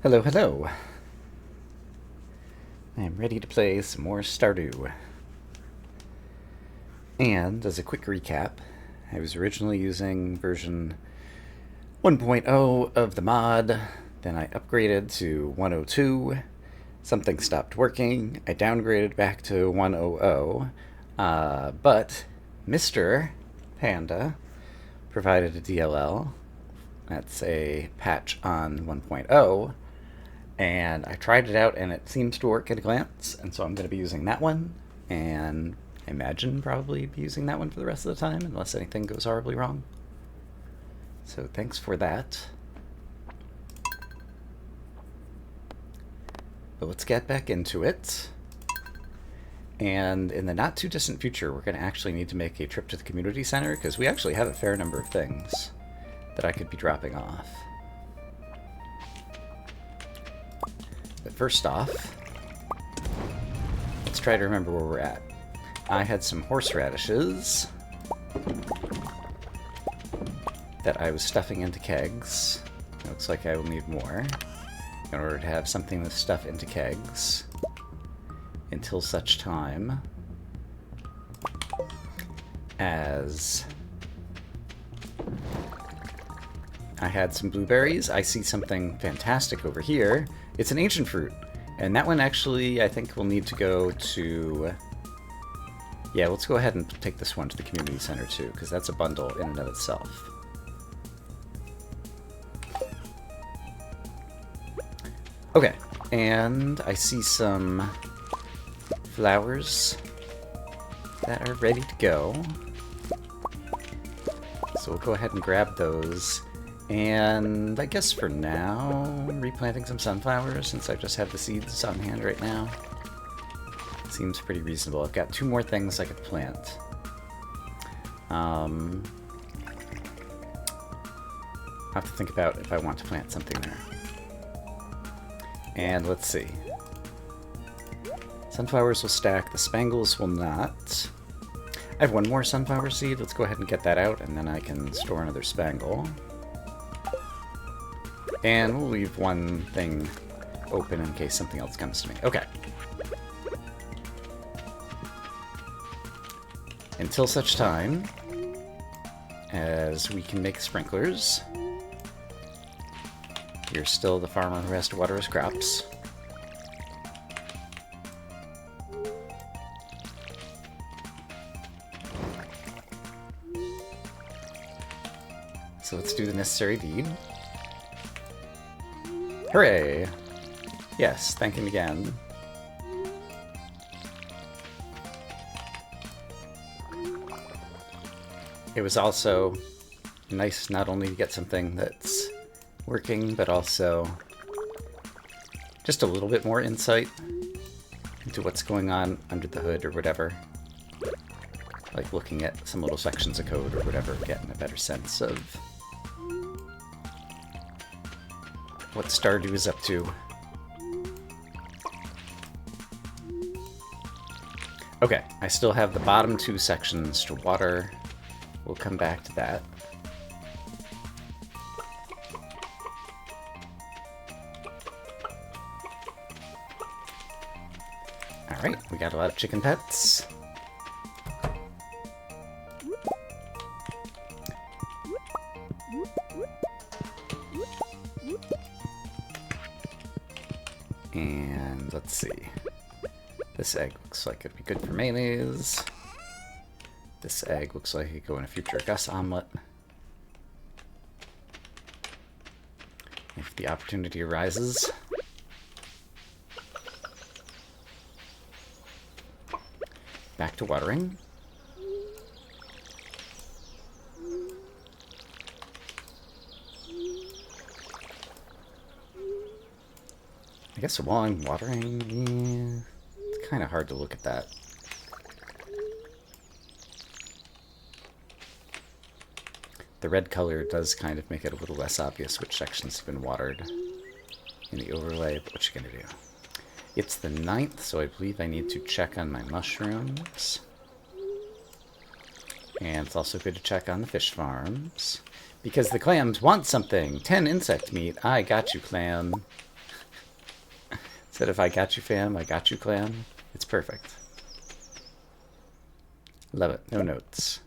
Hello, hello. I'm ready to play some more Stardew. And as a quick recap, I was originally using version 1.0 of the mod, then I upgraded to 102. Something stopped working. I downgraded back to 100, but Mr. Panda provided a DLL. That's a patch on 1.0. And I tried it out and it seems to work at a glance, and so I'm going to be using that one, and I imagine probably be using that one for the rest of the time unless anything goes horribly wrong. So thanks for that. But let's get back into it. And in the not too distant future, we're going to actually need to make a trip to the community center because we actually have a fair number of things that I could be dropping off. But first off, let's try to remember where we're at. I had some horseradishes that I was stuffing into kegs. It looks like I will need more in order to have something to stuff into kegs until such time as I had some blueberries. I see something fantastic over here. It's an ancient fruit. And that one actually, I think, will need to go to... Yeah, let's go ahead and take this one to the community center, too, because that's a bundle in and of itself. Okay, and I see some flowers that are ready to go. So we'll go ahead and grab those. And I guess for now, replanting some sunflowers since I just have the seeds on hand right now. Seems pretty reasonable. I've got 2 more things I could plant. I'll have to think about if I want to plant something there. And let's see. Sunflowers will stack, the spangles will not. I have 1 more sunflower seed. Let's go ahead and get that out, and then I can store another spangle. And we'll leave 1 thing open in case something else comes to me. Okay. Until such time as we can make sprinklers. You're still the farmer who has to water his crops. So let's do the necessary deed. Hooray! Yes, thank him again. It was also nice not only to get something that's working, but also just a little bit more insight into what's going on under the hood or whatever. Like looking at some little sections of code or whatever, getting a better sense of what Stardew is up to. Okay, I still have the bottom 2 sections to water. We'll come back to that. Alright, we got a lot of chicken pets. And let's see. This egg looks like it'd be good for mayonnaise. This egg looks like it could go in a future Gus omelet. If the opportunity arises. Back to watering. I guess while I'm watering, yeah, it's kind of hard to look at that. The red color does kind of make it a little less obvious which sections have been watered in the overlay, but what you gonna do? It's the 9th, so I believe I need to check on my mushrooms. And it's also good to check on the fish farms. Because the clams want something! 10 insect meat! I got you, clam! Instead of I got you fam, I got you clan. It's perfect. Love it. No notes.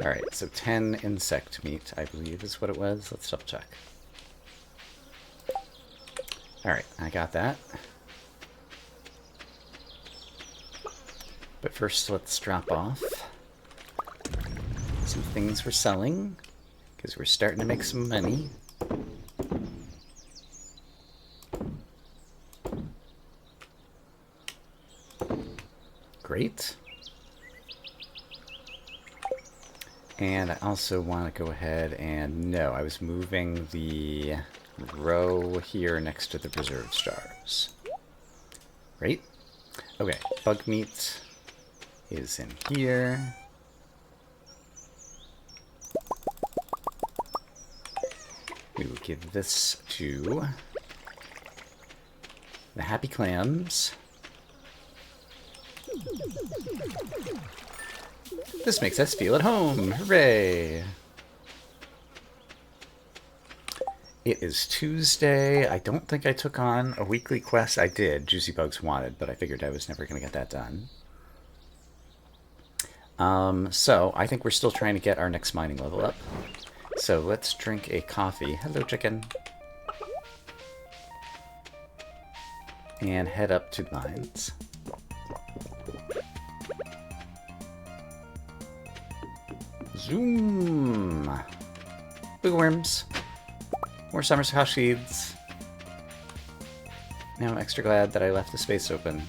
Alright, so 10 insect meat, I believe is what it was. Let's double check. Alright, I got that. But first, let's drop off some things we're selling, because we're starting to make some money. Great. And I also want to go ahead and... No, I was moving the row here next to the preserved stars. Great. Okay, bug meat is in here. We will give this to the happy clams. This makes us feel at home. Hooray! It is Tuesday. I don't think I took on a weekly quest. I did, Juicy Bugs Wanted, but I figured I was never going to get that done. So I think we're still trying to get our next mining level up. So let's drink a coffee. Hello, chicken. And head up to the mines. Zoom! Boogworms. More summer squash seeds. Now I'm extra glad that I left the space open.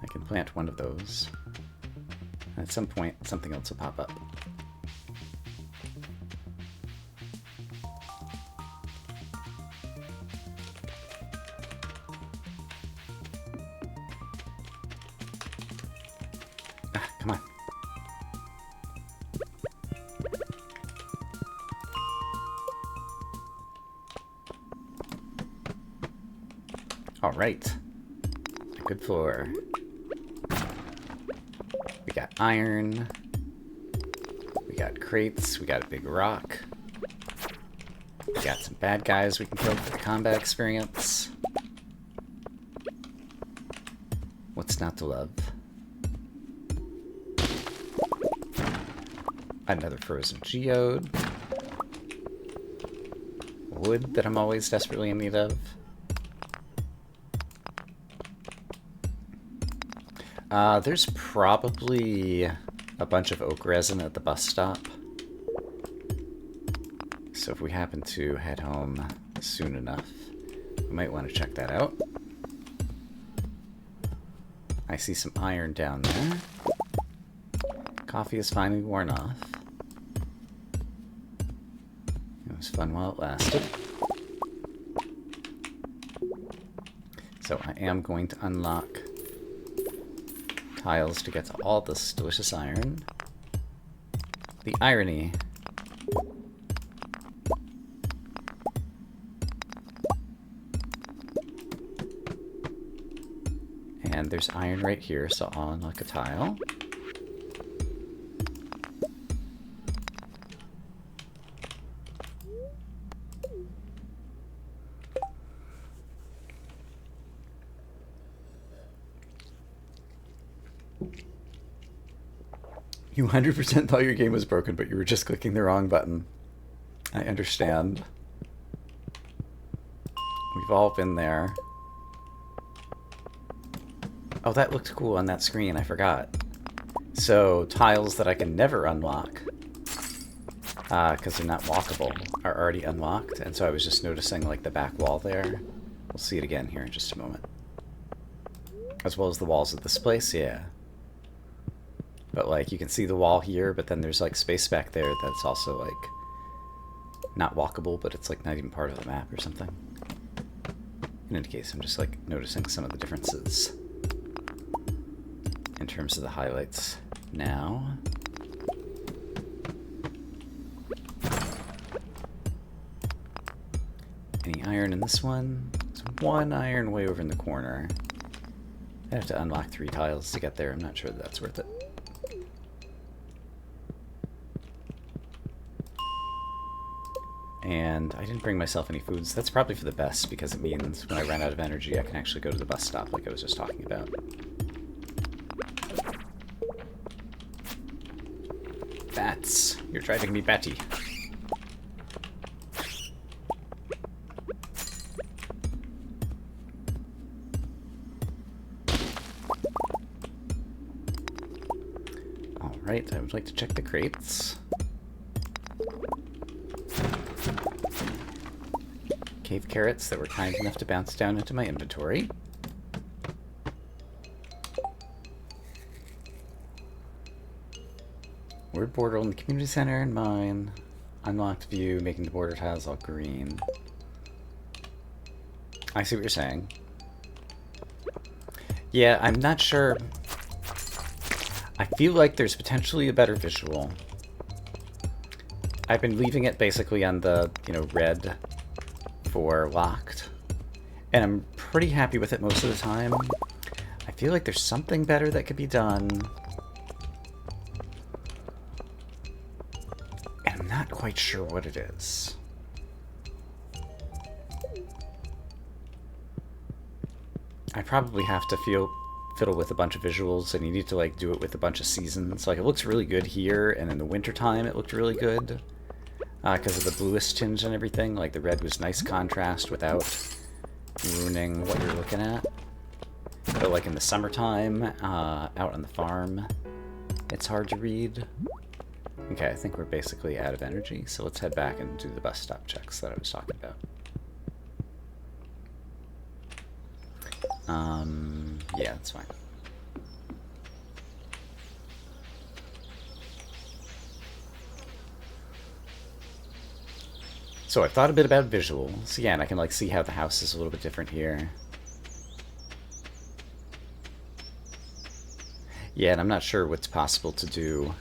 I can plant one of those. At some point, something else will pop up. Ah, come on. All right. Good floor. We got iron. We got crates. We got a big rock. We got some bad guys we can kill for the combat experience. What's not to love? Another frozen geode. Wood that I'm always desperately in need of. There's probably a bunch of oak resin at the bus stop. So if we happen to head home soon enough, we might want to check that out. I see some iron down there. Coffee is finally worn off. It was fun while it lasted. So I am going to unlock tiles to get to all this delicious iron. The irony. And there's iron right here, so I'll unlock a tile. You 100% thought your game was broken, but you were just clicking the wrong button. I understand. We've all been there. Oh, that looked cool on that screen, I forgot. So, tiles that I can never unlock, because they're not walkable, are already unlocked, and so I was just noticing, like, the back wall there. We'll see it again here in just a moment. As well as the walls of this place, yeah. But, like, you can see the wall here, but then there's, like, space back there that's also, like, not walkable, but it's, like, not even part of the map or something. In any case, I'm just, like, noticing some of the differences in terms of the highlights now. Any iron in this one? There's one iron way over in the corner. I have to unlock 3 tiles to get there. I'm not sure that that's worth it. And I didn't bring myself any foods. That's probably for the best, because it means when I run out of energy, I can actually go to the bus stop like I was just talking about. Bats. You're driving me batty. Alright, I would like to check the crates. Cave carrots that were kind enough to bounce down into my inventory. Word border in the community center and mine. Unlocked view, making the border tiles all green. I see what you're saying. Yeah, I'm not sure. I feel like there's potentially a better visual. I've been leaving it basically on the, red for locked. And I'm pretty happy with it most of the time. I feel like there's something better that could be done. And I'm not quite sure what it is. I probably have to fiddle with a bunch of visuals, and you need to like do it with a bunch of seasons. Like, it looks really good here, and in the wintertime it looked really good. Because of the bluish tinge and everything. Like, the red was nice contrast without ruining what you're looking at. But like in the summertime, out on the farm, it's hard to read. Okay, I think we're basically out of energy, so let's head back and do the bus stop checks that I was talking about. Yeah, that's fine. So I thought a bit about visuals. Yeah, and I can like see how the house is a little bit different here. Yeah, and I'm not sure what's possible to do.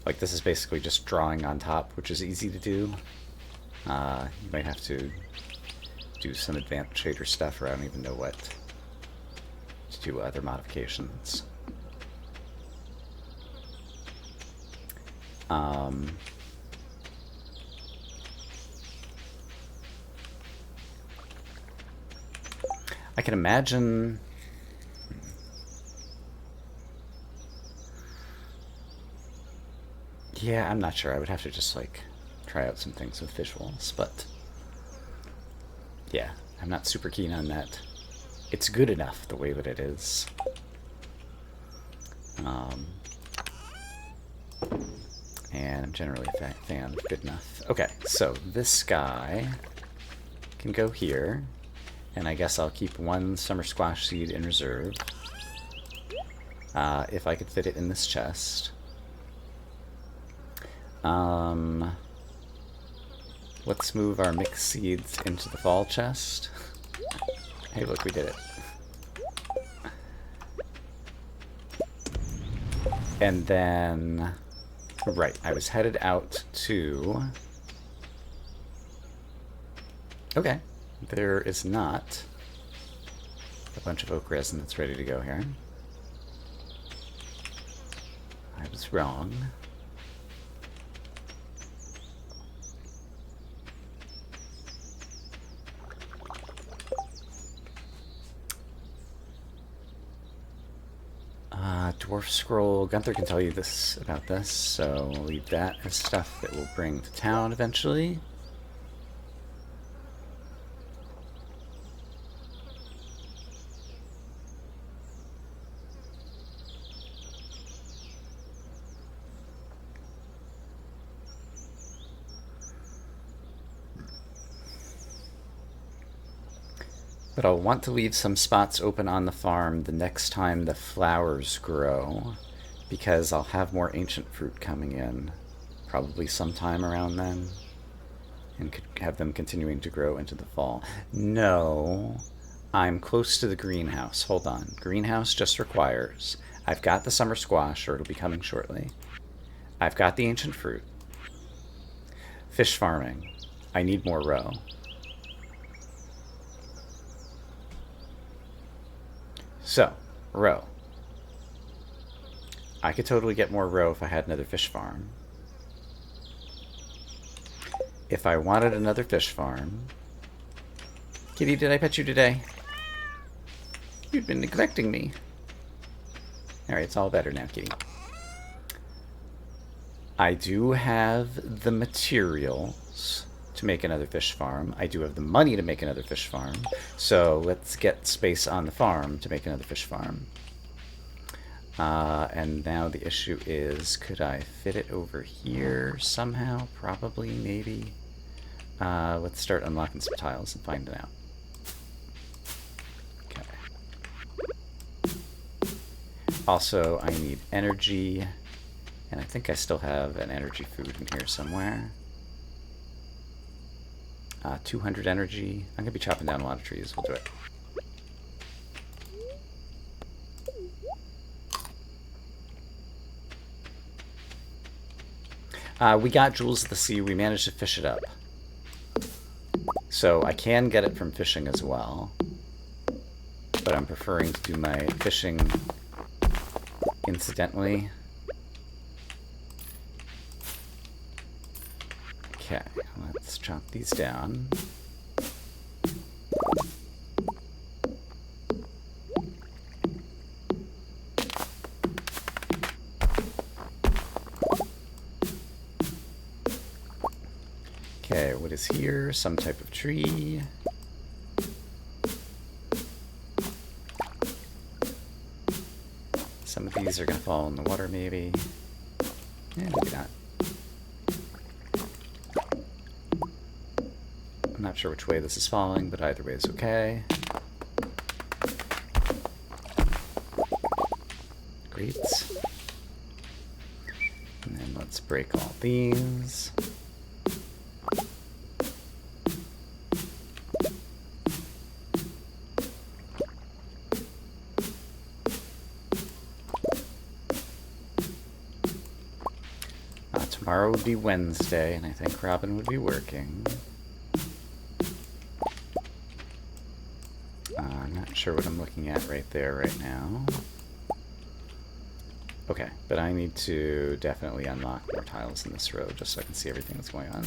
Like, this is basically just drawing on top, which is easy to do. You might have to do some advanced shader stuff, or I don't even know what to do other modifications. I can imagine. Yeah, I'm not sure. I would have to just like try out some things with visuals, but yeah, I'm not super keen on that. It's good enough the way that it is. And I'm generally a fan of good enough. Okay, so this guy can go here, and I guess I'll keep one summer squash seed in reserve. If I could fit it in this chest. Let's move our mixed seeds into the fall chest. Hey, look, we did it. And then, right, I was headed out to... Okay, there is not a bunch of oak resin that's ready to go here. I was wrong. Dwarf scroll. Gunther can tell you this about this, so we'll leave that as stuff that we'll bring to town eventually. But I'll want to leave some spots open on the farm the next time the flowers grow, because I'll have more ancient fruit coming in, probably sometime around then, and could have them continuing to grow into the fall. No, I'm close to the greenhouse. Hold on. Greenhouse just requires... I've got the summer squash, or it'll be coming shortly. I've got the ancient fruit. Fish farming. I need more row. So, roe. I could totally get more roe if I had another fish farm. If I wanted another fish farm... Kitty, did I pet you today? You've been neglecting me. Alright, it's all better now, kitty. I do have the materials to make another fish farm. I do have the money to make another fish farm. So let's get space on the farm to make another fish farm. And now the issue is, could I fit it over here somehow? Probably, maybe. Let's start unlocking some tiles and find it out. Okay. Also, I need energy. And I think I still have an energy food in here somewhere. 200 energy. I'm going to be chopping down a lot of trees. We'll do it. We got Jewels of the Sea. We managed to fish it up. So I can get it from fishing as well. But I'm preferring to do my fishing incidentally. Okay, let's chop these down. Okay, what is here? Some type of tree. Some of these are going to fall in the water, maybe. Yeah, maybe not. I'm not sure which way this is falling, but either way is okay. Great. And then let's break all these. Tomorrow would be Wednesday, and I think Robin would be working. I'm not sure what I'm looking at right there right now. Okay, but I need to definitely unlock more tiles in this row just so I can see everything that's going on.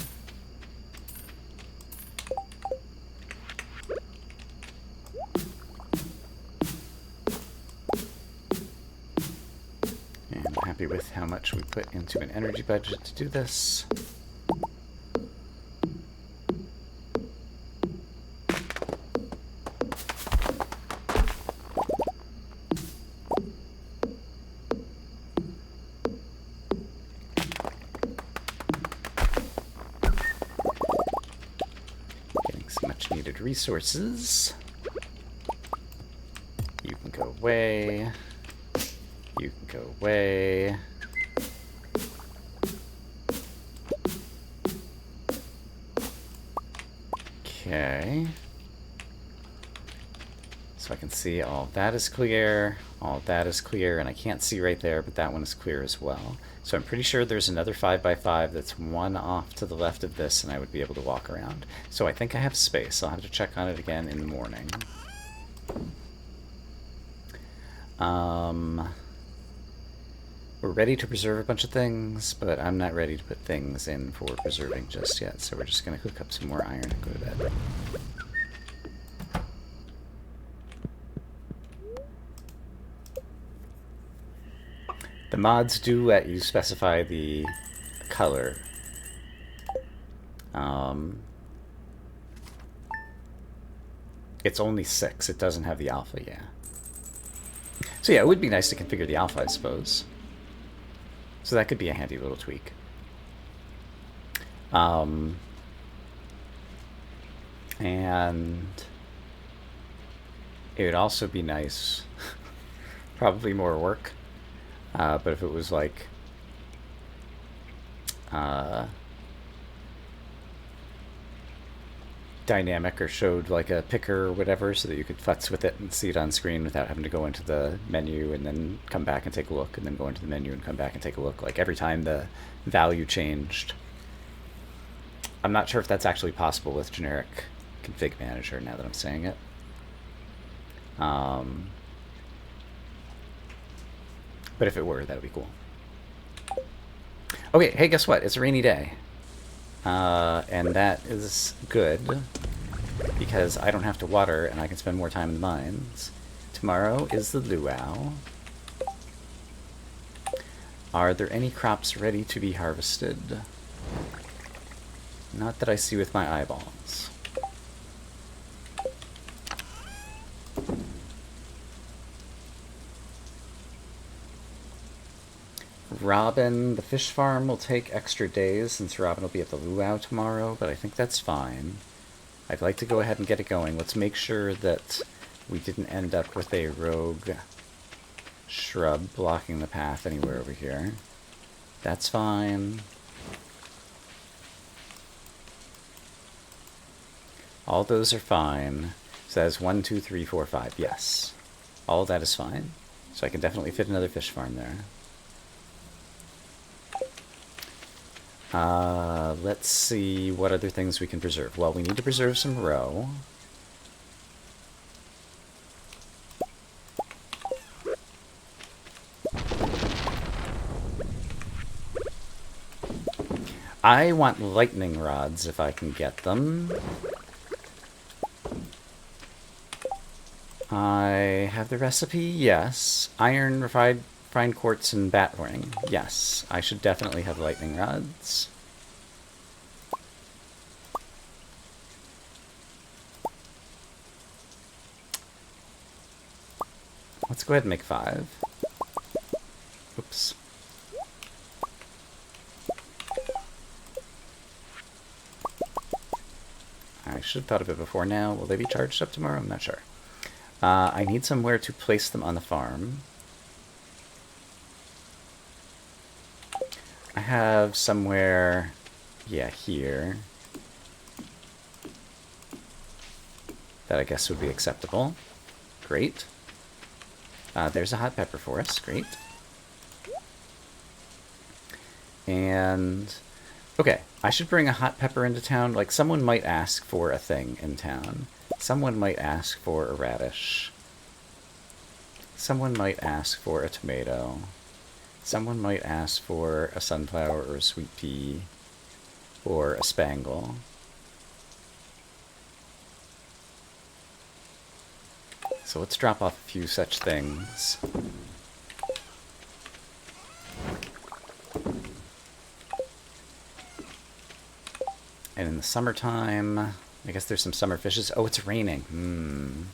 And I'm happy with how much we put into an energy budget to do this. Resources. You can go away. You can go away. Okay. So I can see all that is clear, all that is clear, and I can't see right there, but that one is clear as well. So I'm pretty sure there's another 5x5 that's one off to the left of this, and I would be able to walk around. So I think I have space. I'll have to check on it again in the morning. We're ready to preserve a bunch of things, but I'm not ready to put things in for preserving just yet, so we're just going to cook up some more iron and go to bed. The mods do let you specify the color. It's only 6. It doesn't have the alpha, yeah. So yeah, it would be nice to configure the alpha, I suppose. So that could be a handy little tweak. And it would also be nice, probably more work, but if it was like dynamic or showed like a picker or whatever so that you could futz with it and see it on screen without having to go into the menu and then come back and take a look and then go into the menu and come back and take a look, like every time the value changed. I'm not sure if that's actually possible with generic config manager now that I'm saying it. But if it were, that would be cool. Okay, hey, guess what? It's a rainy day. And that is good, because I don't have to water and I can spend more time in the mines. Tomorrow is the luau. Are there any crops ready to be harvested? Not that I see with my eyeballs. Robin, the fish farm will take extra days since Robin will be at the luau tomorrow, but I think that's fine. I'd like to go ahead and get it going. Let's make sure that we didn't end up with a rogue shrub blocking the path anywhere over here. That's fine. All those are fine. So that's 1, 2, 3, 4, 5. Yes. All that is fine. So I can definitely fit another fish farm there. Let's see what other things we can preserve. Well, we need to preserve some roe. I want lightning rods if I can get them. I have the recipe, yes. Iron, refined quartz, and batwing, yes. I should definitely have lightning rods. Let's go ahead and make 5. Oops. I should have thought of it before now. Will they be charged up tomorrow? I'm not sure. I need somewhere to place them on the farm. I have somewhere, yeah, here, that I guess would be acceptable. Great. There's a hot pepper for us. Great. And, okay, I should bring a hot pepper into town. Like, someone might ask for a thing in town. Someone might ask for a radish. Someone might ask for a tomato. Someone might ask for a sunflower or a sweet pea or a spangle. So let's drop off a few such things. And in the summertime, I guess there's some summer fishes. Oh, it's raining.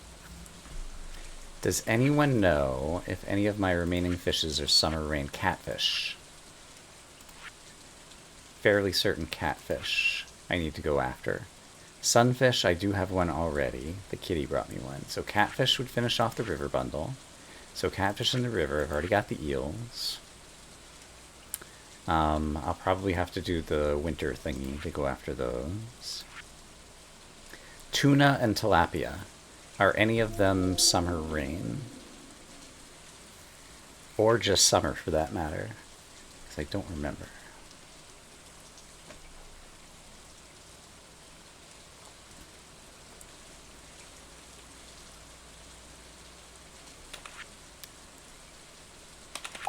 Does anyone know if any of my remaining fishes are summer rain catfish? Fairly certain catfish I need to go after. Sunfish, I do have one already. The kitty brought me one. So catfish would finish off the river bundle. So catfish in the river. I've already got the eels. I'll probably have to do the winter thingy to go after those. Tuna and tilapia. Are any of them summer rain? Or just summer, for that matter? Because I don't remember.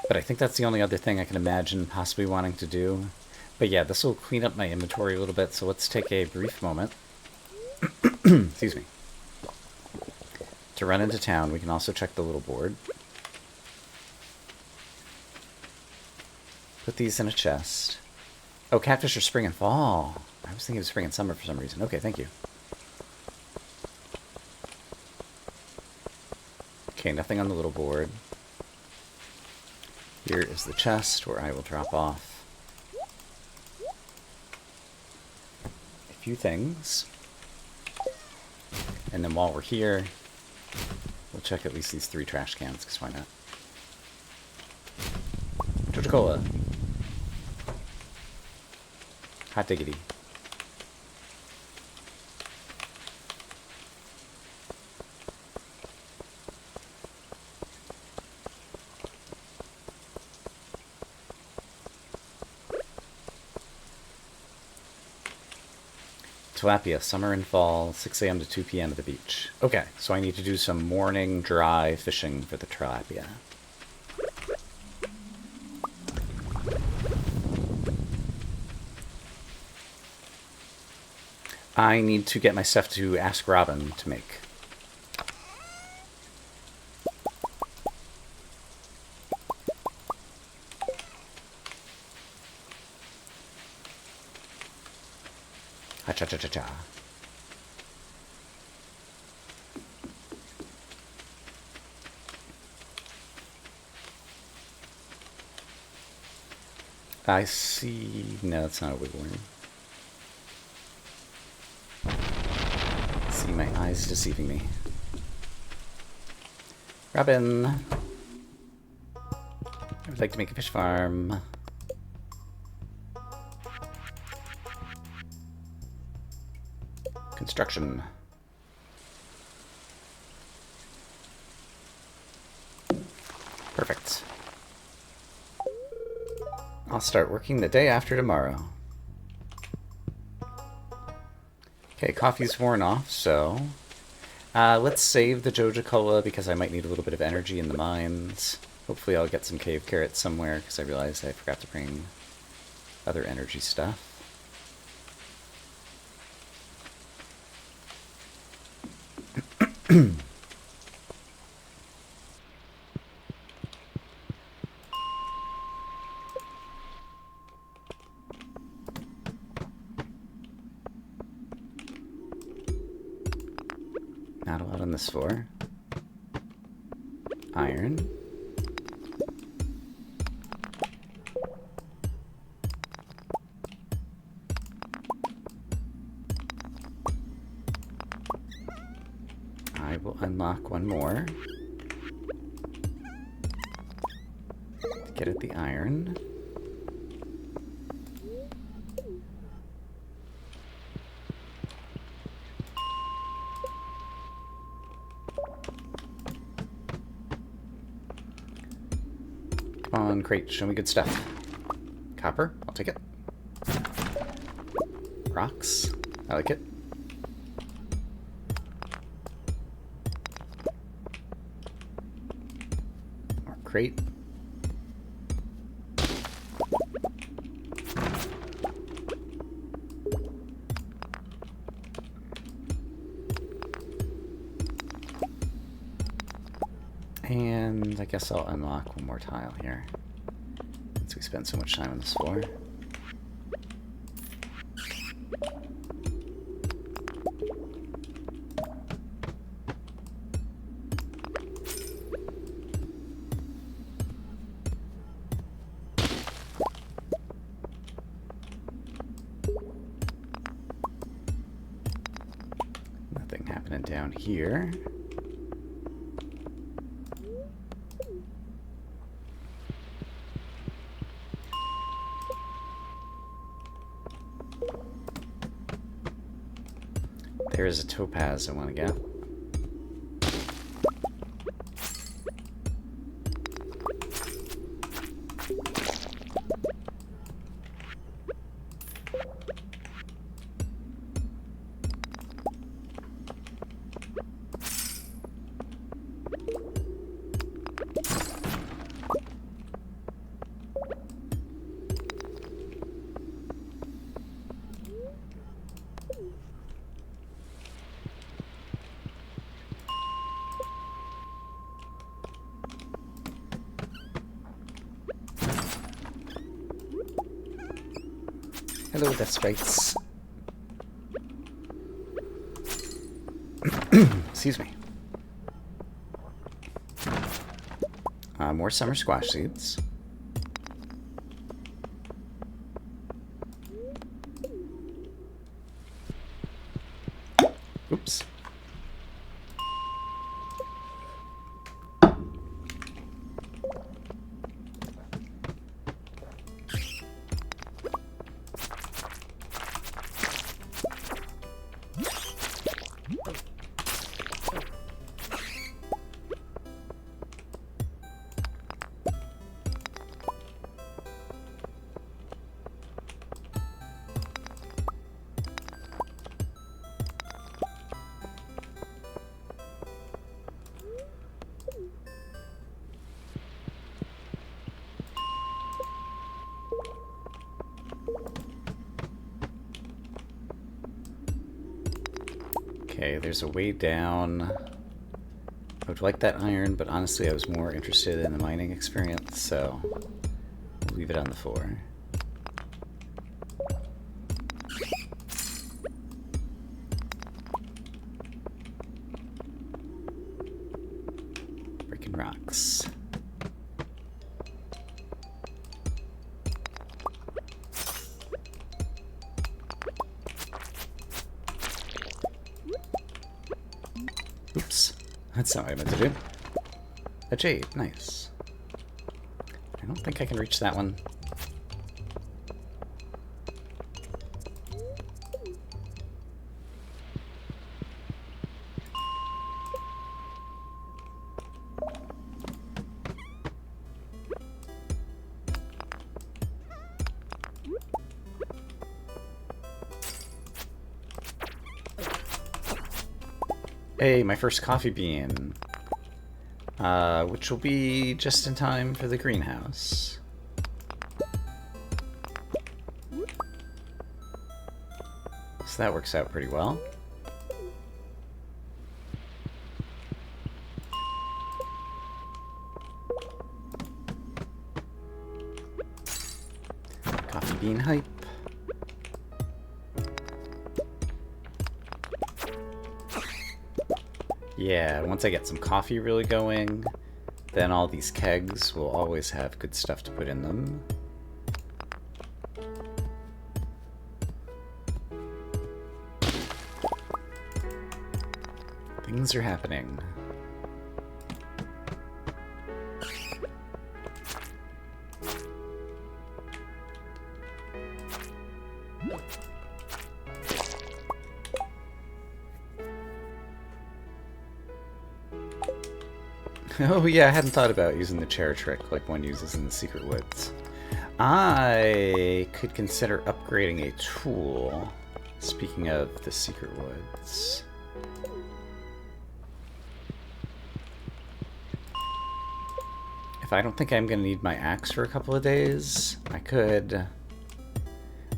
But I think that's the only other thing I can imagine possibly wanting to do. But yeah, this will clean up my inventory a little bit, so let's take a brief moment. Excuse me. To run into town, we can also check the little board. Put these in a chest. Oh, catfish are spring and fall. I was thinking of spring and summer for some reason. Okay, thank you. Okay, nothing on the little board. Here is the chest where I will drop off a few things. And then while we're here, we'll check at least these 3 trash cans, because why not? Coca-Cola. Hot diggity. Tilapia, summer and fall, 6 a.m. to 2 p.m. at the beach. Okay, so I need to do some morning dry fishing for the tilapia. I need to get my stuff to ask Robin to make. Ha-cha-cha-cha-cha. I see... No, that's not a wiggle worm. See, my eyes deceiving me. Robin! I would like to make a fish farm. Construction. Perfect. I'll start working the day after tomorrow. Okay, coffee's worn off, so... let's save the Joja Cola because I might need a little bit of energy in the mines. Hopefully I'll get some cave carrots somewhere because I realized I forgot to bring other energy stuff. Not a lot on this floor. Iron. I will unlock one more. Get at the iron. Come on, crate, show me good stuff. Copper, I'll take it. Rocks, I like it. More crate. And I guess I'll unlock one more tile here, since we spent so much time on this floor. Nothing happening down here. There is a topaz I want to get. Hello, death sprites. Excuse me. More summer squash seeds. Oops. Okay, there's a way down. I would like that iron, but honestly I was more interested in the mining experience, so we'll leave it on the floor. Breaking rocks. Oops. That's not what I meant to do. A jade, nice. I don't think I can reach that one. Hey, my first coffee bean. Which will be just in time for the greenhouse. So that works out pretty well. Coffee bean hype. Yeah, once I get some coffee really going, then all these kegs will always have good stuff to put in them. Things are happening. Oh yeah, I hadn't thought about using the chair trick like one uses in the Secret Woods. I could consider upgrading a tool. Speaking of the Secret Woods. If I don't think I'm going to need my axe for a couple of days, I could...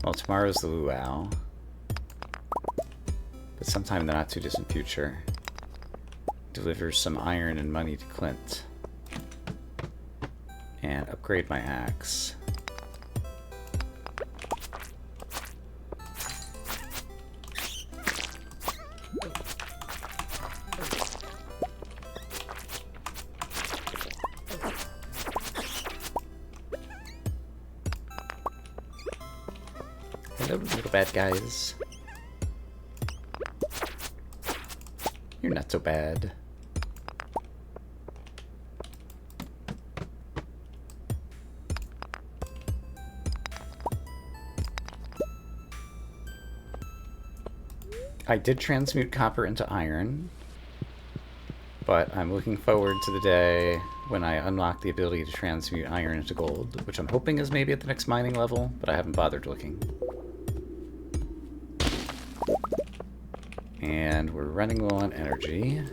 Well, tomorrow's the luau. But sometime in the not-too-distant future, deliver some iron and money to Clint. And upgrade my axe. Hello, little bad guys. You're not so bad. I did transmute copper into iron, but I'm looking forward to the day when I unlock the ability to transmute iron into gold, which I'm hoping is maybe at the next mining level, but I haven't bothered looking. And we're running low on energy.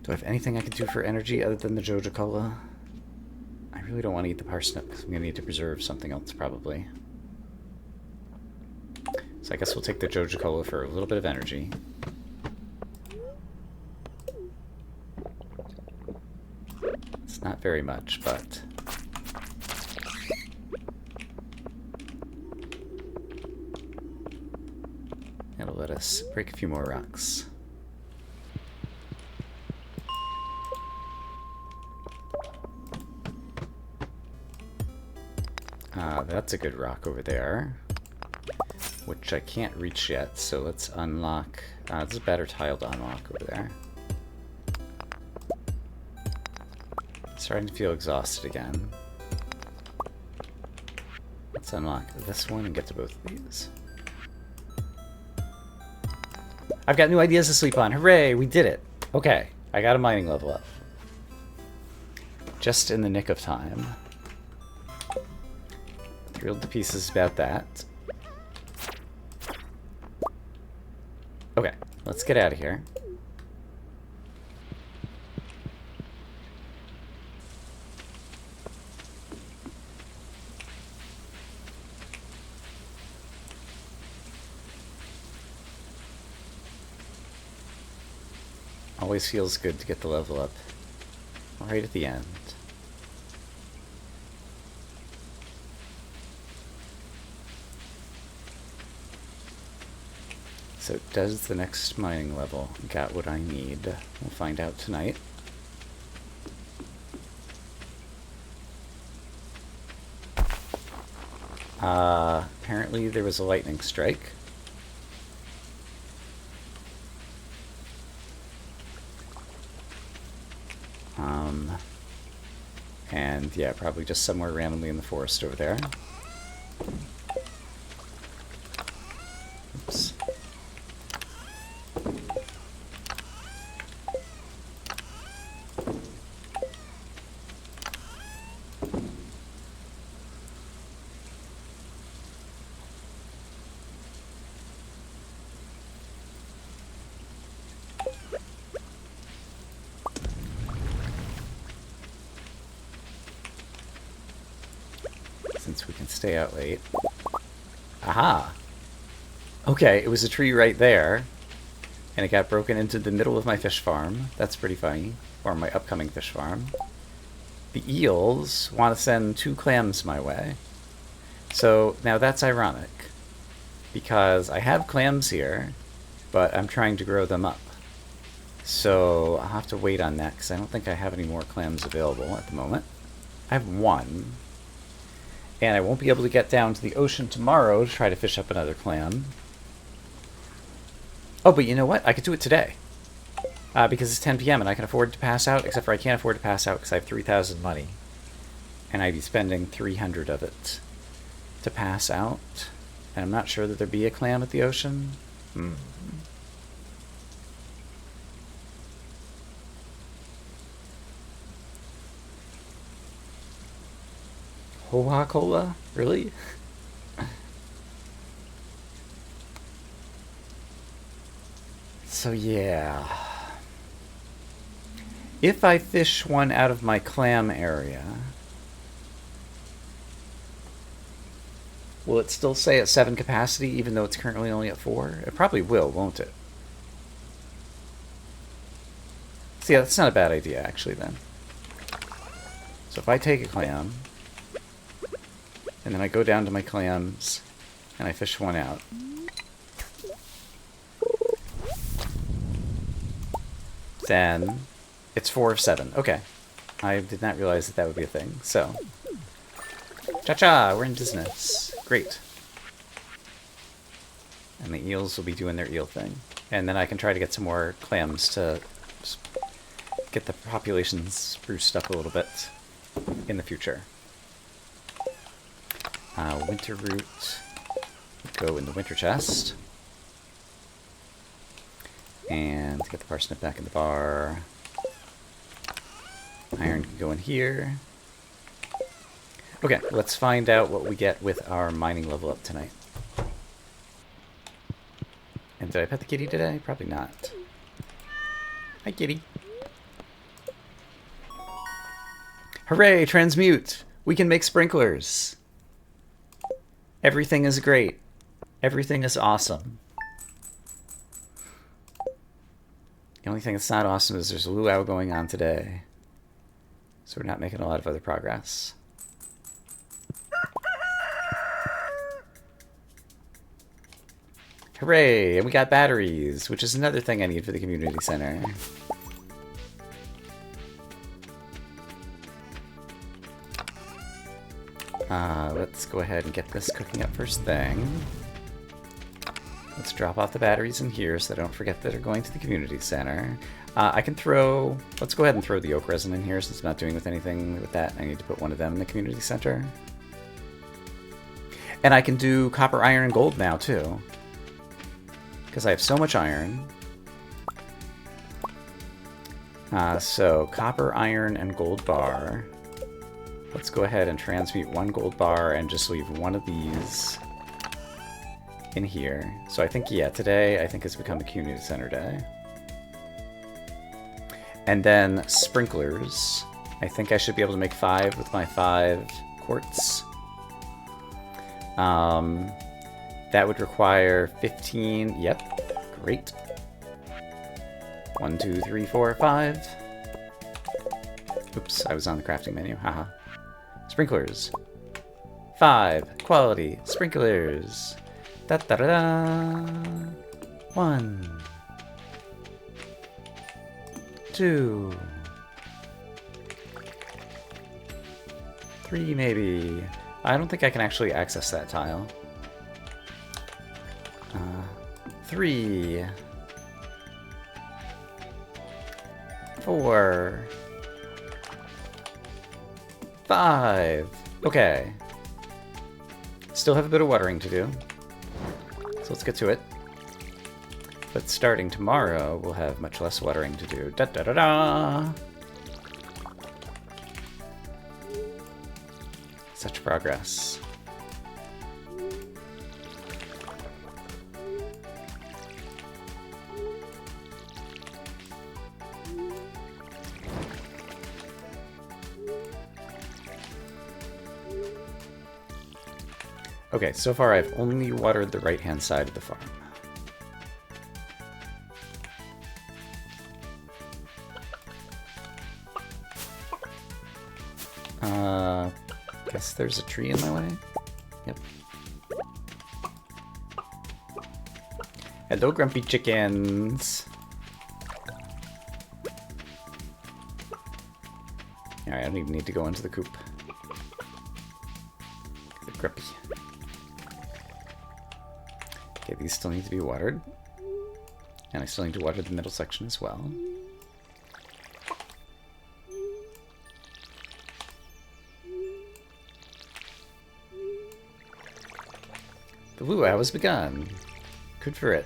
Do I have anything I can do for energy other than the Joja Cola? I really don't want to eat the parsnip because I'm going to need to preserve something else probably. So I guess we'll take the Joja Cola for a little bit of energy. It's not very much, but... it'll let us break a few more rocks. That's a good rock over there, which I can't reach yet, so let's unlock... this is a better tile to unlock over there. Starting to feel exhausted again. Let's unlock this one and get to both of these. I've got new ideas to sleep on. Hooray, we did it. Okay, I got a mining level up. Just in the nick of time. Thrilled to pieces about that. Okay, let's get out of here. Always feels good to get the level up right at the end. So does the next mining level got what I need? We'll find out tonight. Apparently there was a lightning strike. And yeah, probably just somewhere randomly in the forest over there. Oops. Since we can stay out late. Aha! Okay, it was a tree right there, and it got broken into the middle of my fish farm. That's pretty funny. Or my upcoming fish farm. The eels want to send 2 clams my way. So, now that's ironic. Because I have clams here, but I'm trying to grow them up. So, I'll have to wait on that, because I don't think I have any more clams available at the moment. I have 1. And I won't be able to get down to the ocean tomorrow to try to fish up another clam. Oh, but you know what? I could do it today. Because it's 10 p.m. and I can afford to pass out, except for I can't afford to pass out because I have 3,000 money. And I'd be spending 300 of it to pass out. And I'm not sure that there'd be a clam at the ocean. Coca-Cola? Really? So yeah. If I fish one out of my clam area, will it still say at 7 capacity even though it's currently only at 4? It probably will, won't it? So yeah, that's not a bad idea actually then. So if I take a clam, and then I go down to my clams, and I fish one out. Then, it's 4 of 7. Okay. I did not realize that that would be a thing, so. Cha-cha! We're in business. Great. And the eels will be doing their eel thing. And then I can try to get some more clams to get the population spruced up a little bit in the future. Winter root, go in the winter chest. And get the parsnip back in the bar. Iron can go in here. Okay, let's find out what we get with our mining level up tonight. And did I pet the kitty today? Probably not. Hi, kitty. Hooray, transmute! We can make sprinklers! Everything is great. Everything is awesome. The only thing that's not awesome is there's a luau going on today. So we're not making a lot of other progress. Hooray! And we got batteries, which is another thing I need for the community center. Let's go ahead and get this cooking up first thing. Let's drop off the batteries in here so I don't forget that they're going to the community center. I can throw... Let's go ahead and throw the oak resin in here since I'm not doing with anything with that. I need to put one of them in the community center. And I can do copper, iron, and gold now, too. Because I have so much iron. So, copper, iron, and gold bar. Let's go ahead and transmute 1 gold bar and just leave 1 of these in here. So I think, yeah, today I think it's become a community center day. And then sprinklers. I think I should be able to make 5 with my 5 quartz. That would require 15. Yep, great. 1, 2, 3, 4, 5. Oops, I was on the crafting menu. Haha. Sprinklers. 5. Quality. Sprinklers. Da da da da. 1. 2. 3 maybe. I don't think I can actually access that tile. 3. 4. 5. Okay. Still have a bit of watering to do. So let's get to it. But starting tomorrow, we'll have much less watering to do. Da da da da! Such progress. Okay, so far I've only watered the right-hand side of the farm. Guess there's a tree in my way? Yep. Hello, grumpy chickens! Alright, I don't even need to go into the coop. They're grumpy. Okay, these still need to be watered. And I still need to water the middle section as well. The luau has begun. Good for it.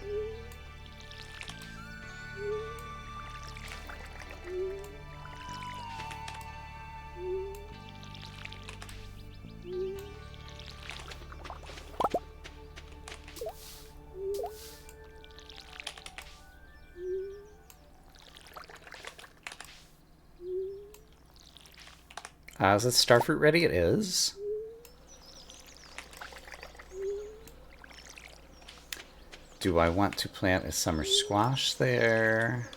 Is this starfruit ready? It is. Do I want to plant a summer squash there?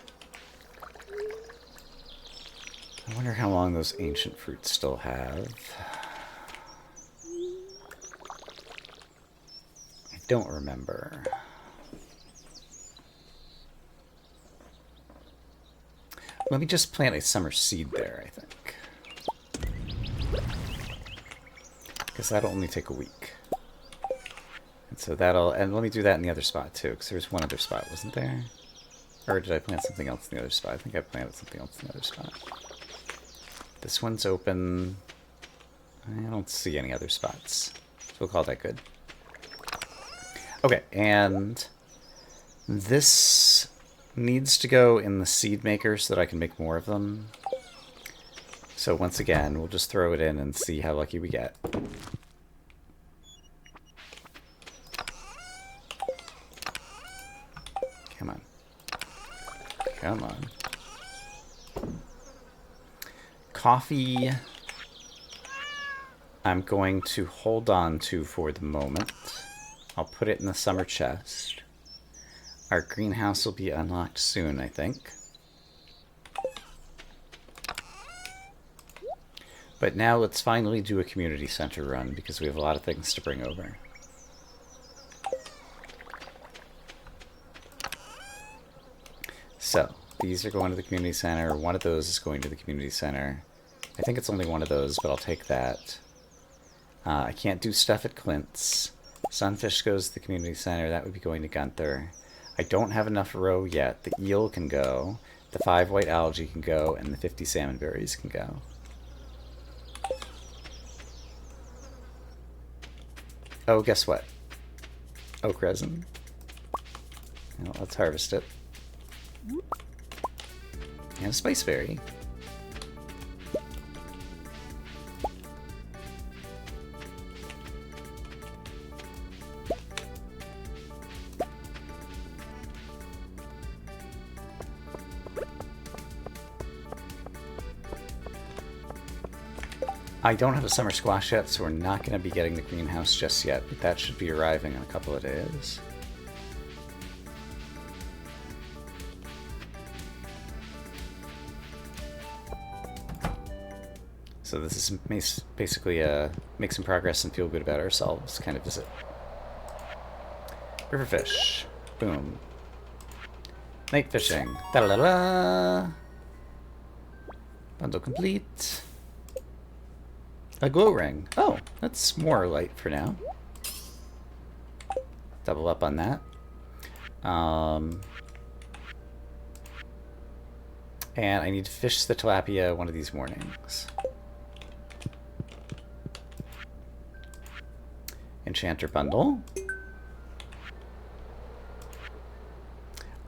I wonder how long those ancient fruits still have. I don't remember. Let me just plant a summer seed there, I think. Because that'll only take a week. And so that'll... And let me do that in the other spot, too, because there's one other spot, wasn't there? Or did I plant something else in the other spot? I think I planted something else in the other spot. This one's open. I don't see any other spots. So we'll call that good. Okay, and this needs to go in the seed maker so that I can make more of them. So once again, we'll just throw it in and see how lucky we get. Come on. Come on. Coffee, I'm going to hold on to for the moment. I'll put it in the summer chest. Our greenhouse will be unlocked soon, I think. But now let's finally do a community center run, because we have a lot of things to bring over. So, these are going to the community center. One of those is going to the community center. I think it's only one of those, but I'll take that. I can't do stuff at Clint's. Sunfish goes to the community center. That would be going to Gunther. I don't have enough roe yet. The eel can go. The 5 white algae can go. And the 50 salmon berries can go. Oh, guess what? Oak resin. Well, let's harvest it. And a spice berry. I don't have a summer squash yet, so we're not going to be getting the greenhouse just yet, but that should be arriving in a couple of days. So this is basically a make some progress and feel good about ourselves kind of visit. River fish. Boom. Night fishing. Da-da-da-da. Bundle complete. A glow ring. Oh, that's more light for now. Double up on that. And I need to fish the tilapia one of these mornings. Enchanter bundle.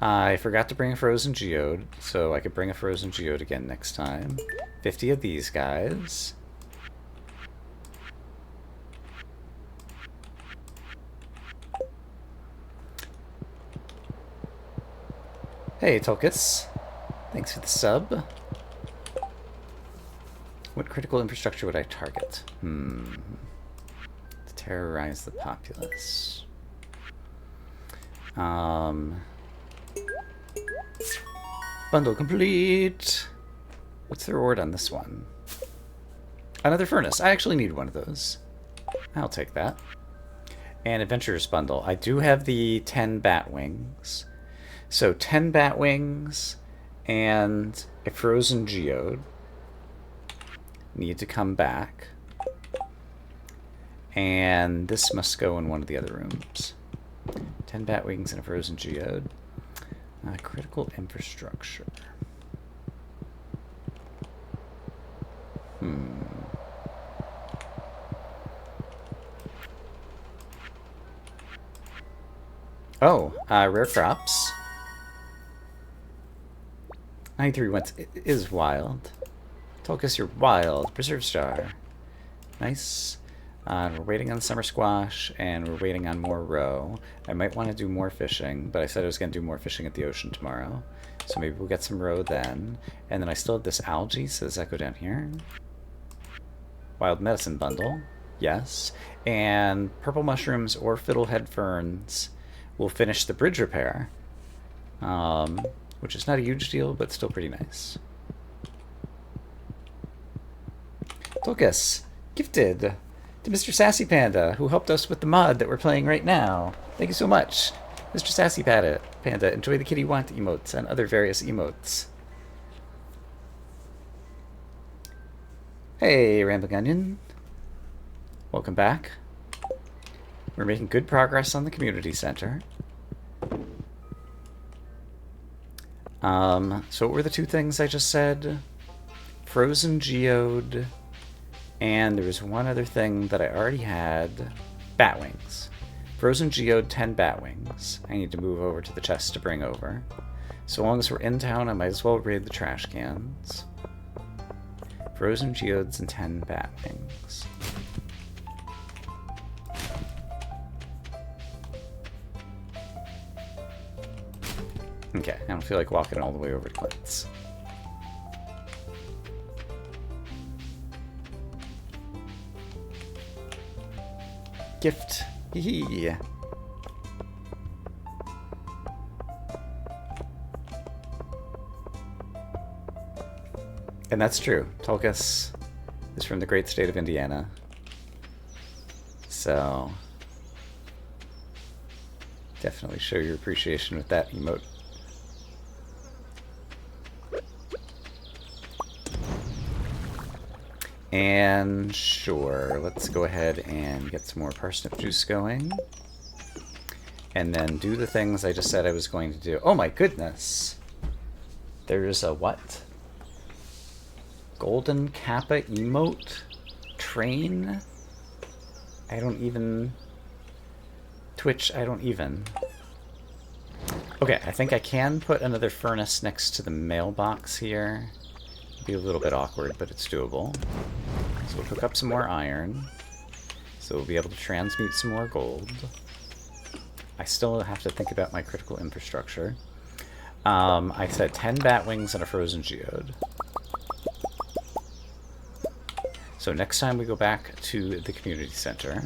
I forgot to bring a frozen geode, so I could bring a frozen geode again next time. 50 of these guys. Hey, Tolkis. Thanks for the sub. What critical infrastructure would I target? To terrorize the populace. Bundle complete. What's the reward on this one? Another furnace. I actually need one of those. I'll take that. And Adventurers bundle. I do have the 10 bat wings. So 10 bat wings and a frozen geode need to come back. And this must go in one of the other rooms. 10 bat wings and a frozen geode. Critical infrastructure. Oh, rare crops. 93 went. It is wild. Tolkis, you're wild. Preserve star. Nice. We're waiting on the summer squash, and we're waiting on more roe. I might want to do more fishing, but I said I was going to do more fishing at the ocean tomorrow. So maybe we'll get some roe then. And then I still have this algae, so does that go down here? Wild medicine bundle. Yes. And purple mushrooms or fiddlehead ferns will finish the bridge repair. Which is not a huge deal, but still pretty nice. Tolkis, gifted to Mr. Sassy Panda, who helped us with the mod that we're playing right now. Thank you so much. Mr. Sassy Panda, enjoy the kitty want emotes and other various emotes. Hey, Rambling Onion. Welcome back. We're making good progress on the community center. So what were the two things I just said? Frozen geode, and there was one other thing that I already had. Bat wings. Frozen geode, 10 bat wings. I need to move over to the chest to bring over. So long as we're in town, I might as well raid the trash cans. Frozen geodes and 10 bat wings. Okay, I don't feel like walking all the way over to Clint's. Gift. Hee. And that's true. Tolkis is from the great state of Indiana. So definitely show your appreciation with that emote. And sure, let's go ahead and get some more parsnip juice going. And then do the things I just said I was going to do. Oh my goodness! There's a what? Golden Kappa emote? Train? I don't even... Twitch, I don't even... Okay, I think I can put another furnace next to the mailbox here. Be a little bit awkward, but it's doable. So we'll hook up some more iron. So we'll be able to transmute some more gold. I still have to think about my critical infrastructure. I said 10 bat wings and a frozen geode. So next time we go back to the community center,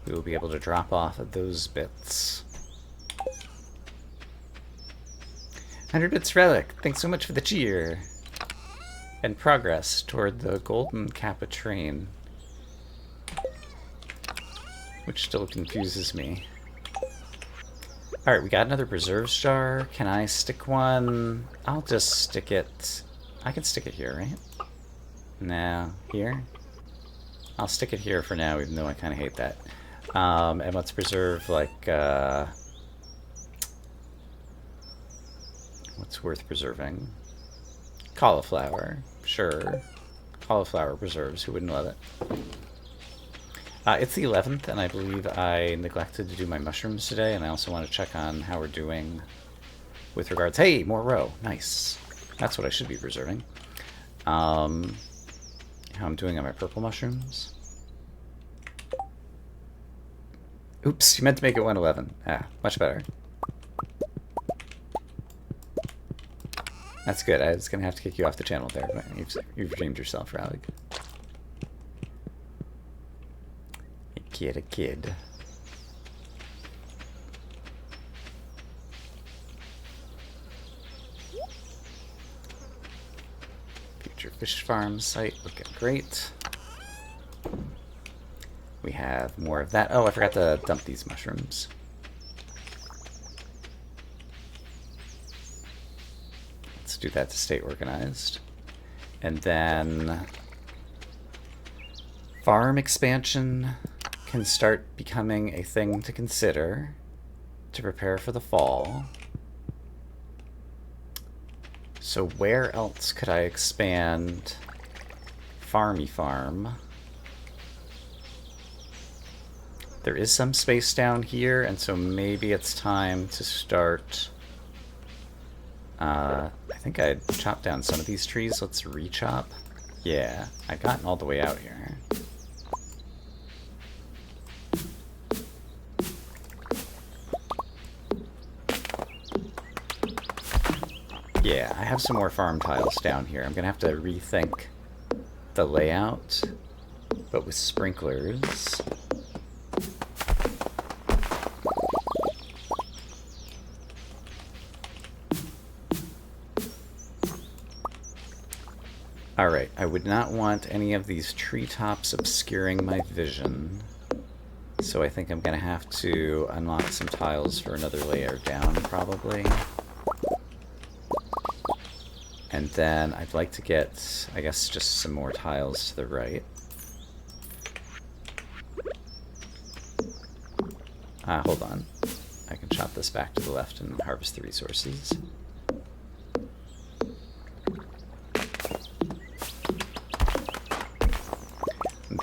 we will be able to drop off those bits. 100 bits relic, thanks so much for the cheer. and progress toward the golden kappa train, which still confuses me. Alright, we got another preserves jar. Can I stick one? I'll just stick it... I can stick it here, right? No, here? I'll stick it here for now, even though I kind of hate that. And let's preserve, like, what's worth preserving? Cauliflower. Sure. Cauliflower preserves. Who wouldn't love it? It's the 11th, and I believe I neglected to do my mushrooms today, and I also want to check on how we're doing with regards... Hey, more row. Nice. That's what I should be preserving. How I'm doing on my purple mushrooms. Oops, you meant to make it 111. Ah, much better. That's good. I was going to have to kick you off the channel there, but you've redeemed yourself, Rallig. A kid. Future fish farm site looking great. We have more of that. Oh, I forgot to dump these mushrooms. Let's do that to stay organized. And then farm expansion can start becoming a thing to consider to prepare for the fall. So where else could I expand farmy farm? There is some space down here, and so maybe it's time to start... I think I chopped down some of these trees. Let's re-chop. Yeah, I've gotten all the way out here. Yeah, I have some more farm tiles down here. I'm gonna have to rethink the layout, but with sprinklers. Alright, I would not want any of these treetops obscuring my vision, so I think I'm gonna have to unlock some tiles for another layer down, probably. And then I'd like to get, I guess, just some more tiles to the right. Hold on. I can chop this back to the left and harvest the resources.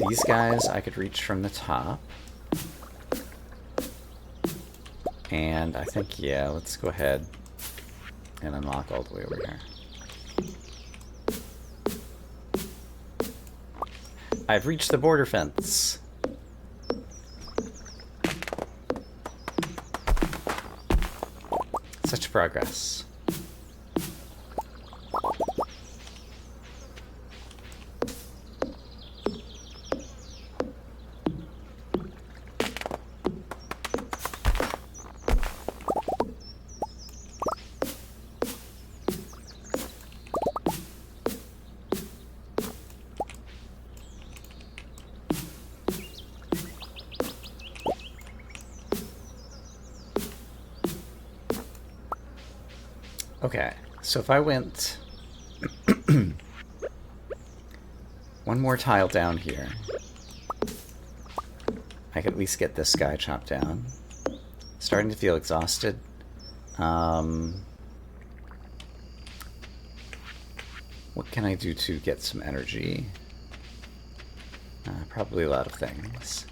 These guys I could reach from the top. And I think, yeah, let's go ahead and unlock all the way over here. I've reached the border fence. Such progress. Okay, so if I went one more tile down here, I could at least get this guy chopped down. Starting to feel exhausted. What can I do to get some energy? Probably a lot of things.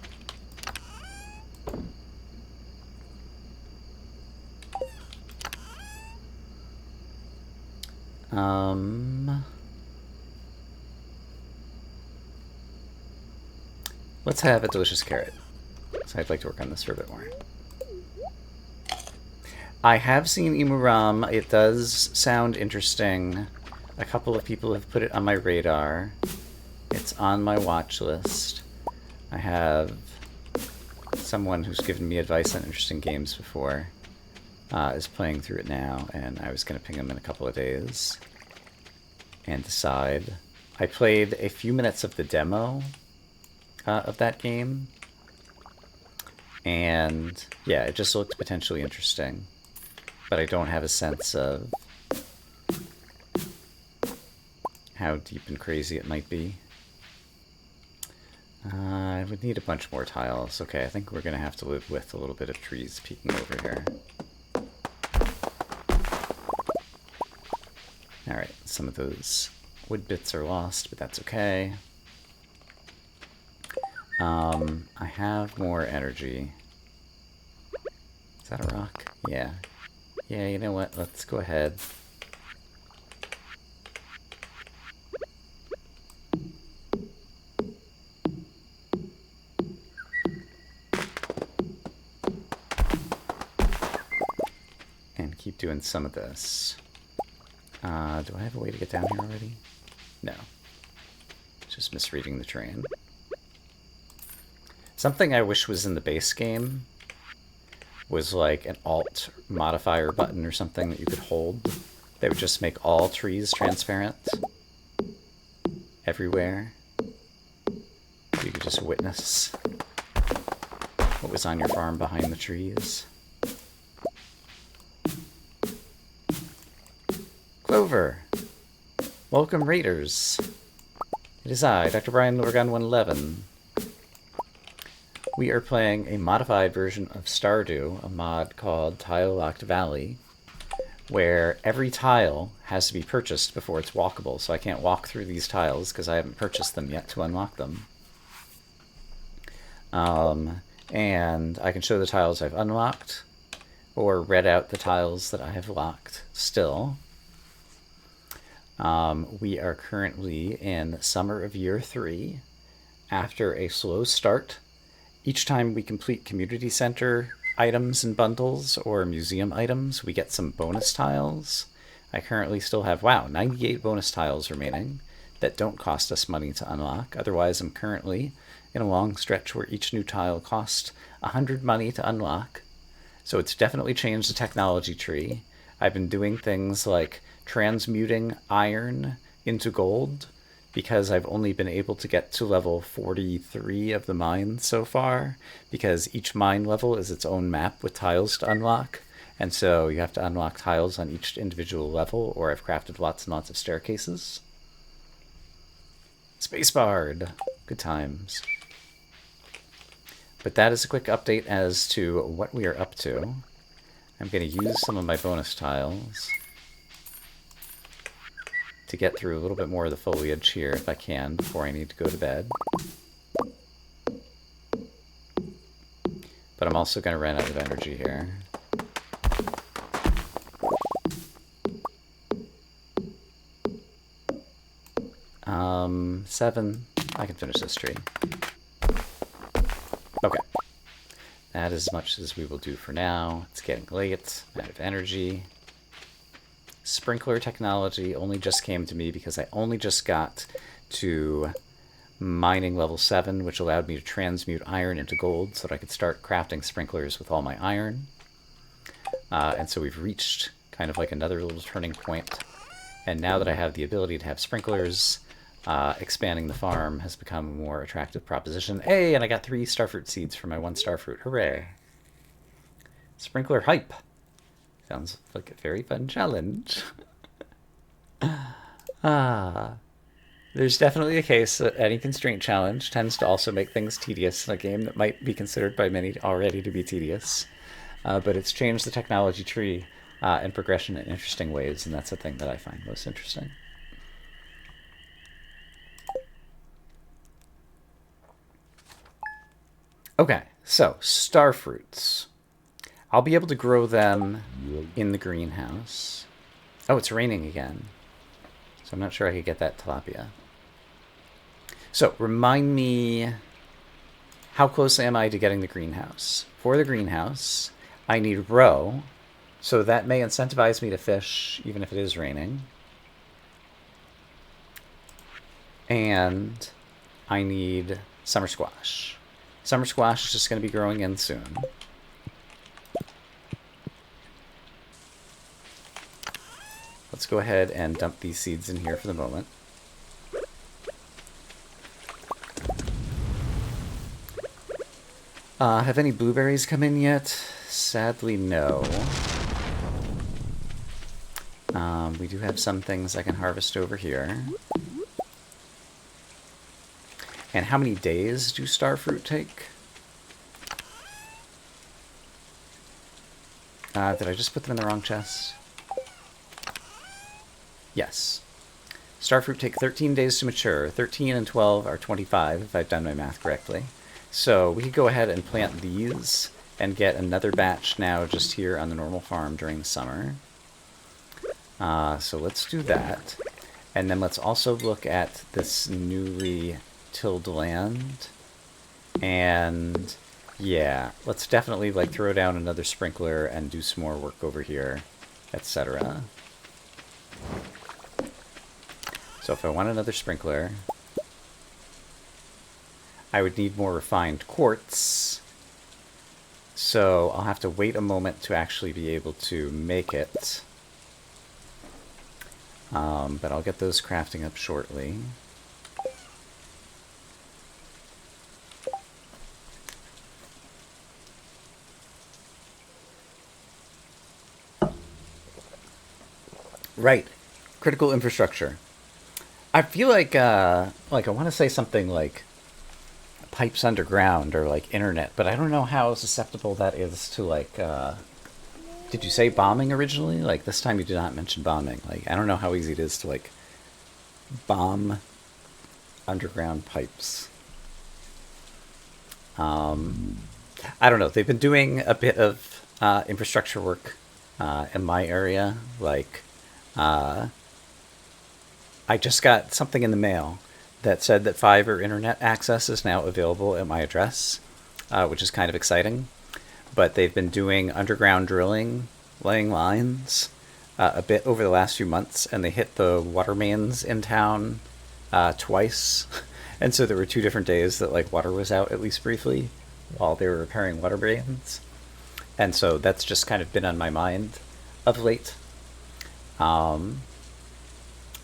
Let's have a delicious carrot. So I'd like to work on this for a bit more. I have seen Imuram. It does sound interesting. A couple of people have put it on my radar. It's on my watch list. I have someone who's given me advice on interesting games before. Is playing through it now, and I was going to ping him in a couple of days. and decide. I played a few minutes of the demo of that game, and yeah, it just looked potentially interesting, but I don't have a sense of how deep and crazy it might be. I would need a bunch more tiles. Okay, I think we're going to have to live with a little bit of trees peeking over here. Alright, some of those wood bits are lost, but that's okay. I have more energy. Is that a rock? Yeah. Yeah, you know what? Let's go ahead. And keep doing some of this. Do I have a way to get down here already? No. Just misreading the terrain. Something I wish was in the base game was like an alt modifier button or something that you could hold that would just make all trees transparent everywhere. You could just witness what was on your farm behind the trees. Clover! Welcome, Raiders! It is I, Dr. Brian Lorgan 111. We are playing a modified version of Stardew, a mod called Tile Locked Valley, where every tile has to be purchased before it's walkable, so I can't walk through these tiles because I haven't purchased them yet to unlock them. And I can show the tiles I've unlocked, or read out the tiles that I have locked still. We are currently in summer of year 3, after a slow start. Each time we complete community center items and bundles or museum items, we get some bonus tiles. I currently still have, 98 bonus tiles remaining that don't cost us money to unlock. Otherwise, I'm currently in a long stretch where each new tile costs 100 money to unlock. So it's definitely changed the technology tree. I've been doing things like transmuting iron into gold, because I've only been able to get to level 43 of the mine so far, because each mine level is its own map with tiles to unlock, and so you have to unlock tiles on each individual level, or I've crafted lots and lots of staircases. Spacebarred! Good times. But that is a quick update as to what we are up to. I'm going to use some of my bonus tiles to get through a little bit more of the foliage here if I can before I need to go to bed. But I'm also going to run out of energy here. Seven. I can finish this tree. Okay. That is as much as we will do for now. It's getting late. I'm out of energy. Sprinkler technology only just came to me because I only just got to mining level 7, which allowed me to transmute iron into gold so that I could start crafting sprinklers with all my iron. And so we've reached kind of like another little turning point. And now that I have the ability to have sprinklers, expanding the farm has become a more attractive proposition. Hey, and I got 3 starfruit seeds for my 1 starfruit. Hooray! Sprinkler hype! Sounds like a very fun challenge. There's definitely a case that any constraint challenge tends to also make things tedious in a game that might be considered by many already to be tedious. But it's changed the technology tree and progression in interesting ways, and that's the thing that I find most interesting. Okay, so starfruits. I'll be able to grow them in the greenhouse. Oh, it's raining again. So I'm not sure I could get that tilapia. So, remind me, how close am I to getting the greenhouse? For the greenhouse, I need roe, so that may incentivize me to fish, even if it is raining. And I need summer squash. Summer squash is just going to be growing in soon. let's go ahead and dump these seeds in here for the moment. Have any blueberries come in yet? Sadly, no. We do have some things I can harvest over here. And how many days do starfruit take? Did I just put them in the wrong chest? Yes. Starfruit take 13 days to mature. 13 and 12 are 25, if I've done my math correctly. So we could go ahead and plant these and get another batch now just here on the normal farm during the summer. So let's do that. And then let's also look at this newly tilled land. And yeah, let's definitely like throw down another sprinkler and do some more work over here, etc. So if I want another sprinkler, I would need more refined quartz. So I'll have to wait a moment to actually be able to make it. But I'll get those crafting up shortly. Right. Critical infrastructure. I feel like I want to say something like pipes underground or like internet, but I don't know how susceptible that is to like, did you say bombing originally? Like this time you did not mention bombing. Like I don't know how easy it is to like bomb underground pipes. I don't know. They've been doing a bit of infrastructure work in my area. Like I just got something in the mail that said that fiber internet access is now available at my address, which is kind of exciting. But they've been doing underground drilling, laying lines, a bit over the last few months, and they hit the water mains in town twice. And so there were 2 different days that like water was out, at least briefly, while they were repairing water mains. And so that's just kind of been on my mind of late.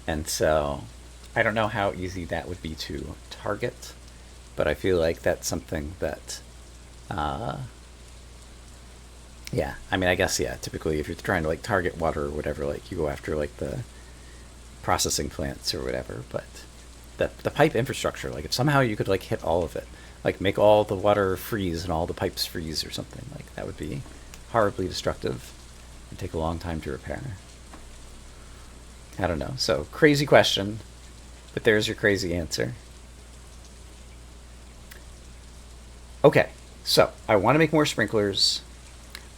And so I don't know how easy that would be to target, but I feel like that's something that, yeah, I mean, I guess, yeah, typically if you're trying to like target water or whatever, like you go after like the processing plants or whatever, but the pipe infrastructure, like if somehow you could like hit all of it, like make all the water freeze and all the pipes freeze or something, like that would be horribly destructive and take a long time to repair. I don't know. So, crazy question, but there's your crazy answer. Okay, so I want to make more sprinklers.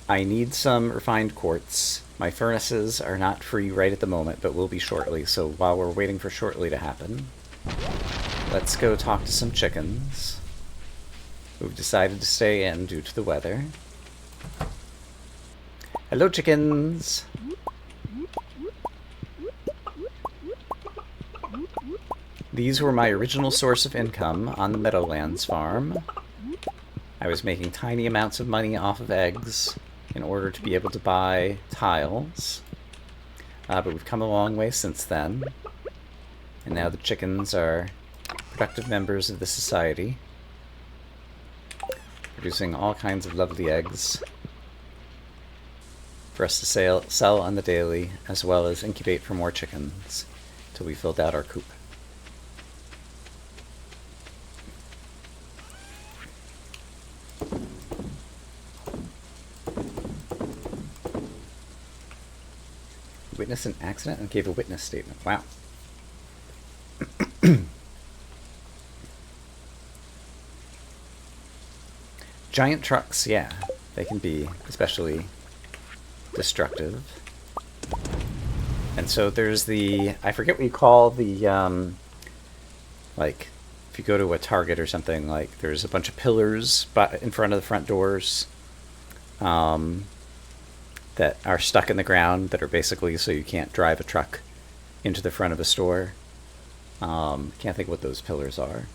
I need some refined quartz. My furnaces are not free right at the moment, but will be shortly. So while we're waiting for shortly to happen, let's go talk to some chickens who've decided to stay in due to the weather. Hello, chickens! These were my original source of income on the Meadowlands farm. I was making tiny amounts of money off of eggs in order to be able to buy tiles. But we've come a long way since then. And now the chickens are productive members of the society, producing all kinds of lovely eggs for us to sell on the daily, as well as incubate for more chickens till we filled out our coop. Witnessed an accident and gave a witness statement. Wow. Giant trucks, yeah. They can be especially destructive. And so there's the, I forget what you call the, like, if you go to a Target or something, like, there's a bunch of pillars in front of the front doors, that are stuck in the ground, that are basically so you can't drive a truck into the front of a store. Can't think what those pillars are.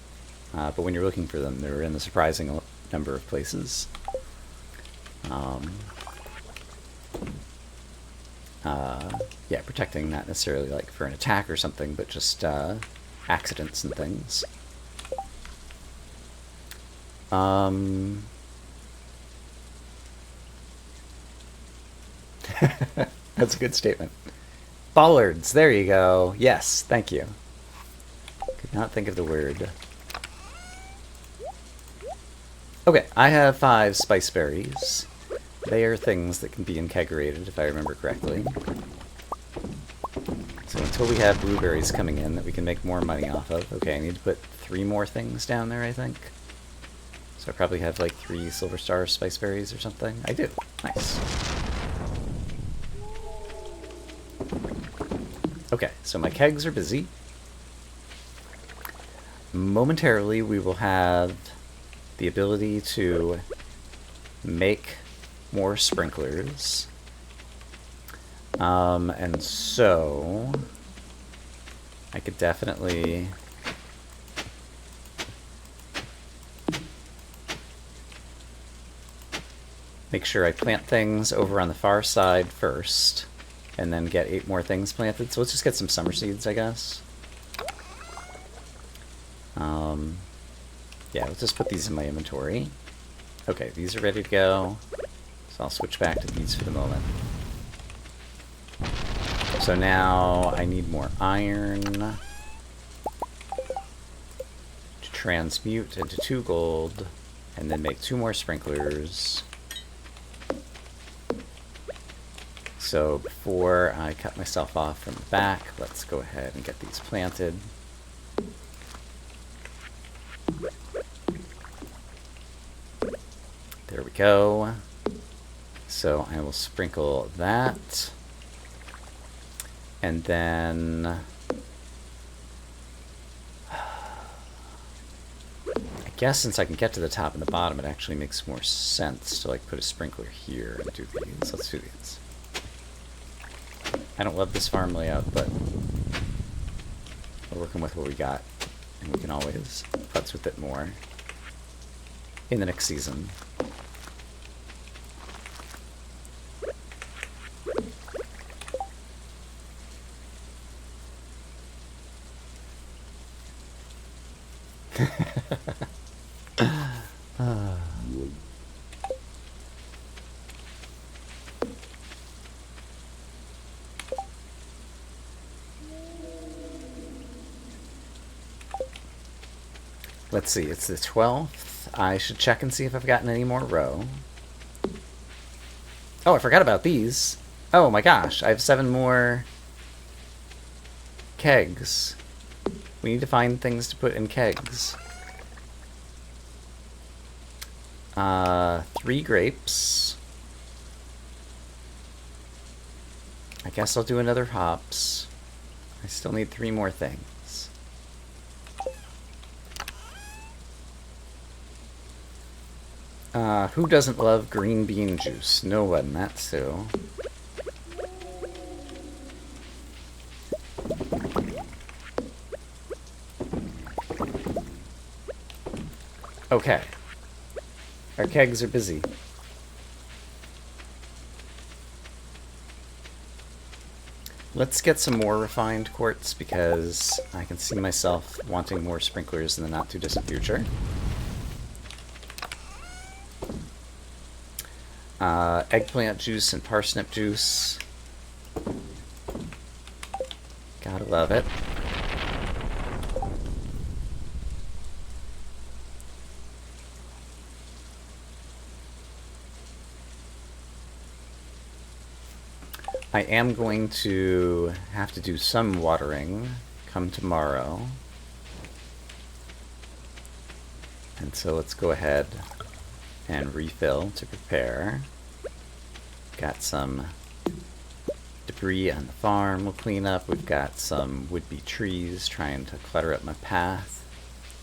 But when you're looking for them, they're in a surprising number of places. Yeah, protecting not necessarily like for an attack or something, but just accidents and things. That's a good statement. Bollards, there you go. Yes, thank you. Could not think of the word. Okay, I have 5 spice berries. They are things that can be integrated, if I remember correctly. So until we have blueberries coming in that we can make more money off of. Okay, I need to put 3 more things down there, I think. So I probably have like 3 silver star spice berries or something. I do. Nice. Okay, so my kegs are busy. Momentarily we will have the ability to make more sprinklers. And so I could definitely make sure I plant things over on the far side first, and then get 8 more things planted. So let's just get some summer seeds, I guess. Yeah, let's just put these in my inventory. Okay, these are ready to go. So I'll switch back to these for the moment. So now I need more iron to transmute into 2 gold, and then make 2 more sprinklers. So before I cut myself off from the back, let's go ahead and get these planted. There we go. So I will sprinkle that. And then I guess since I can get to the top and the bottom, it actually makes more sense to like put a sprinkler here and do these. Let's do these. I don't love this farm layout, but we're working with what we got, and we can always putz with it more in the next season. Let's see, it's the 12th. I should check and see if I've gotten any more row. Oh, I forgot about these. Oh my gosh, I have 7 more kegs. We need to find things to put in kegs. 3 grapes. I guess I'll do another hops. I still need 3 more things. Who doesn't love green bean juice? No one, that's so. Okay. Our kegs are busy. Let's get some more refined quartz because I can see myself wanting more sprinklers in the not too distant future. Eggplant juice and parsnip juice. Gotta love it. I am going to have to do some watering come tomorrow. And so let's go ahead and refill to prepare. Got some debris on the farm we'll clean up. We've got some would-be trees trying to clutter up my path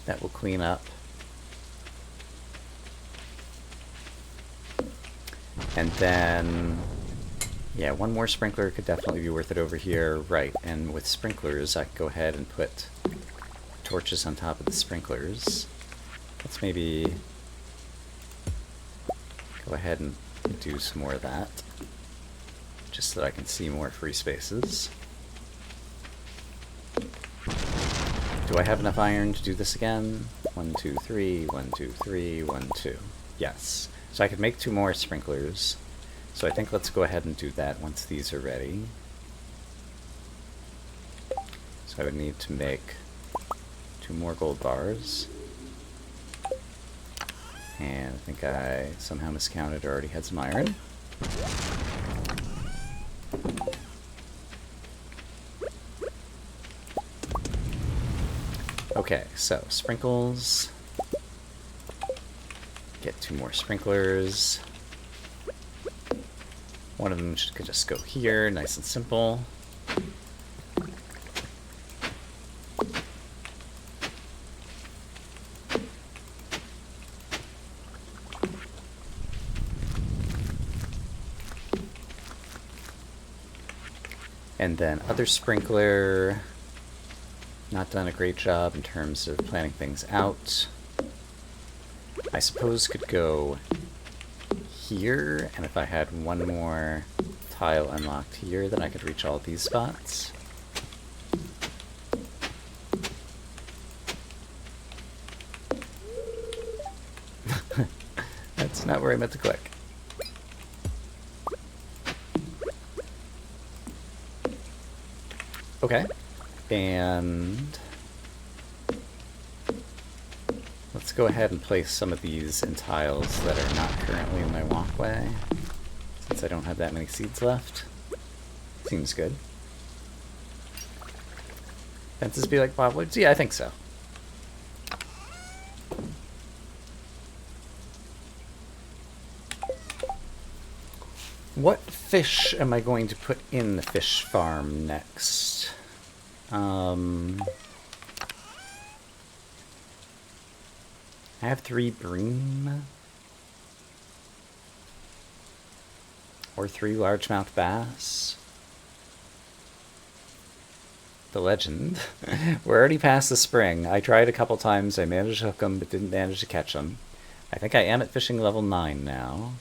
that we'll clean up. And then, yeah, 1 more sprinkler could definitely be worth it over here. Right, and with sprinklers I can go ahead and put torches on top of the sprinklers. Let's maybe go ahead and do some more of that. just so that I can see more free spaces. Do I have enough iron to do this again? 1, 2, 3, 1, 2, 3, 1, 2. Yes. So I could make 2 more sprinklers. So I think let's go ahead and do that once these are ready. So I would need to make 2 more gold bars. And I think I somehow miscounted, or already had some iron. Okay, so sprinkles. Get 2 more sprinklers. One of them could just go here, nice and simple. And then other sprinkler, not done a great job in terms of planning things out. I suppose could go here, and if I had 1 more tile unlocked here, then I could reach all these spots. That's not where I meant to click. Okay, and let's go ahead and place some of these in tiles that are not currently in my walkway, since I don't have that many seeds left. Seems good. Fences be like bobwoods? Yeah, I think so. What fish am I going to put in the fish farm next? I have 3 bream. Or 3 largemouth bass. The legend. We're already past the spring. I tried a couple times. I managed to hook them, but didn't manage to catch them. I think I am at fishing level 9 now.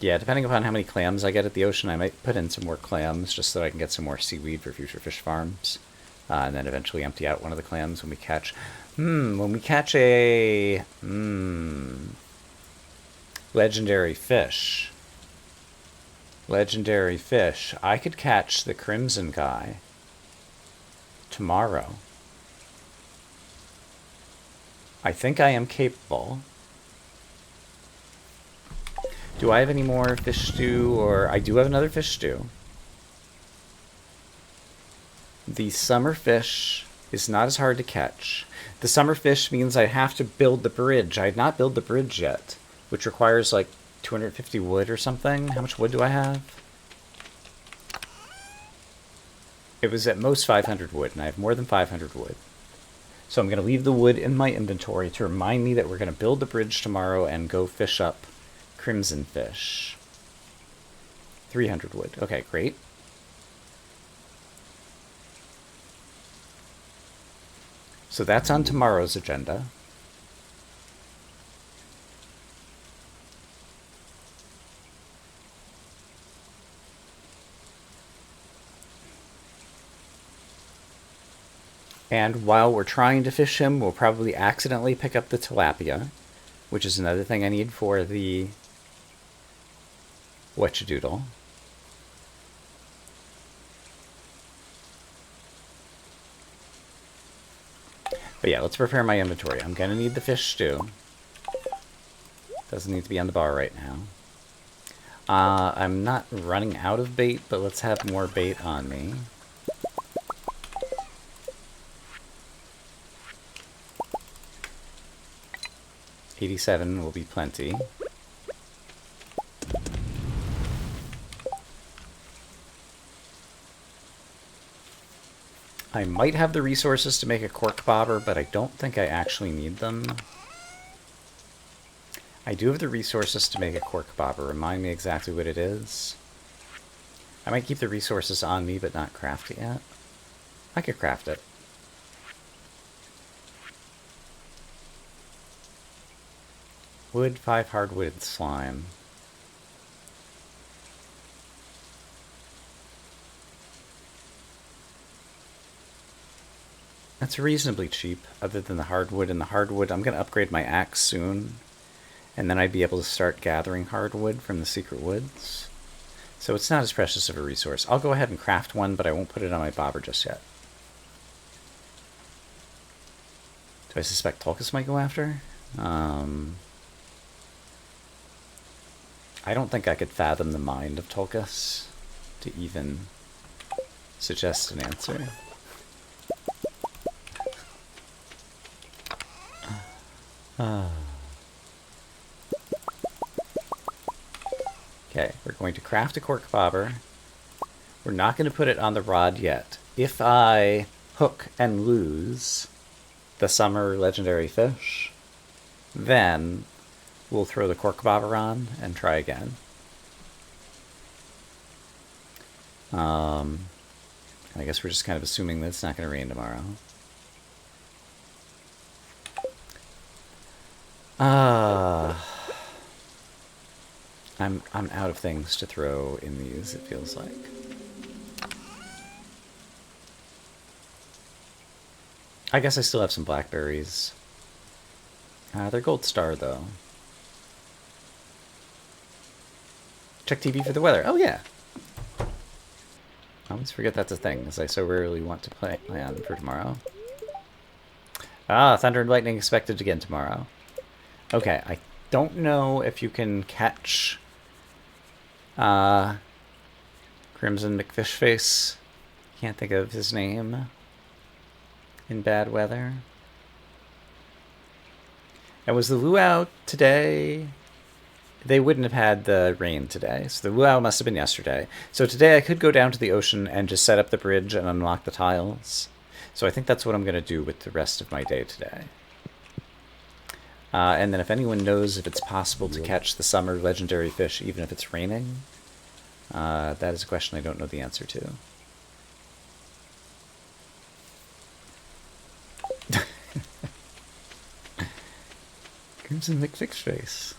Yeah, depending upon how many clams I get at the ocean, I might put in some more clams just so I can get some more seaweed for future fish farms. And then eventually empty out one of the clams when we catch... when we catch a... legendary fish. Legendary fish. I could catch the crimson guy tomorrow. I think I am capable. Do I have any more fish stew? Or I do have another fish stew. The summer fish is not as hard to catch. The summer fish means I have to build the bridge. I have not built the bridge yet, which requires like 250 wood or something. How much wood do I have? It was at most 500 wood, and I have more than 500 wood. So I'm going to leave the wood in my inventory to remind me that we're going to build the bridge tomorrow and go fish up crimson fish. 300 wood. Okay, great. So that's on tomorrow's agenda. And while we're trying to fish him, we'll probably accidentally pick up the tilapia, which is another thing I need for the whatchadoodle. But yeah, let's prepare my inventory. I'm gonna need the fish stew. Doesn't need to be on the bar right now. I'm not running out of bait, but let's have more bait on me. $87 will be plenty. I might have the resources to make a cork bobber, but I don't think I actually need them. I do have the resources to make a cork bobber. Remind me exactly what it is. I might keep the resources on me, but not craft it yet. I could craft it. Wood, 5 hardwood slime. That's reasonably cheap, other than the hardwood. And the hardwood, I'm going to upgrade my axe soon. And then I'd be able to start gathering hardwood from the secret woods. So it's not as precious of a resource. I'll go ahead and craft one, but I won't put it on my bobber just yet. Do I suspect Tulkas might go after? I don't think I could fathom the mind of Tulkas to even suggest an answer. Okay, we're going to craft a cork bobber. We're not going to put it on the rod yet. If I hook and lose the summer legendary fish, then we'll throw the cork bobber on and try again. I guess we're just kind of assuming that it's not going to rain tomorrow. I'm out of things to throw in these, it feels like. I guess I still have some blackberries. They're gold star, though. Check TV for the weather. Oh, yeah. I always forget that's a thing, as I so rarely want to plan for tomorrow. Thunder and lightning expected again tomorrow. Okay, I don't know if you can catch Crimson McFishface. Can't think of his name in bad weather. And was the luau today? They wouldn't have had the rain today, so the luau must have been yesterday. So today I could go down to the ocean and just set up the bridge and unlock the tiles. So I think that's what I'm going to do with the rest of my day today. And then if anyone knows if it's possible to catch the summer legendary fish even if it's raining, that is a question I don't know the answer to. Crimson McFixface.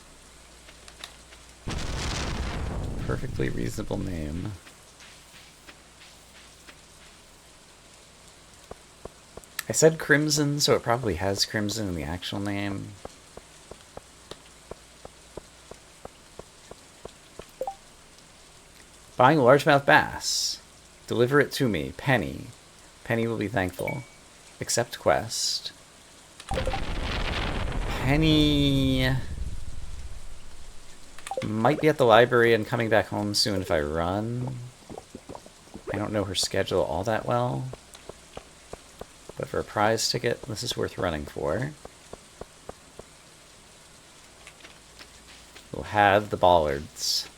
Perfectly reasonable name. I said Crimson, so it probably has Crimson in the actual name. Buying a largemouth bass. Deliver it to me. Penny. Penny will be thankful. Accept quest. Penny might be at the library and coming back home soon if I run. I don't know her schedule all that well. But for a prize ticket, this is worth running for. We'll have the bollards.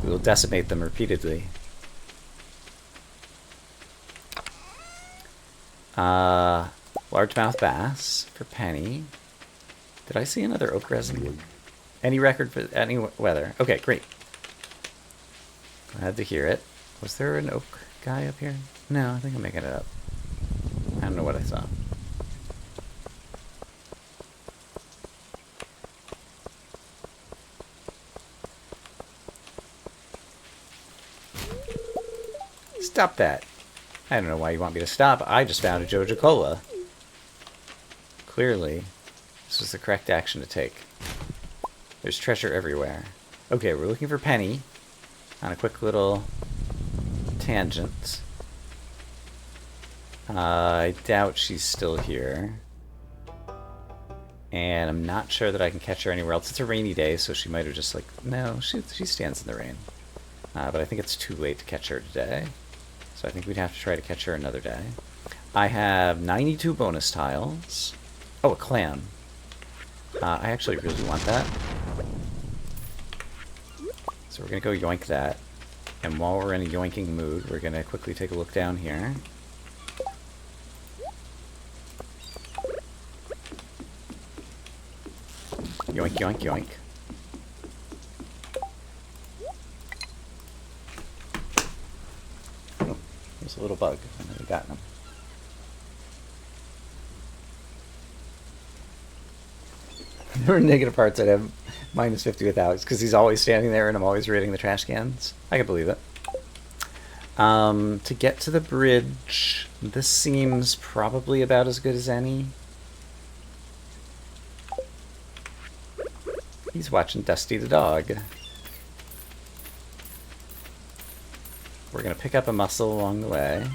We will decimate them repeatedly. Largemouth bass for Penny. Did I see another oak resin? Any record for any weather? Okay, great. Glad to hear it. Was there an oak guy up here? No, I think I'm making it up. I don't know what I saw. Stop that. I don't know why you want me to stop. I just found a Joja Cola. Clearly, this was the correct action to take. There's treasure everywhere. Okay, we're looking for Penny on a quick little tangent. I doubt she's still here. And I'm not sure that I can catch her anywhere else. It's a rainy day, so she might have just like... No, she stands in the rain. But I think it's too late to catch her today. So I think we'd have to try to catch her another day. I have 92 bonus tiles. Oh, a clam. I actually really want that. So we're going to go yoink that. And while we're in a yoinking mood, we're going to quickly take a look down here. Yoink, yoink, yoink. Oh, there's a little bug. I've never gotten him. there were negative parts, I'd have minus 50 with Alex, because he's always standing there and I'm always raiding the trash cans. I can believe it. To get to the bridge, this seems probably about as good as any. He's watching Dusty the dog. We're going to pick up a muscle along the way.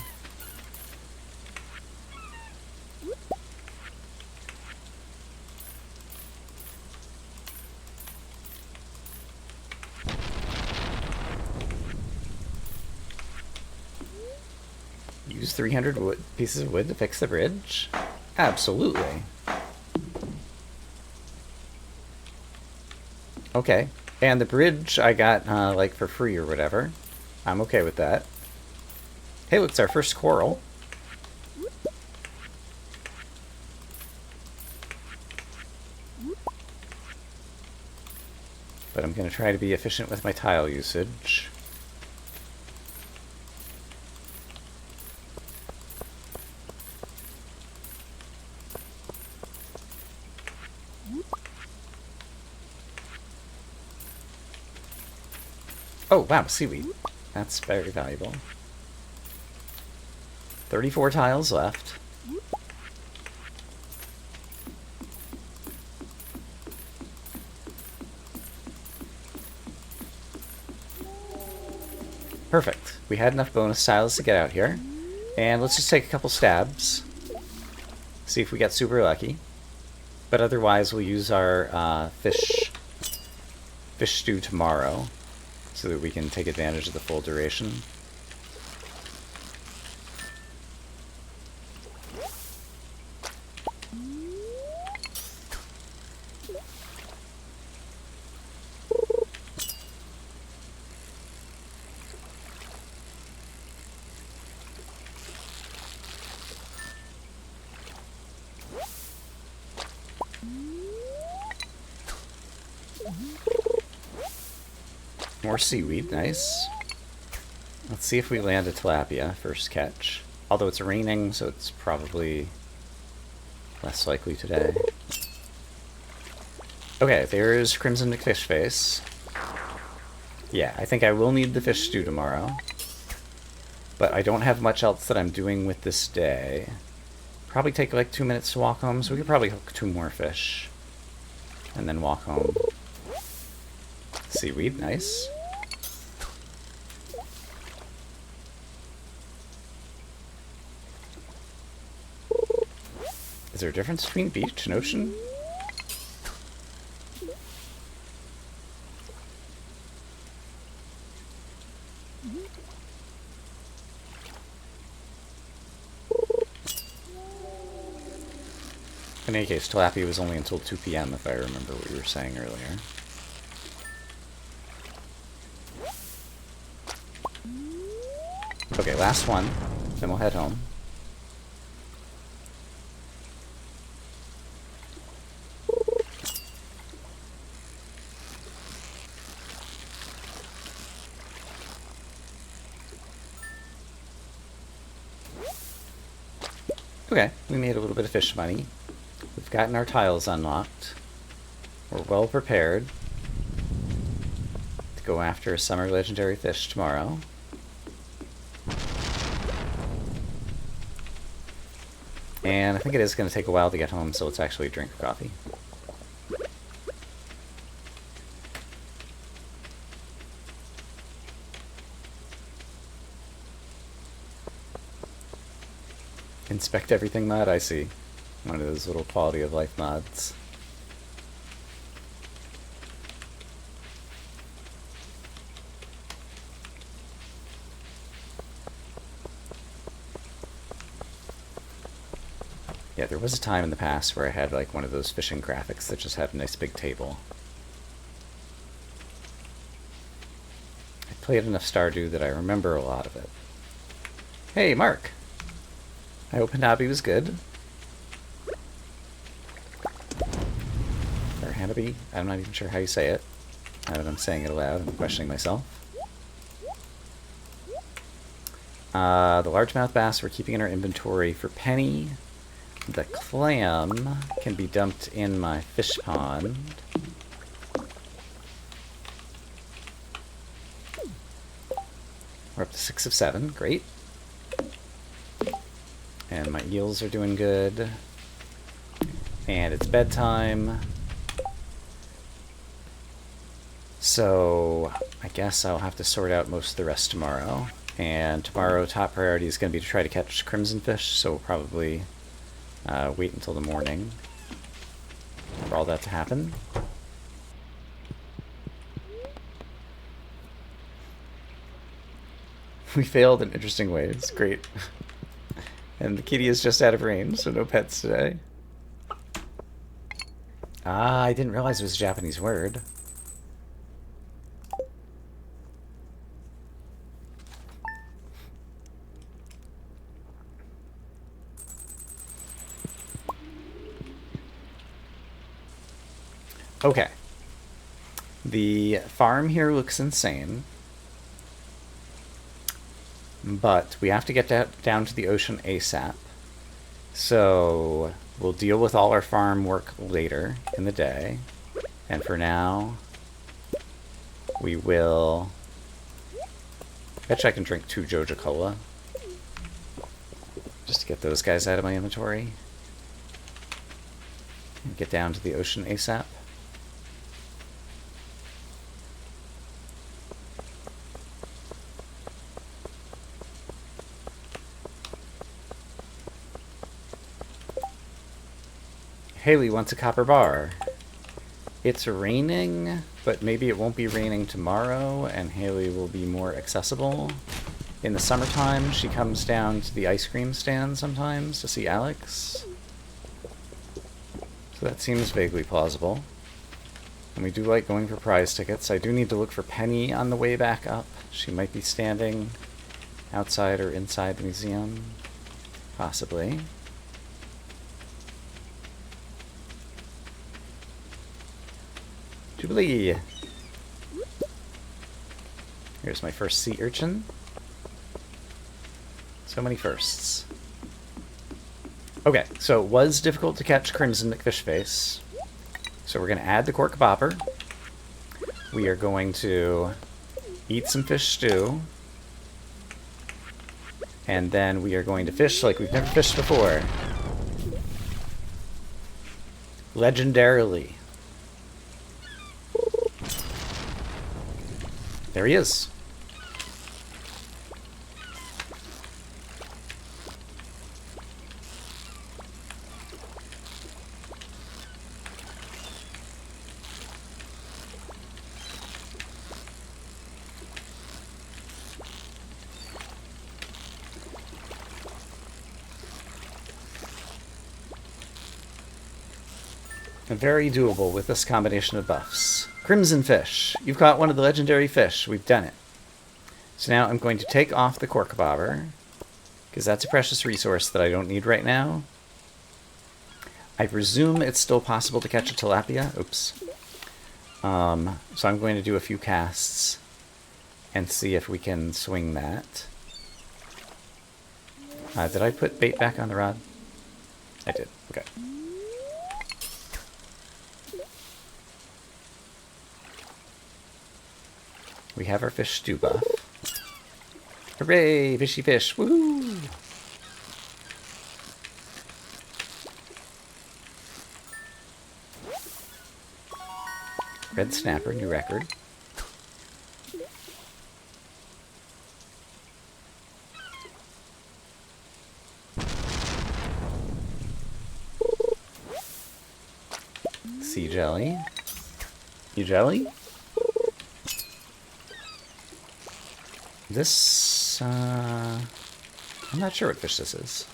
Use 300 pieces of wood to fix the bridge? Absolutely. Okay. And the bridge I got, like, for free or whatever. I'm okay with that. Hey, look, it's our first coral. But I'm going to try to be efficient with my tile usage. Oh, wow, seaweed. That's very valuable. 34 tiles left. Perfect. We had enough bonus tiles to get out here. And let's just take a couple stabs. See if we get super lucky. But otherwise, we'll use our fish stew tomorrow, so that we can take advantage of the full duration. More seaweed, nice. Let's see if we land a tilapia first catch. Although it's raining, so it's probably less likely today. Okay, there's Crimson McFish Face. Yeah, I think I will need the fish stew tomorrow. But I don't have much else that I'm doing with this day. Probably take like 2 minutes to walk home, so we could probably hook 2 more fish. And then walk home. Seaweed, nice. Is there a difference between beach and ocean? In any case, tilapia was only until 2 PM, if I remember what you were saying earlier. Okay, last one, then we'll head home. Okay, we made a little bit of fish money. We've gotten our tiles unlocked. We're well prepared to go after a summer legendary fish tomorrow. And I think it is going to take a while to get home, so let's actually drink coffee. Inspect everything mod, I see. One of those little quality of life mods. Yeah, there was a time in the past where I had like one of those fishing graphics that just had a nice big table. I played enough Stardew that I remember a lot of it. Hey, Mark! I hope Hanabi was good. Or Hanabi? I'm not even sure how you say it. Now that I'm saying it aloud, I'm questioning myself. The largemouth bass we're keeping in our inventory for Penny. The clam can be dumped in my fish pond. We're up to 6 of 7, great. And my eels are doing good. And it's bedtime. So I guess I'll have to sort out most of the rest tomorrow. And tomorrow, top priority is going to be to try to catch crimson fish, so we'll probably wait until the morning for all that to happen. We failed in interesting ways. Great. And the kitty is just out of range, so no pets today. Ah, I didn't realize it was a Japanese word. Okay. The farm here looks insane. But we have to get down to the ocean ASAP. So we'll deal with all our farm work later in the day. And for now, we will... I bet you I can drink 2 Joja Cola. Just to get those guys out of my inventory. And get down to the ocean ASAP. Haley wants a copper bar. It's raining, but maybe it won't be raining tomorrow, and Haley will be more accessible. In the summertime, she comes down to the ice cream stand sometimes to see Alex. So that seems vaguely plausible. And we do like going for prize tickets. I do need to look for Penny on the way back up. She might be standing outside or inside the museum. Possibly. Jubilee! Here's my first sea urchin. So many firsts. Okay, so it was difficult to catch Crimson McFishface. So we're going to add the cork bopper. We are going to eat some fish stew. And then we are going to fish like we've never fished before. Legendarily. There he is. Very doable with this combination of buffs. Crimson fish. You've caught one of the legendary fish. We've done it. So now I'm going to take off the cork bobber, because that's a precious resource that I don't need right now. I presume it's still possible to catch a tilapia. Oops. So I'm going to do a few casts and see if we can swing that. Did I put bait back on the rod? I did. Okay. We have our fish stew buff. Hooray! Fishy fish! Woohoo! Red snapper, new record. Sea jelly. You jelly? This, I'm not sure what fish this is.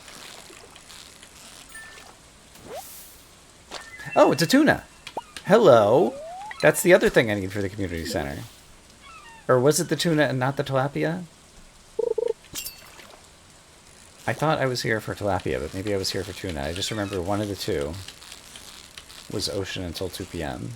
Oh, it's a tuna! Hello! That's the other thing I need for the community center. Or was it the tuna and not the tilapia? I thought I was here for tilapia, but maybe I was here for tuna. I just remember one of the two was ocean until 2 p.m.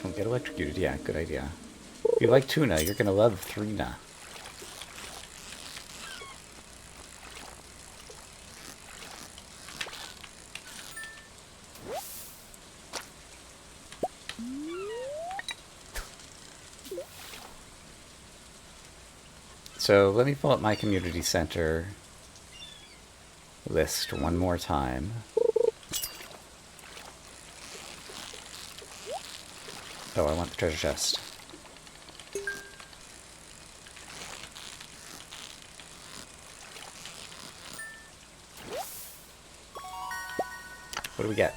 Don't get electrocuted. Yeah, good idea. you like tuna, you're gonna love Thrina. So let me pull up my community center list one more time. Oh, I want the treasure chest. What do we get?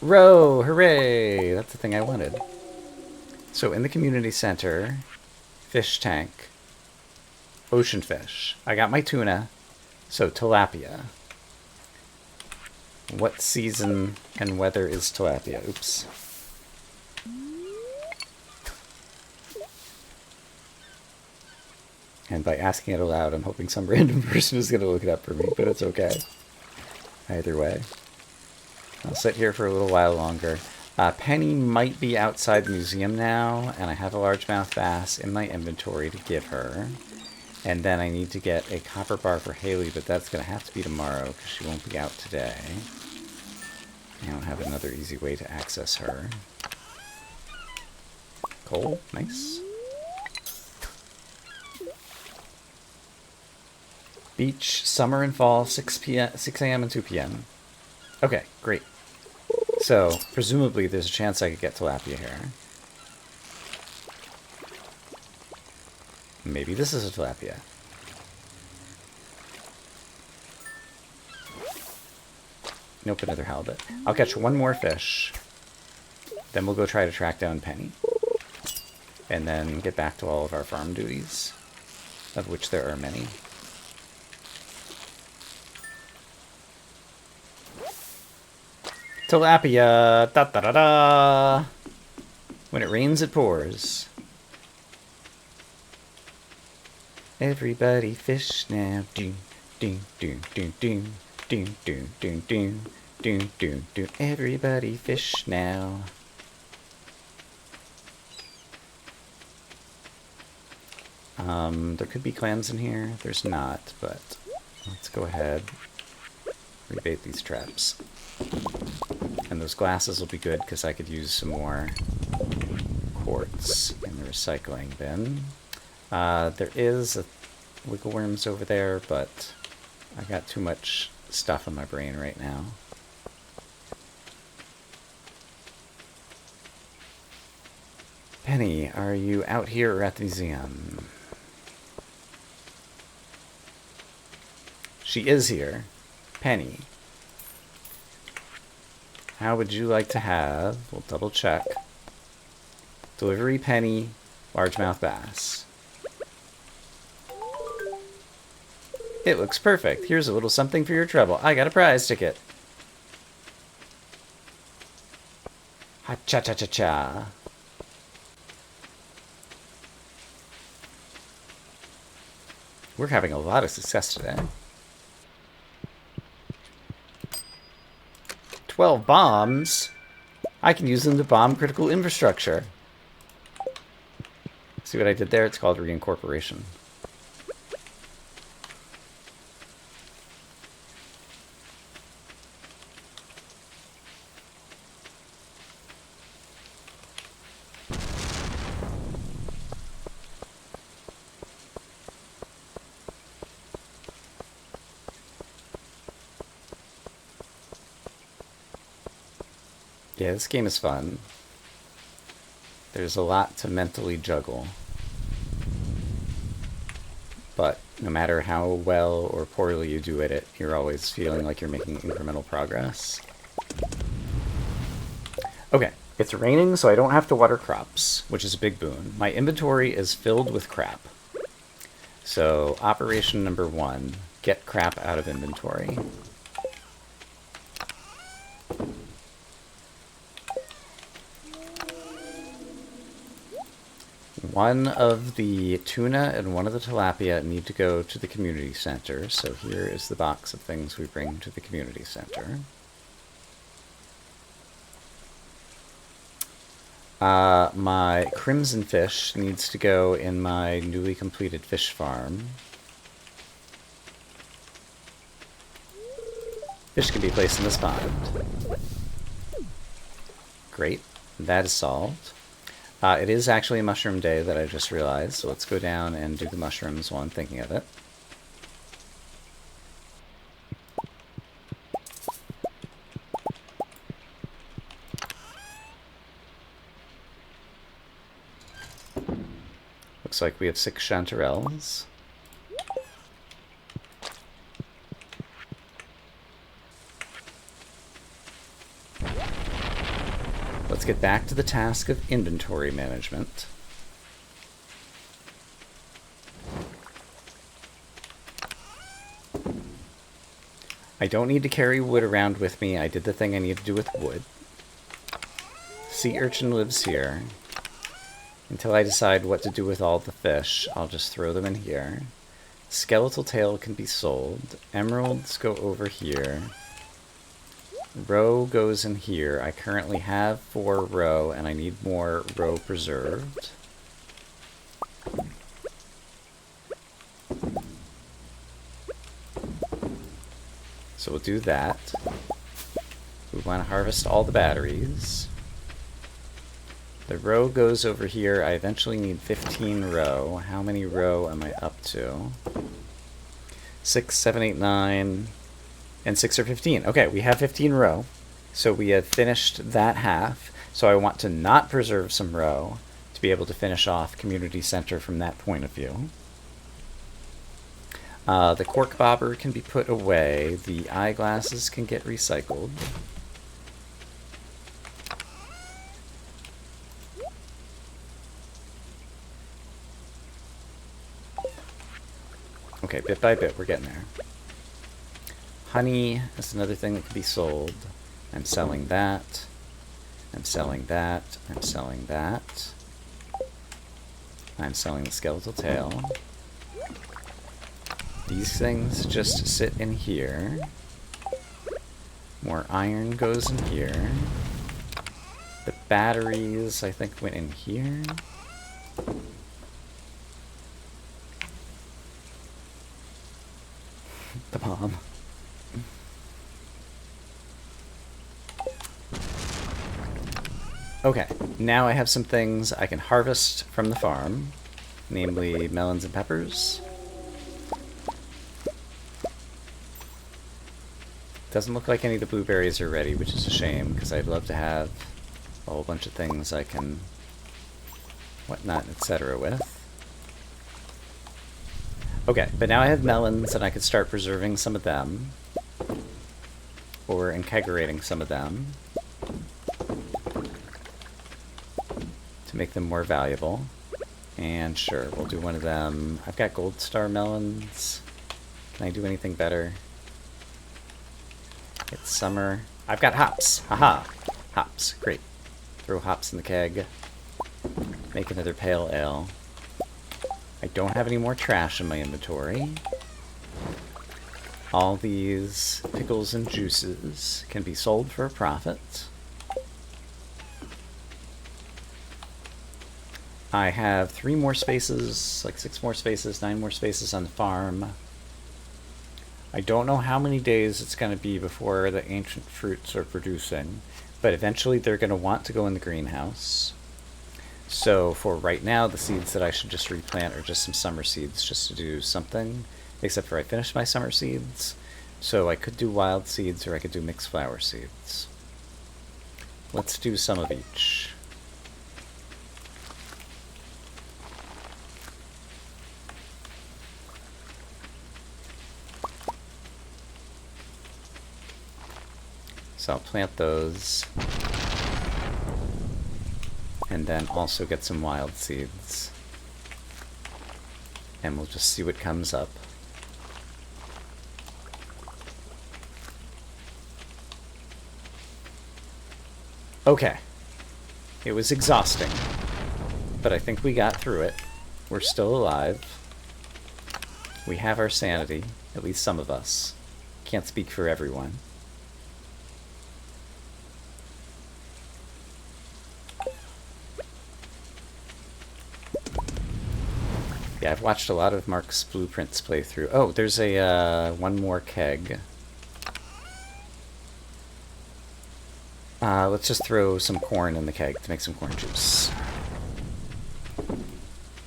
Row! Hooray! That's the thing I wanted. So in the community center, fish tank, ocean fish. I got my tuna, so tilapia. What season and weather is tilapia? Oops. And by asking it aloud, I'm hoping some random person is going to look it up for me, but it's okay. Either way. I'll sit here for a little while longer. Penny might be outside the museum now, and I have a largemouth bass in my inventory to give her. And then I need to get a copper bar for Haley, but that's going to have to be tomorrow, because she won't be out today. I don't have another easy way to access her. Coal, nice. Beach, summer and fall, 6 a.m. and 2 p.m. Okay, great. So, presumably there's a chance I could get tilapia here. Maybe this is a tilapia. Nope, another halibut. I'll catch one more fish. Then we'll go try to track down Penny. And then get back to all of our farm duties, of which there are many. Tilapia! Da-da-da-da! When it rains, it pours. Everybody fish now. Doom, doom, doom, doom, doom, doom, doom, doom, doom, doom, doom, doom. Everybody fish now. There could be clams in here. There's not, but let's go ahead. Rebait these traps. And those glasses will be good because I could use some more quartz in the recycling bin. There is a wiggle worms over there, but I got too much stuff in my brain right now. Penny, are you out here or at the museum? She is here. Penny. How would you like to have, we'll double check, delivery Penny, largemouth bass. It looks perfect. Here's a little something for your trouble. I got a prize ticket. Ha-cha-cha-cha-cha. We're having a lot of success today. 12 bombs? I can use them to bomb critical infrastructure. See what I did there? It's called reincorporation. Yeah, this game is fun. There's a lot to mentally juggle. But no matter how well or poorly you do at it, you're always feeling like you're making incremental progress. Okay, it's raining, so I don't have to water crops, which is a big boon. My inventory is filled with crap. So, operation number 1, get crap out of inventory. One of the tuna and one of the tilapia need to go to the community center, so here is the box of things we bring to the community center. My crimson fish needs to go in my newly completed fish farm. Fish can be placed in this pond. Great. That is solved. It is actually a mushroom day that I just realized, so let's go down and do the mushrooms while I'm thinking of it. Looks like we have 6 chanterelles. Let's get back to the task of inventory management. I don't need to carry wood around with me. I did the thing I need to do with wood. Sea urchin lives here. Until I decide what to do with all the fish, I'll just throw them in here. Skeletal tail can be sold. Emeralds go over here. Roe goes in here. I currently have 4 roe, and I need more roe preserved. So we'll do that. We want to harvest all the batteries. The roe goes over here. I eventually need 15 roe. How many roe am I up to? 6, 7, 8, 9, and 6 or 15. Okay, we have 15 roe. So we have finished that half. So I want to not preserve some roe to be able to finish off community center from that point of view. The cork bobber can be put away. The eyeglasses can get recycled. Okay, bit by bit, we're getting there. Honey is another thing that can be sold. I'm selling that. I'm selling that. I'm selling that. I'm selling the skeletal tail. These things just sit in here. More iron goes in here. The batteries, I think, went in here. The bomb. Okay, now I have some things I can harvest from the farm, namely melons and peppers. Doesn't look like any of the blueberries are ready, which is a shame, because I'd love to have a whole bunch of things I can whatnot, etc. with. Okay, but now I have melons, and I could start preserving some of them, or inkegrating some of them, to make them more valuable. And sure, we'll do one of them. I've got gold star melons. Can I do anything better? It's summer. I've got hops. Haha. Hops. Great. Throw hops in the keg. Make another pale ale. I don't have any more trash in my inventory. All these pickles and juices can be sold for a profit. I have 3 more spaces, like 6 more spaces, 9 more spaces on the farm. I don't know how many days it's going to be before the ancient fruits are producing, but eventually they're going to want to go in the greenhouse. So for right now, the seeds that I should just replant are just some summer seeds, just to do something, except for I finished my summer seeds. So I could do wild seeds, or I could do mixed flower seeds. Let's do some of each. So I'll plant those, and then also get some wild seeds, and we'll just see what comes up. Okay, it was exhausting, but I think we got through it. We're still alive. We have our sanity, at least some of us. Can't speak for everyone. Yeah, I've watched a lot of Mark's Blueprints playthrough. Oh, there's a one more keg. Let's just throw some corn in the keg to make some corn juice.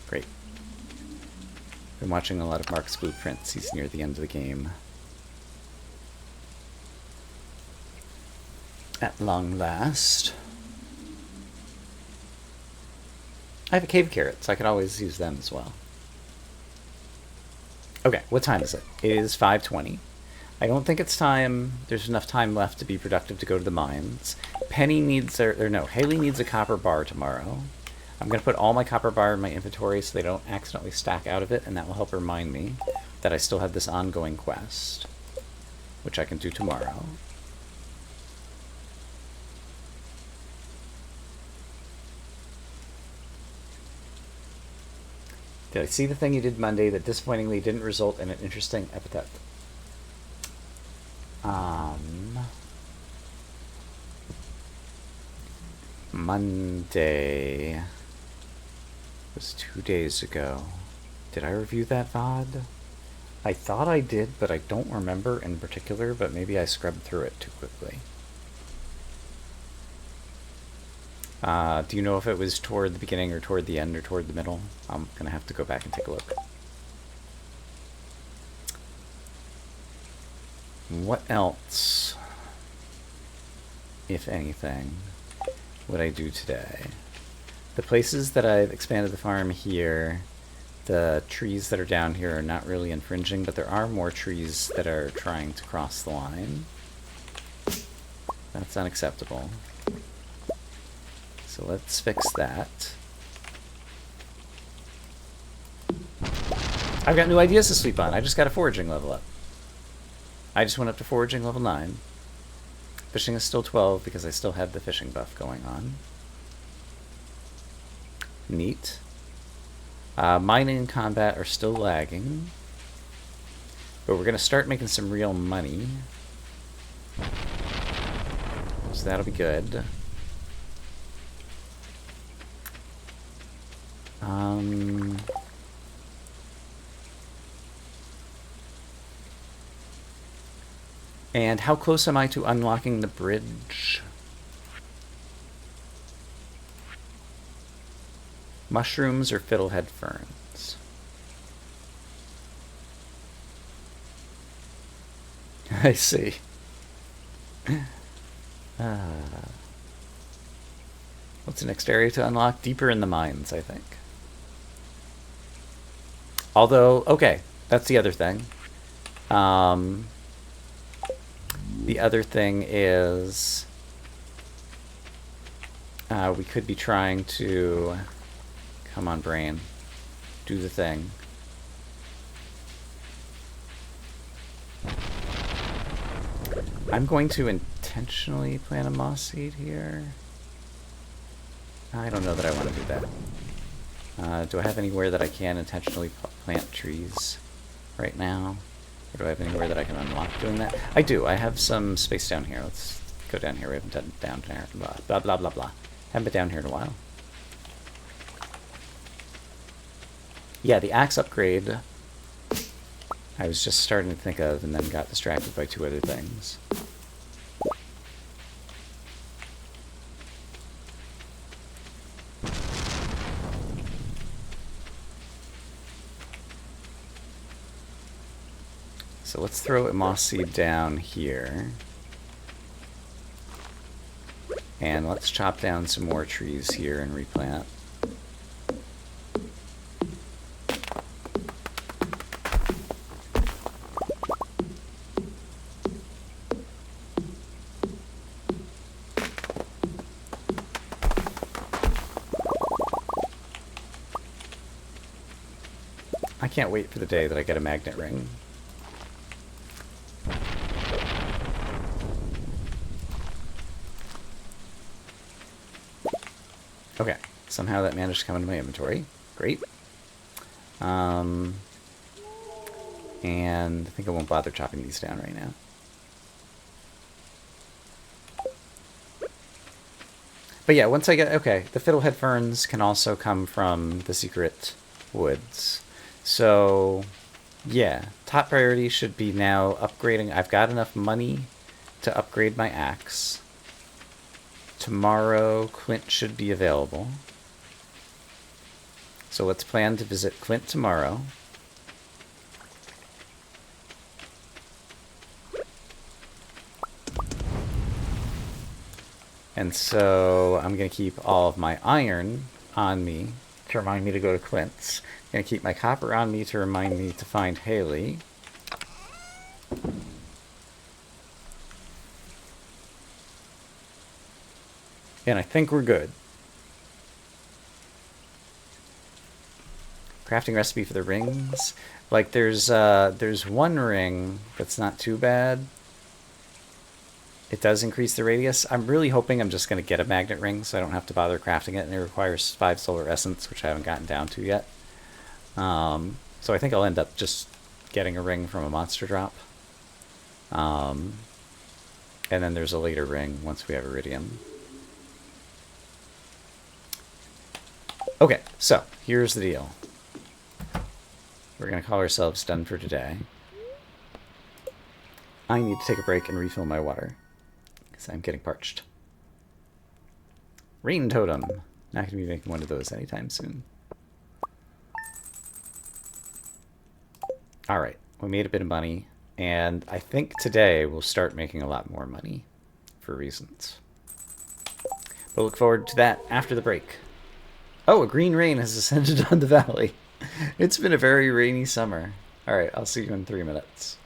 Great. Been watching a lot of Mark's Blueprints. He's near the end of the game. At long last. I have a cave carrot, so I could always use them as well. Okay, what time is it? It is 5:20. I don't think it's time. There's enough time left to be productive to go to the mines. Penny needs, or no, Haley needs a copper bar tomorrow. I'm going to put all my copper bar in my inventory so they don't accidentally stack out of it, and that will help remind me that I still have this ongoing quest, which I can do tomorrow. Did I see the thing you did Monday that disappointingly didn't result in an interesting epithet? Monday was 2 days ago. Did I review that VOD? I thought I did, but I don't remember in particular, but maybe I scrubbed through it too quickly. Do you know if it was toward the beginning or toward the end or toward the middle? I'm gonna have to go back and take a look. What else, if anything, would I do today? The places that I've expanded the farm here, the trees that are down here are not really infringing, but there are more trees that are trying to cross the line. That's unacceptable. So let's fix that. I've got new ideas to sleep on. I just got a foraging level up. I just went up to foraging level 9. Fishing is still 12 because I still have the fishing buff going on. Neat. Mining and combat are still lagging. But we're going to start making some real money. So that'll be good. And how close am I to unlocking the bridge? Mushrooms or fiddlehead ferns? I see. What's the next area to unlock? Deeper in the mines, I think. Although, okay, that's the other thing. The other thing is we could be trying to, come on brain, do the thing. I'm going to intentionally plant a moss seed here. I don't know that I want to do that. Do I have anywhere that I can intentionally plant trees right now? Or do I have anywhere that I can unlock doing that? I do. I have some space down here. Let's go down here. We haven't done down there. Blah, blah, blah, blah. Haven't been down here in a while. Yeah, the axe upgrade I was just starting to think of and then got distracted by 2 other things. So let's throw a moss seed down here. And let's chop down some more trees here and replant. I can't wait for the day that I get a magnet ring. Okay, somehow that managed to come into my inventory. Great. And I think I won't bother chopping these down right now. But yeah, once I get... Okay, the fiddlehead ferns can also come from the secret woods. So, yeah, top priority should be now upgrading. I've got enough money to upgrade my axe. Tomorrow, Clint should be available. So let's plan to visit Clint tomorrow. And so I'm going to keep all of my iron on me to remind me to go to Clint's. I'm going to keep my copper on me to remind me to find Haley. And I think we're good. Crafting recipe for the rings. Like there's one ring that's not too bad. It does increase the radius. I'm really hoping I'm just going to get a magnet ring so I don't have to bother crafting it, and it requires 5 solar essence, which I haven't gotten down to yet. So I think I'll end up just getting a ring from a monster drop. And then there's a later ring once we have iridium. Okay, so here's the deal. We're going to call ourselves done for today. I need to take a break and refill my water, because I'm getting parched. Rain totem. Not going to be making one of those anytime soon. Alright, we made a bit of money, and I think today we'll start making a lot more money for reasons. But look forward to that after the break. Oh, a green rain has descended on the valley. It's been a very rainy summer. Alright, I'll see you in 3 minutes.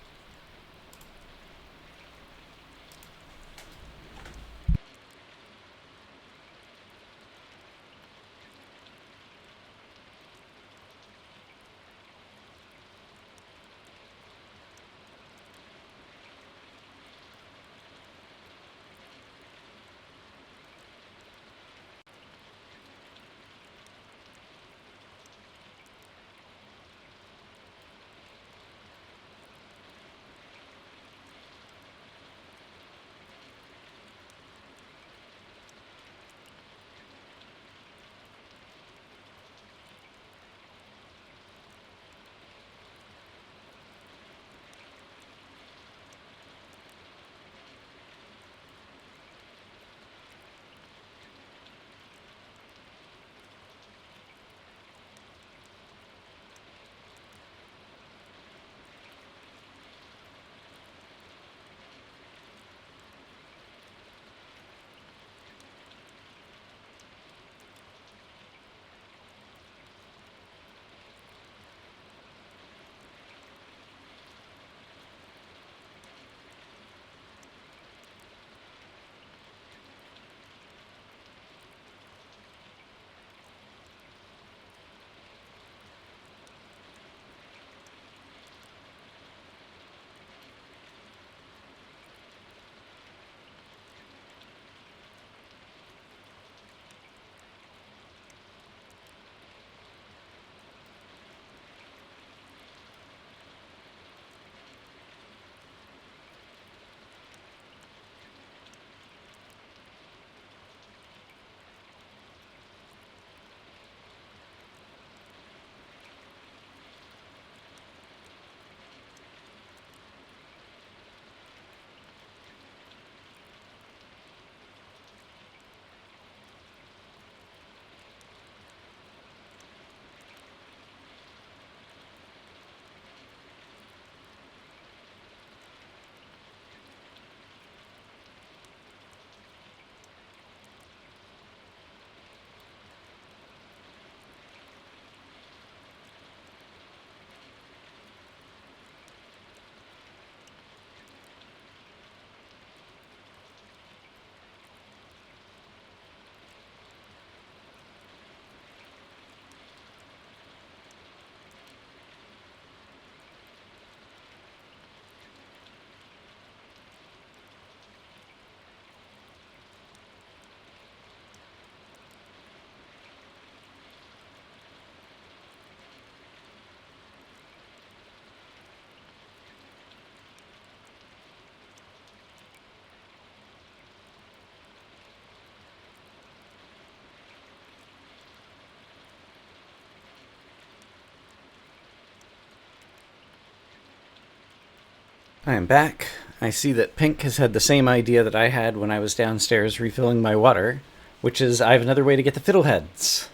I am back. I see that Pink has had the same idea that I had when I was downstairs refilling my water, which is I have another way to get the fiddleheads.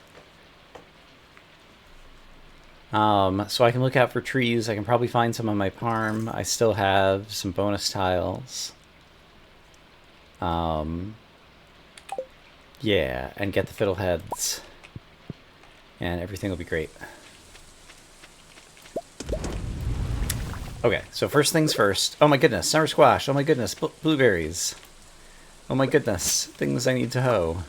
So I can look out for trees. I can probably find some on my farm. I still have some bonus tiles. Yeah, and get the fiddleheads. And everything will be great. Okay, so first things first. Oh my goodness, summer squash. Oh my goodness, blueberries. Oh my goodness, things I need to hoe.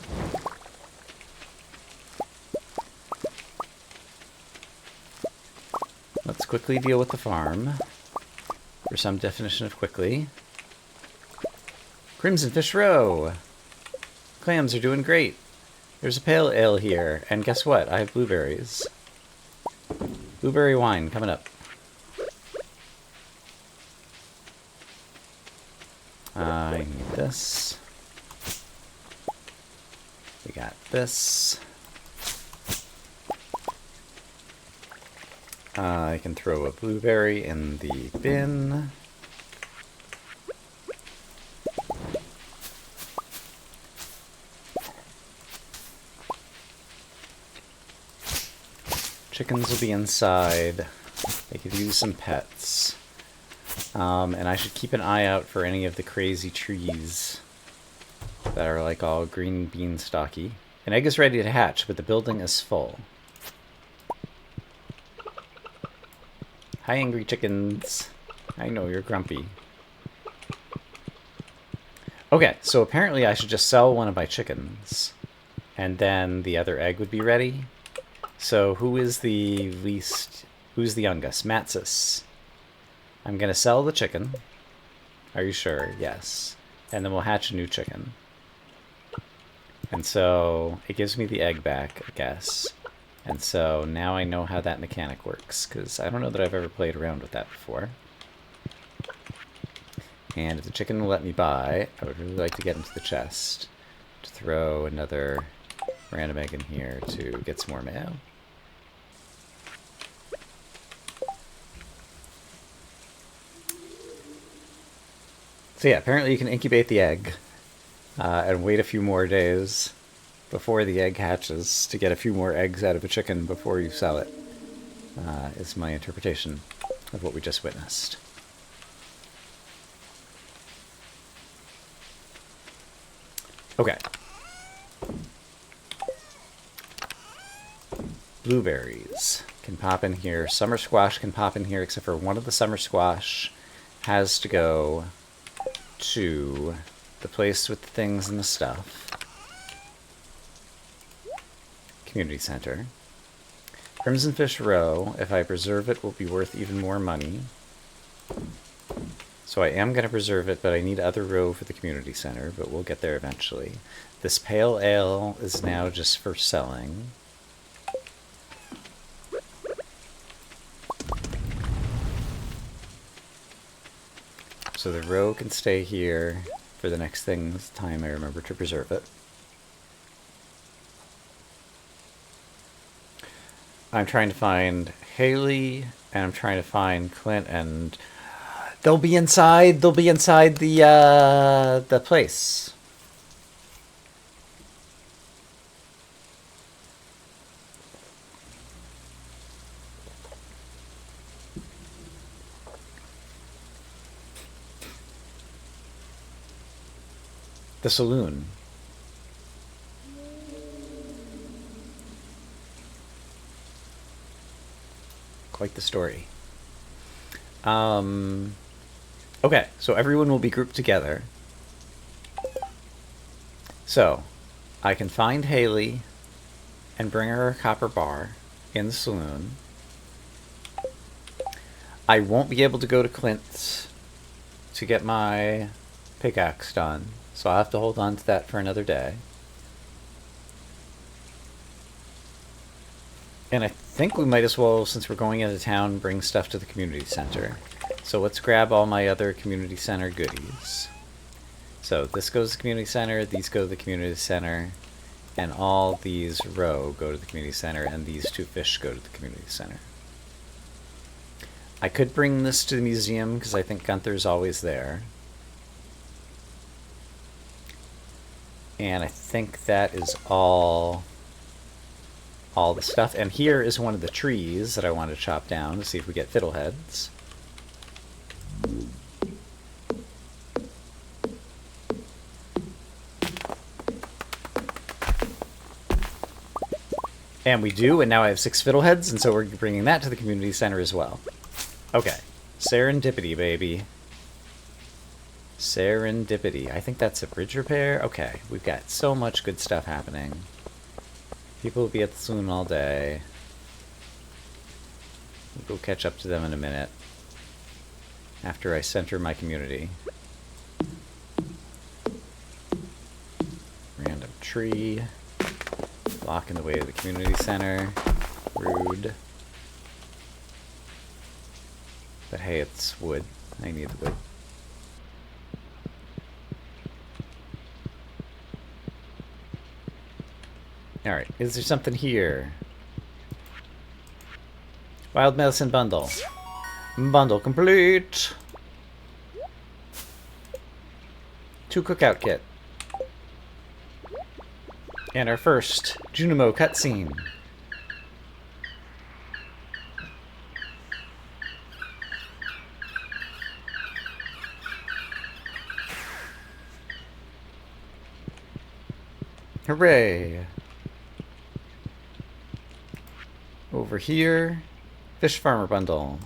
Let's quickly deal with the farm. For some definition of quickly. Crimson Fish Row! Clams are doing great. There's a pale ale here, and guess what? I have blueberries. Blueberry wine coming up. I need this. We got this. I can throw a blueberry in the bin. Chickens will be inside. They could use some pets. And I should keep an eye out for any of the crazy trees that are like all green beanstalky. An egg is ready to hatch, but the building is full. Hi, angry chickens. I know you're grumpy. Okay, so apparently I should just sell one of my chickens. And then the other egg would be ready. So who's the youngest? Matsis. I'm going to sell the chicken. Are you sure? Yes. And then we'll hatch a new chicken. And so it gives me the egg back, I guess. And so now I know how that mechanic works, because I don't know that I've ever played around with that before. And if the chicken will let me buy, I would really like to get into the chest to throw another random egg in here to get some more mayo. So yeah, apparently you can incubate the egg and wait a few more days before the egg hatches to get a few more eggs out of a chicken before you sell it, is my interpretation of what we just witnessed. Okay. Blueberries can pop in here. Summer squash can pop in here, except for one of the summer squash has to go to the place with the things and the stuff. Community Center. Crimson Fish Row, if I preserve it, will be worth even more money. So I am going to preserve it, but I need other row for the community center, but we'll get there eventually. This pale ale is now just for selling. So the row can stay here for the next time I remember to preserve it. I'm trying to find Haley, and I'm trying to find Clint, and they'll be inside the place. The saloon. Quite the story. Okay, so everyone will be grouped together. So, I can find Haley and bring her a copper bar in the saloon. I won't be able to go to Clint's to get my pickaxe done, so I'll have to hold on to that for another day. And I think we might as well, since we're going into town, bring stuff to the community center. So let's grab all my other community center goodies. So this goes to the community center, these go to the community center, and all these row go to the community center, and these two fish go to the community center. I could bring this to the museum because I think Gunther's always there. And I think that is all the stuff. And here is one of the trees that I want to chop down to see if we get fiddleheads. And we do, and now I have 6 fiddleheads, and so we're bringing that to the community center as well. Okay. Serendipity, baby. Serendipity. I think that's a bridge repair. Okay, we've got so much good stuff happening. People will be at the saloon all day. We'll go catch up to them in a minute. After I center my community. Random tree. Blocking the way to the community center. Rude. But hey, it's wood. I need the wood. Alright, is there something here? Wild medicine bundle. Bundle complete! 2 cookout kit. And our first Junimo cutscene. Hooray! Over here, fish farmer bundle.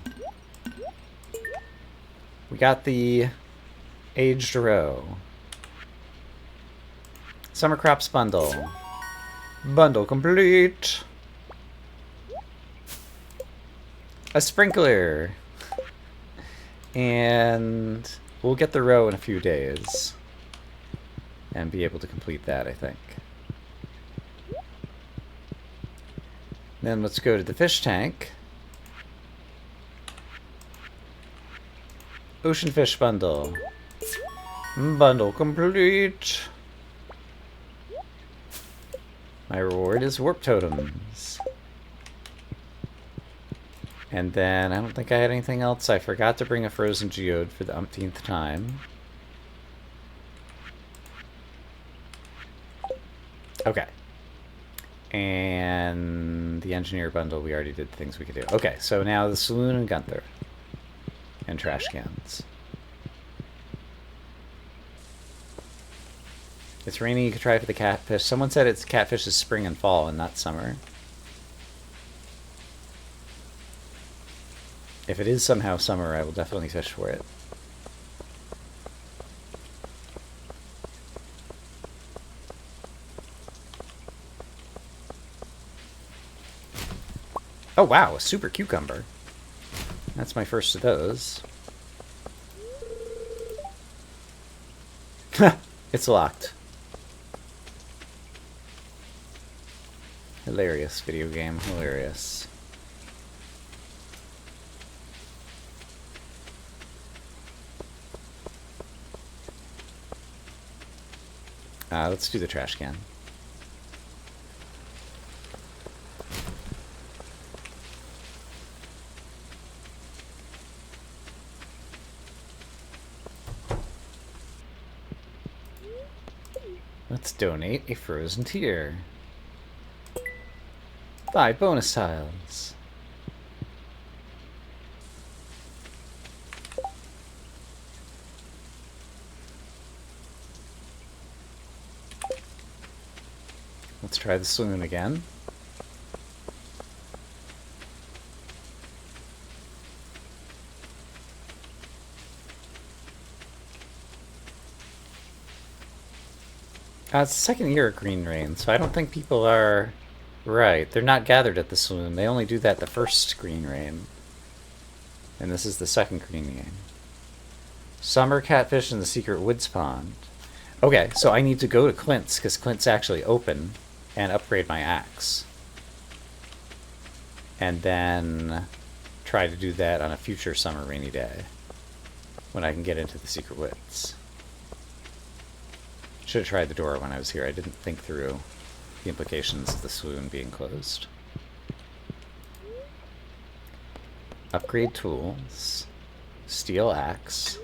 We got the aged roe. Summer crops bundle. Bundle complete. A sprinkler. And we'll get the roe in a few days. And be able to complete that, I think. Then let's go to the fish tank. Ocean fish bundle. Bundle complete. My reward is warp totems. And then I don't think I had anything else. I forgot to bring a frozen geode for the umpteenth time. Okay. And the engineer bundle, we already did the things we could do. Okay, so now the saloon and Gunther. And trash cans. It's raining, you could try for the catfish. Someone said it's catfish is spring and fall and not summer. If it is somehow summer, I will definitely fish for it. Oh wow, a super cucumber. That's my first of those. It's locked. Hilarious video game, hilarious. Let's do the trash can. Let's donate a frozen tier. 5 bonus tiles. Let's try the saloon again. It's the second year of Green Rain, so I don't think people are... Right, they're not gathered at the saloon. They only do that the first Green Rain. And this is the second Green Rain. Summer catfish in the secret woods pond. Okay, so I need to go to Clint's, because Clint's actually open, and upgrade my axe. And then try to do that on a future summer rainy day, when I can get into the secret woods. Should have tried the door when I was here. I didn't think through the implications of the saloon being closed. Upgrade tools. Steel axe.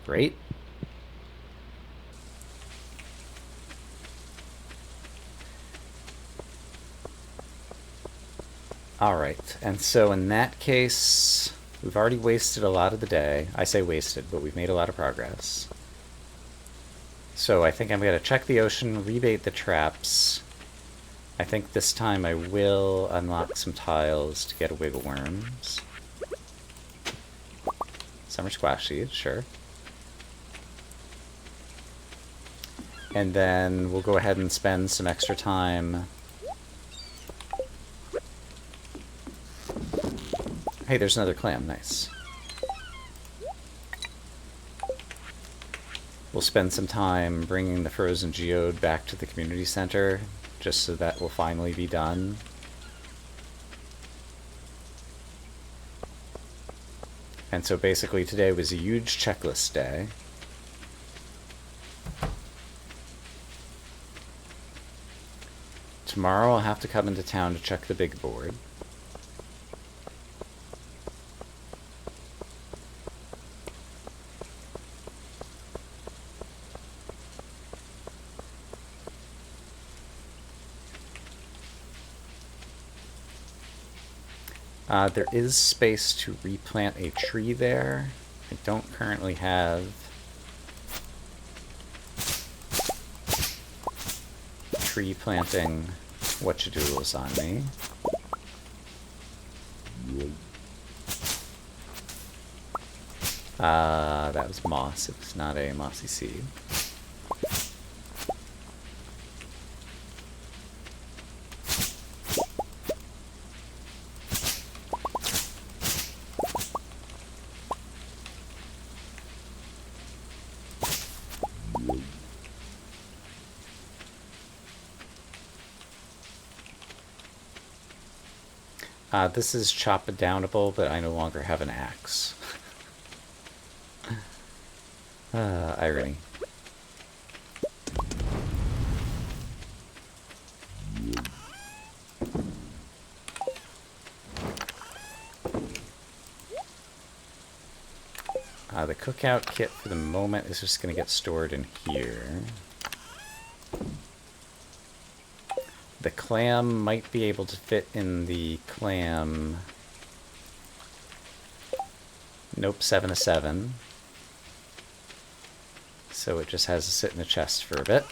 Great. Alright, and so in that case, we've already wasted a lot of the day. I say wasted, but we've made a lot of progress. So I think I'm going to check the ocean, rebait the traps. I think this time I will unlock some tiles to get wiggle worms. Summer squash seeds, sure. And then we'll go ahead and spend some extra time. Hey, there's another clam, nice. We'll spend some time bringing the frozen geode back to the community center, just so that will finally be done. And so basically today was a huge checklist day. Tomorrow I'll have to come into town to check the big board. There is space to replant a tree there. I don't currently have tree planting whatchadoodles on me. That was moss. It was not a mossy seed. This is chop-a-downable, but I no longer have an axe. Irony. The cookout kit for the moment is just going to get stored in here. The clam might be able to fit in the clam. Nope, 7 of 7. So it just has to sit in the chest for a bit.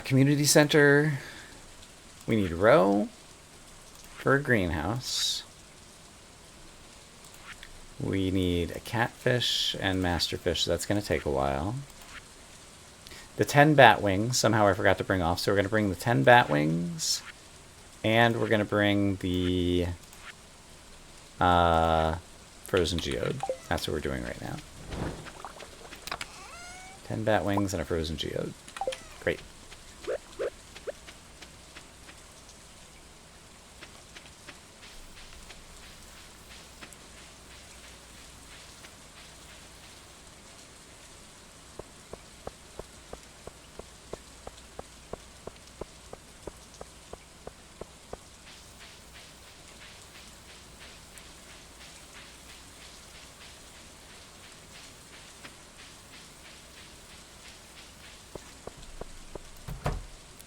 Community center. We need row for a greenhouse. We need a catfish and masterfish, so that's going to take a while. The 10 bat wings, somehow I forgot to bring off, so we're going to bring the 10 bat wings, and we're going to bring the frozen geode. That's what we're doing right now. 10 bat wings and a frozen geode. Great.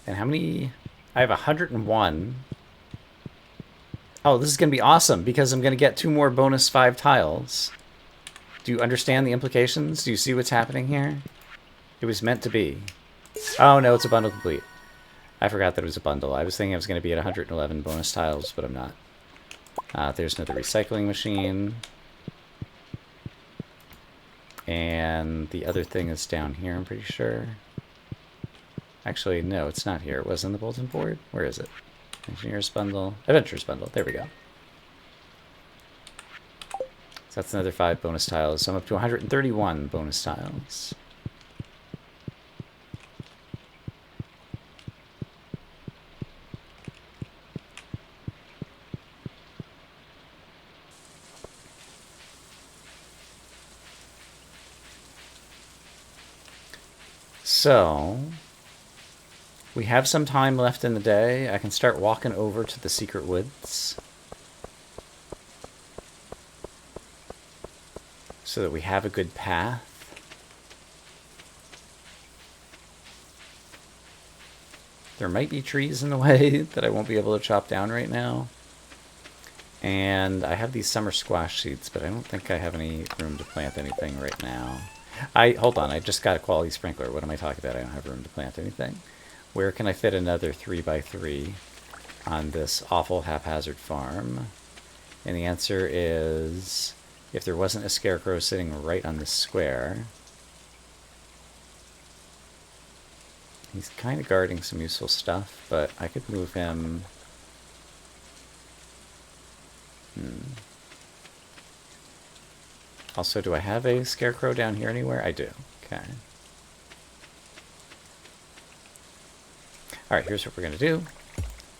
And how many? I have 101. Oh, this is going to be awesome because I'm going to get 2 more bonus 5 tiles. Do you understand the implications? Do you see what's happening here? It was meant to be. Oh, no, it's a bundle complete. I forgot that it was a bundle. I was thinking I was going to be at 111 bonus tiles, but I'm not. There's another recycling machine. And the other thing is down here, I'm pretty sure. Actually, no, it's not here. It was in the bulletin board. Where is it? Engineer's bundle. Adventurer's bundle. There we go. So that's another 5 bonus tiles. So I'm up to 131 bonus tiles. So, we have some time left in the day. I can start walking over to the secret woods so that we have a good path. There might be trees in the way that I won't be able to chop down right now. And I have these summer squash seeds, but I don't think I have any room to plant anything right now. Hold on, I just got a quality sprinkler. What am I talking about? I don't have room to plant anything. Where can I fit another 3x3 on this awful haphazard farm? And the answer is, if there wasn't a scarecrow sitting right on this square. He's kind of guarding some useful stuff, but I could move him. Also, do I have a scarecrow down here anywhere? I do. Okay. Alright, here's what we're going to do.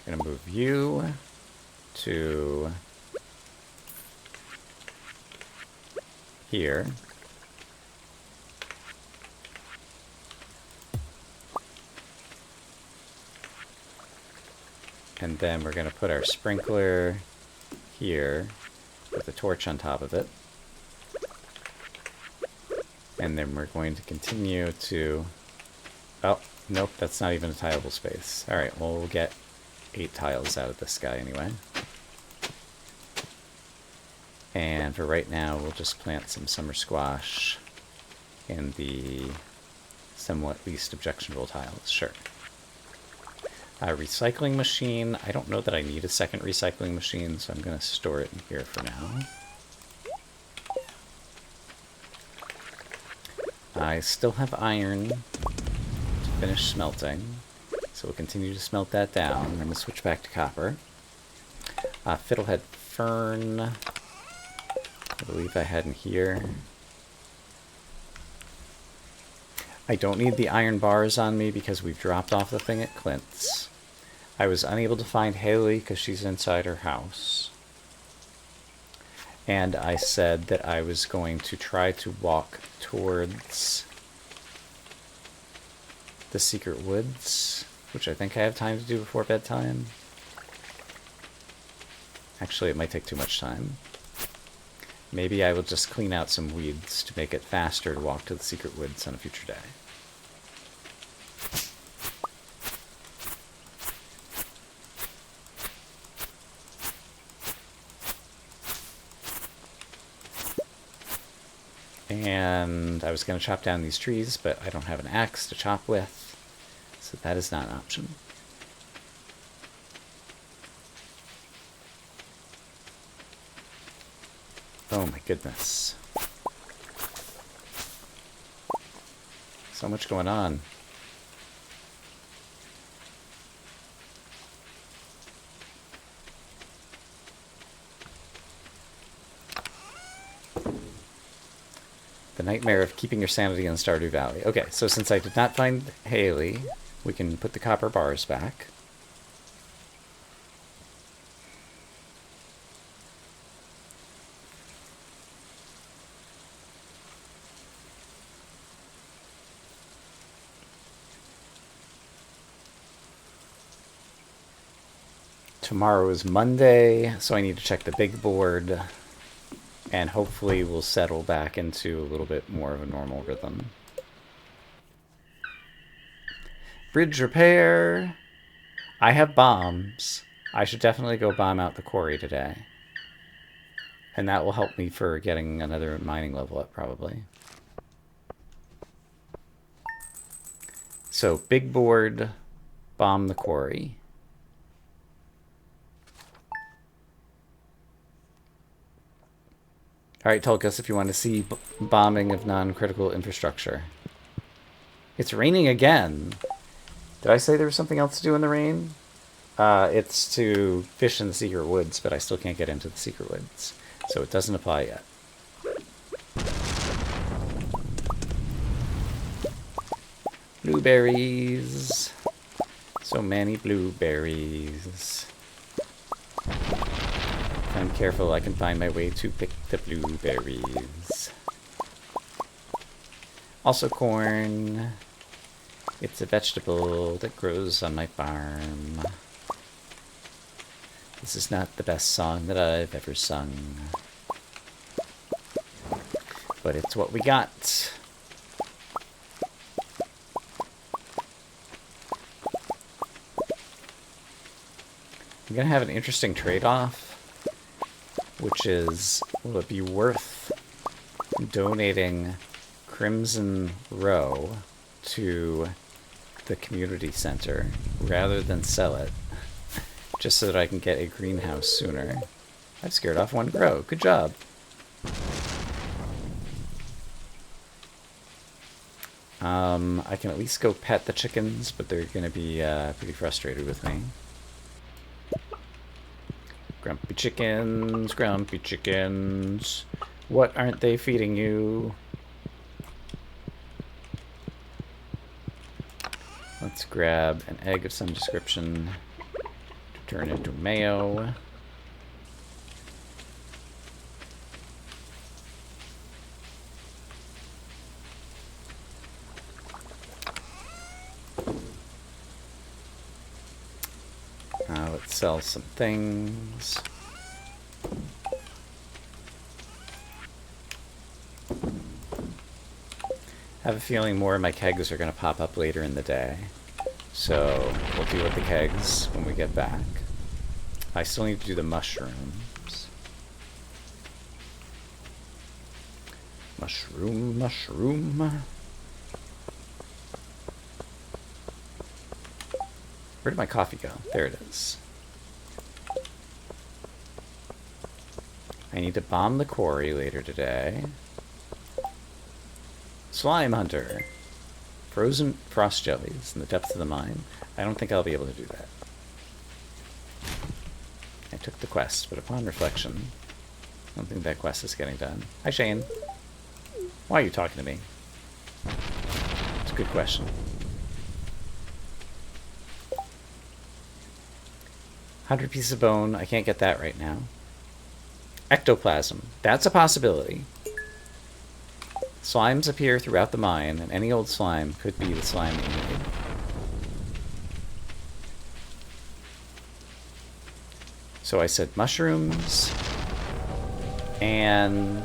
We're going to move you to here. And then we're going to put our sprinkler here with a torch on top of it. And then we're going to continue to... Oh, nope, that's not even a tileable space. Alright, well, we'll get 8 tiles out of this guy anyway. And for right now, we'll just plant some summer squash in the somewhat least objectionable tiles. Sure. Recycling machine. I don't know that I need a second recycling machine, so I'm going to store it in here for now. I still have iron to finish smelting, so we'll continue to smelt that down. I'm going to switch back to copper. Fiddlehead fern, I believe I had in here. I don't need the iron bars on me because we've dropped off the thing at Clint's. I was unable to find Haley because she's inside her house. And I said that I was going to try to walk towards the secret woods, which I think I have time to do before bedtime. Actually, it might take too much time. Maybe I will just clean out some weeds to make it faster to walk to the secret woods on a future day. And I was going to chop down these trees, but I don't have an axe to chop with, so that is not an option. Oh my goodness. So much going on. The nightmare of keeping your sanity in Stardew Valley. Okay, so since I did not find Haley, we can put the copper bars back. Tomorrow is Monday, so I need to check the big board. And hopefully we'll settle back into a little bit more of a normal rhythm. Bridge repair. I have bombs. I should definitely go bomb out the quarry today. And that will help me for getting another mining level up, probably. So, big board, bomb the quarry. Alright, Tulkas, if you want to see bombing of non-critical infrastructure. It's raining again. Did I say there was something else to do in the rain? It's to fish in the secret woods, but I still can't get into the secret woods. So it doesn't apply yet. Blueberries. So many blueberries. If I'm careful, I can find my way to pick the blueberries. Also corn. It's a vegetable that grows on my farm. This is not the best song that I've ever sung, but it's what we got. I'm gonna have an interesting trade-off, which is, will it be worth donating Crimson Row to the community center rather than sell it, just so that I can get a greenhouse sooner? I've scared off one grow. Good job. I can at least go pet the chickens, but they're going to be pretty frustrated with me. Grumpy chickens, grumpy chickens. What aren't they feeding you? Let's grab an egg of some description to turn into mayo. Let's sell some things. I have a feeling more of my kegs are going to pop up later in the day. So we'll deal with the kegs when we get back. I still need to do the mushrooms. Mushroom, mushroom. Where did my coffee go? There it is. I need to bomb the quarry later today. Slime Hunter. Frozen frost jellies in the depths of the mine. I don't think I'll be able to do that. I took the quest, but upon reflection, I don't think that quest is getting done. Hi, Shane. Why are you talking to me? It's a good question. 100 pieces of bone. I can't get that right now. Ectoplasm. That's a possibility. Slimes appear throughout the mine, and any old slime could be the slime we need. So I said mushrooms and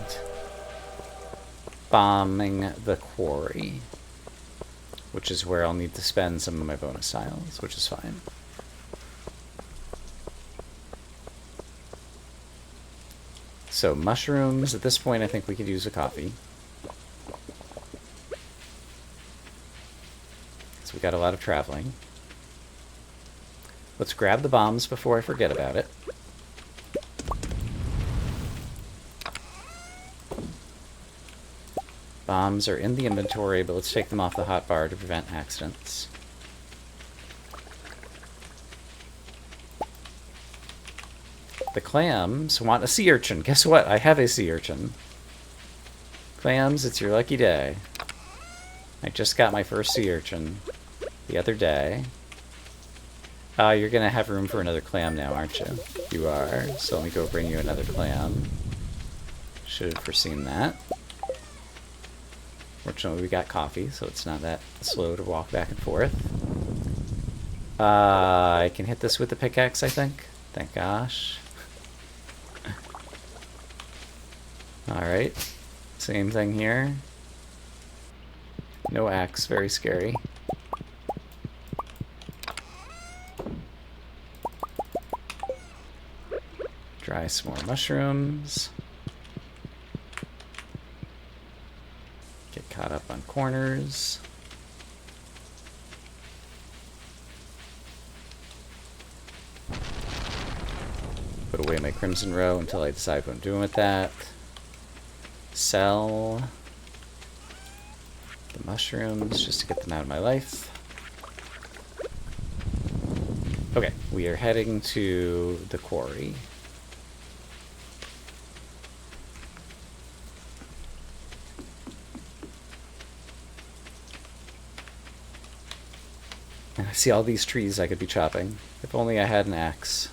bombing the quarry, which is where I'll need to spend some of my bonus tiles, which is fine. So mushrooms, at this point I think we could use a coffee. So we got a lot of traveling. Let's grab the bombs before I forget about it. Bombs are in the inventory, but let's take them off the hotbar to prevent accidents. The clams want a sea urchin. Guess what? I have a sea urchin. Clams, it's your lucky day. I just got my first sea urchin the other day. You're gonna have room for another clam now, aren't you? You are. So let me go bring you another clam. Should have foreseen that. Fortunately, we got coffee, so it's not that slow to walk back and forth. I can hit this with the pickaxe, I think. Thank gosh. Alright. Same thing here. No axe, very scary. Try some more mushrooms. Get caught up on corners. Put away my crimson row until I decide what I'm doing with that. Sell the mushrooms just to get them out of my life. Okay, we are heading to the quarry. And I see all these trees I could be chopping. If only I had an axe.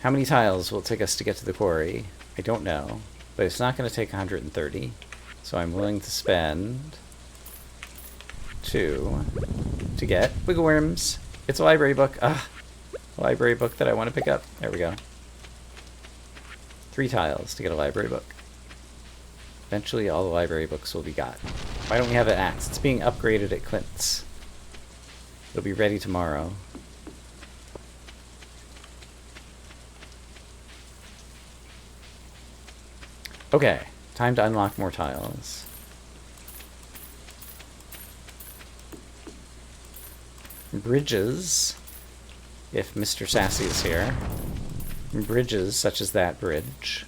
How many tiles will it take us to get to the quarry? I don't know, but it's not going to take 130. So I'm willing to spend 2 to get wiggle worms. It's a library book. Ah, a library book that I want to pick up. There we go. 3 tiles to get a library book. Eventually all the library books will be got. Why don't we have an axe? It's being upgraded at Clint's. It'll be ready tomorrow. Okay, time to unlock more tiles. Bridges, if Mr. Sassy is here. Bridges, such as that bridge,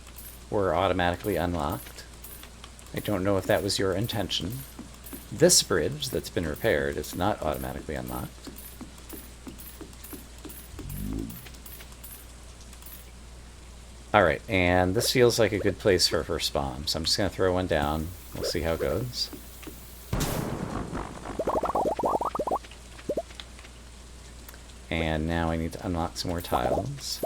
were automatically unlocked. I don't know if that was your intention. This bridge that's been repaired is not automatically unlocked. Alright, and this feels like a good place for a first bomb, so I'm just going to throw one down. We'll see how it goes. And now I need to unlock some more tiles.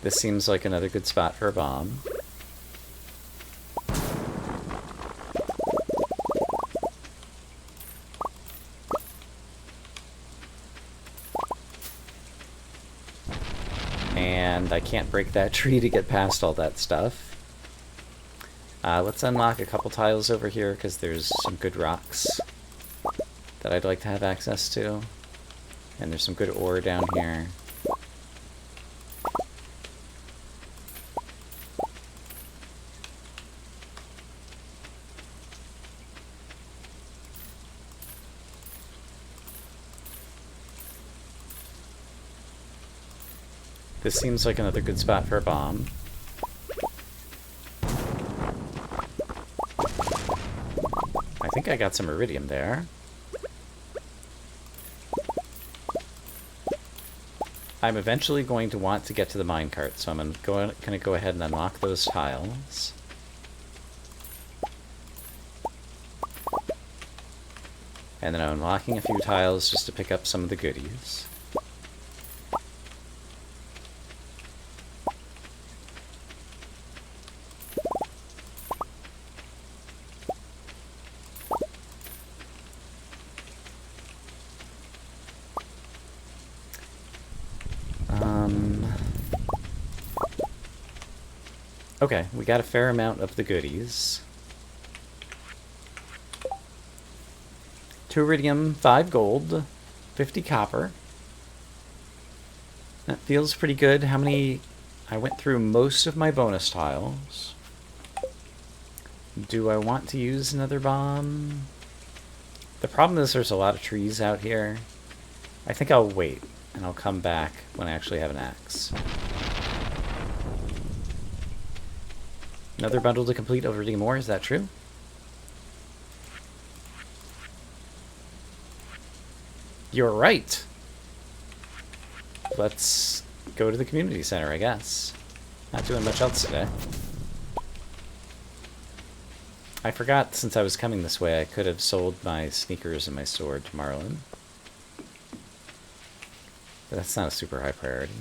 This seems like another good spot for a bomb. And I can't break that tree to get past all that stuff. Let's unlock a couple tiles over here, because there's some good rocks that I'd like to have access to. And there's some good ore down here. This seems like another good spot for a bomb. I think I got some iridium there. I'm eventually going to want to get to the minecart, so I'm going to go ahead and unlock those tiles. And then I'm unlocking a few tiles just to pick up some of the goodies. Okay, we got a fair amount of the goodies. 2 iridium, 5 gold, 50 copper. That feels pretty good. How many... I went through most of my bonus tiles. Do I want to use another bomb? The problem is there's a lot of trees out here. I think I'll wait, and I'll come back when I actually have an axe. Another bundle to complete over more, is that true? You're right! Let's go to the community center, I guess. Not doing much else today. I forgot, since I was coming this way, I could have sold my sneakers and my sword to Marlin. But that's not a super high priority.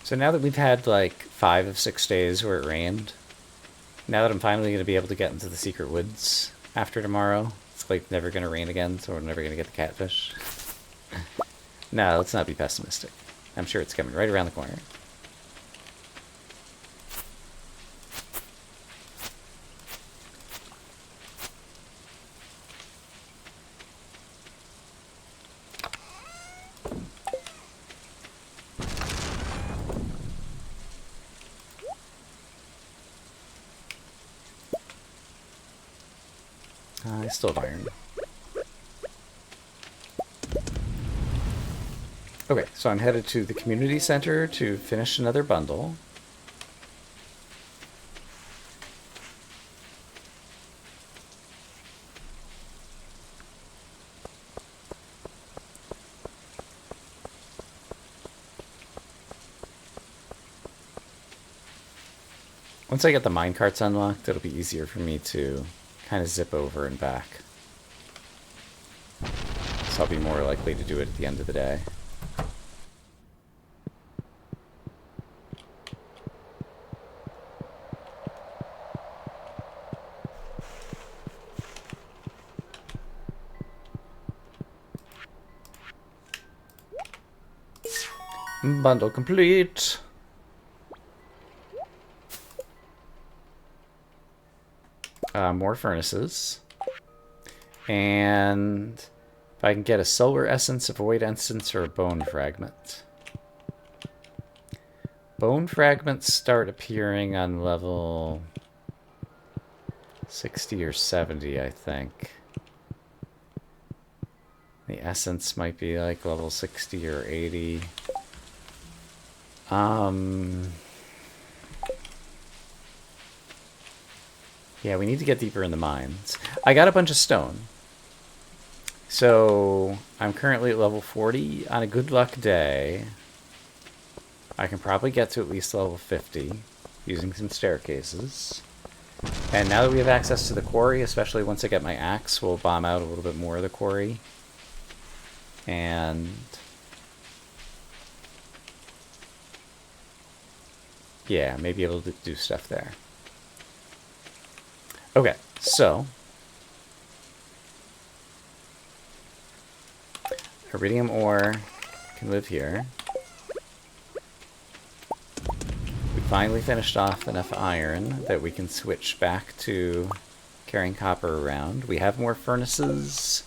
So now that we've had like 5 of 6 days where it rained, now that I'm finally going to be able to get into the secret woods after tomorrow, it's like never going to rain again, so we're never going to get the catfish. No, let's not be pessimistic. I'm sure it's coming right around the corner. I still have iron. Okay, so I'm headed to the community center to finish another bundle. Once I get the minecarts unlocked, it'll be easier for me to kind of zip over and back. So I'll be more likely to do it at the end of the day. Bundle complete. More furnaces. And if I can get a solar essence, a void essence, or a bone fragment. Bone fragments start appearing on level 60 or 70, I think. The essence might be like level 60 or 80. Yeah, we need to get deeper in the mines. I got a bunch of stone. So I'm currently at level 40. On a good luck day, I can probably get to at least level 50 using some staircases. And now that we have access to the quarry, especially once I get my axe, we'll bomb out a little bit more of the quarry. And yeah, maybe able to do stuff there. Okay, so iridium ore can live here. We finally finished off enough iron that we can switch back to carrying copper around. We have more furnaces,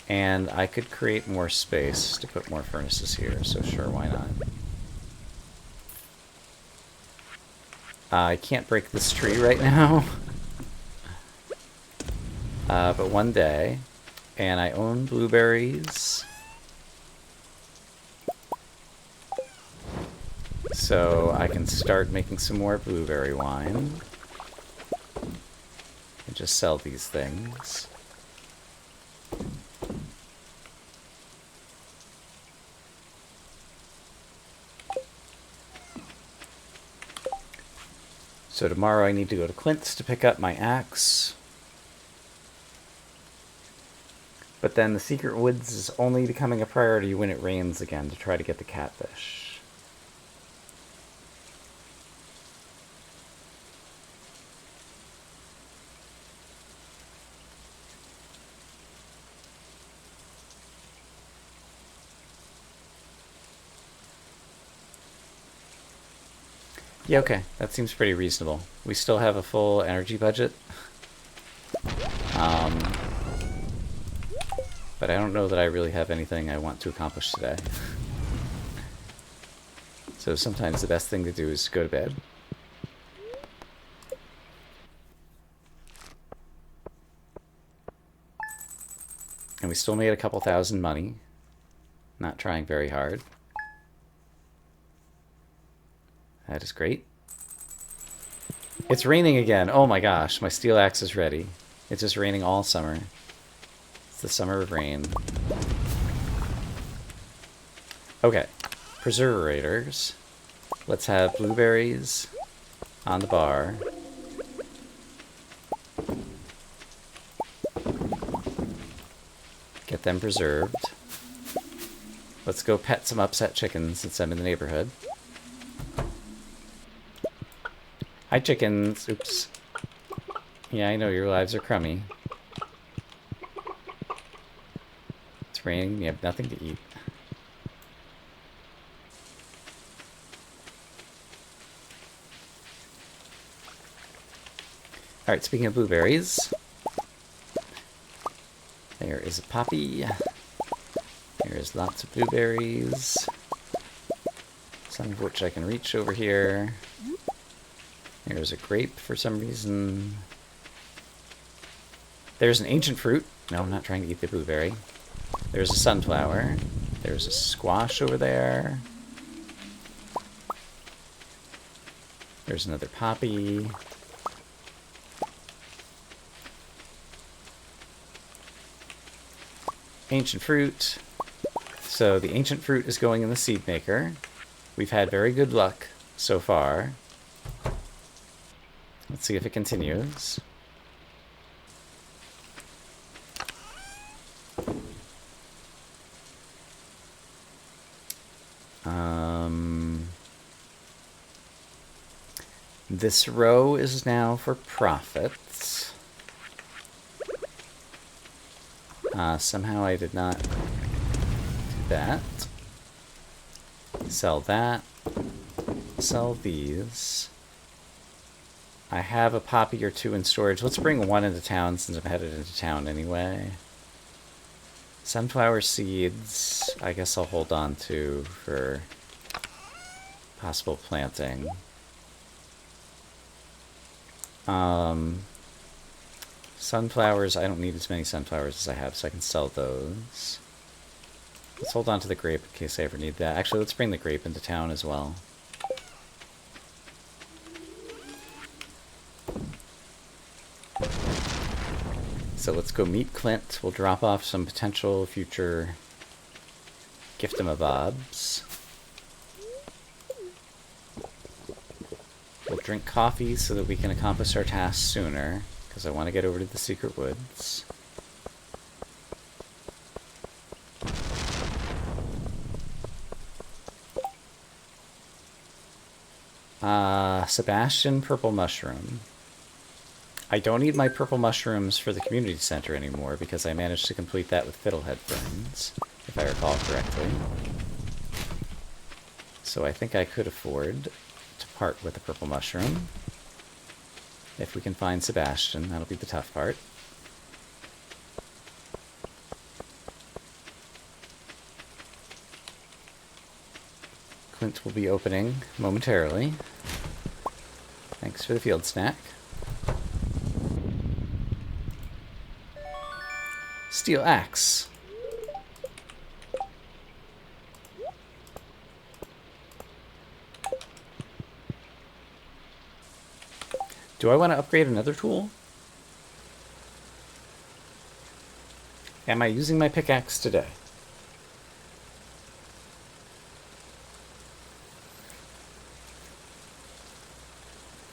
and I could create more space to put more furnaces here, so sure, why not? I can't break this tree right now. But one day, and I own blueberries. So I can start making some more blueberry wine. And just sell these things. So tomorrow I need to go to Clint's to pick up my axe. But then the Secret Woods is only becoming a priority when it rains again to try to get the catfish. Yeah, okay. That seems pretty reasonable. We still have a full energy budget. But I don't know that I really have anything I want to accomplish today. So sometimes the best thing to do is to go to bed. And we still made a couple thousand money. Not trying very hard. That is great. It's raining again. Oh my gosh, my steel axe is ready. It's just raining all summer. It's the summer of rain. Okay, preservators. Let's have blueberries on the bar. Get them preserved. Let's go pet some upset chickens since I'm in the neighborhood. Hi, chickens. Oops. Yeah, I know your lives are crummy. It's raining. You have nothing to eat. Alright, speaking of blueberries. There is a poppy. There's lots of blueberries. Some of which I can reach over here. There's a grape for some reason. There's an ancient fruit. No, I'm not trying to eat the blueberry. There's a sunflower. There's a squash over there. There's another poppy. Ancient fruit. So the ancient fruit is going in the seed maker. We've had very good luck so far. Let's see if it continues. This row is now for profits. Somehow I did not do that. Sell that. Sell these. I have a poppy or two in storage. Let's bring one into town since I'm headed into town anyway. Sunflower seeds, I guess I'll hold on to for possible planting. Sunflowers, I don't need as many sunflowers as I have, so I can sell those. Let's hold on to the grape in case I ever need that. Actually, let's bring the grape into town as well. So let's go meet Clint. We'll drop off some potential future gift-em-a-bobs. We'll drink coffee so that we can accomplish our tasks sooner, because I want to get over to the secret woods. Sebastian Purple Mushroom. I don't need my purple mushrooms for the community center anymore because I managed to complete that with Fiddlehead Ferns, if I recall correctly. So I think I could afford to part with the purple mushroom. If we can find Sebastian, that'll be the tough part. Clint will be opening momentarily. Thanks for the field snack. Steel axe. Do I want to upgrade another tool? Am I using my pickaxe today?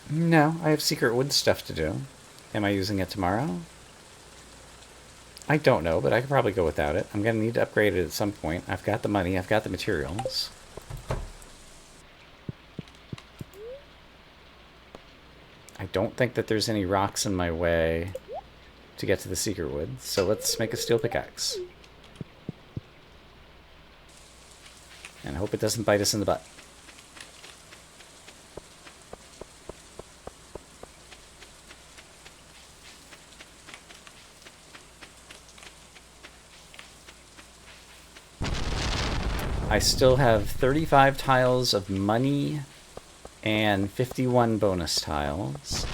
No, I have secret wood stuff to do. Am I using it tomorrow? I don't know, but I could probably go without it. I'm going to need to upgrade it at some point. I've got the money, I've got the materials. I don't think that there's any rocks in my way to get to the secret woods, so let's make a steel pickaxe. And I hope it doesn't bite us in the butt. I still have 35 tiles of money and 51 bonus tiles.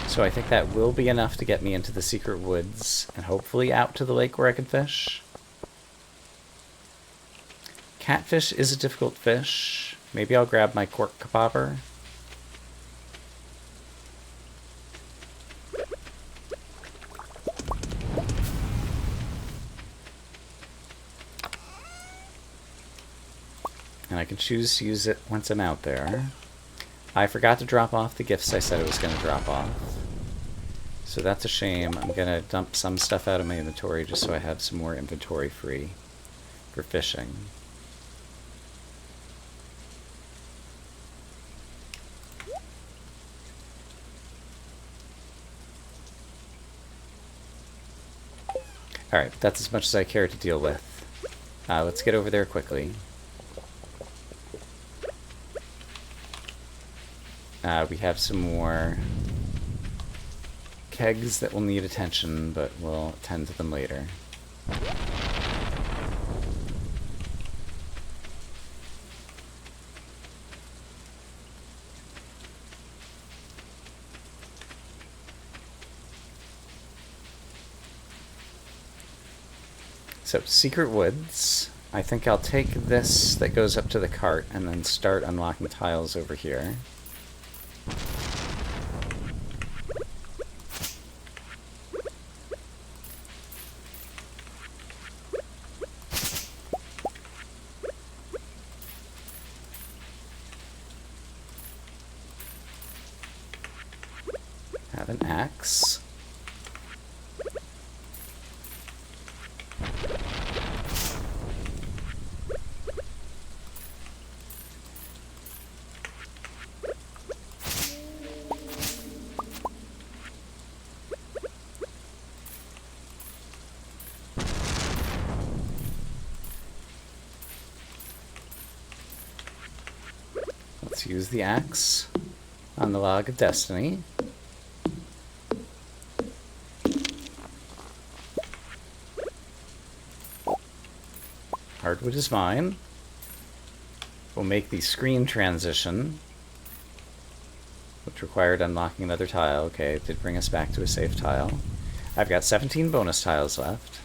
So I think that will be enough to get me into the secret woods and hopefully out to the lake where I can fish. Catfish is a difficult fish. Maybe I'll grab my cork popper. And I can choose to use it once I'm out there. I forgot to drop off the gifts I said I was going to drop off. So that's a shame. I'm going to dump some stuff out of my inventory just so I have some more inventory free for fishing. Alright, that's as much as I care to deal with. Let's get over there quickly. We have some more kegs that will need attention, but we'll attend to them later. So, Secret Woods. I think I'll take this that goes up to the cart and then start unlocking tiles over here. have an axe. Let's use the axe on the log of destiny. Hardwood is fine. We'll make the screen transition, which required unlocking another tile. Okay, it did bring us back to a safe tile. I've got 17 bonus tiles left.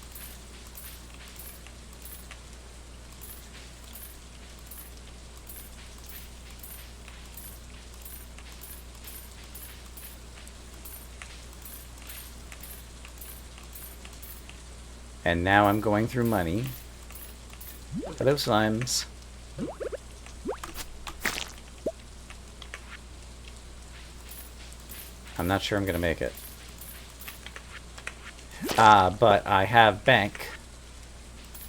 And now I'm going through money. Hello, slimes. I'm not sure I'm gonna make it. But I have bank,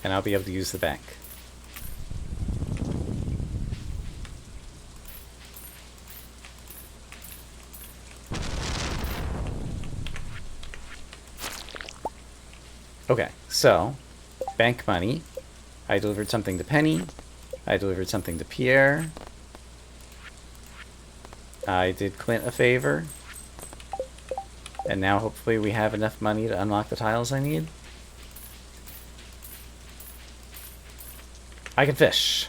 and I'll be able to use the bank. Okay, so, bank money. I delivered something to Penny. I delivered something to Pierre. I did Clint a favor. And now hopefully we have enough money to unlock the tiles I need. I can fish.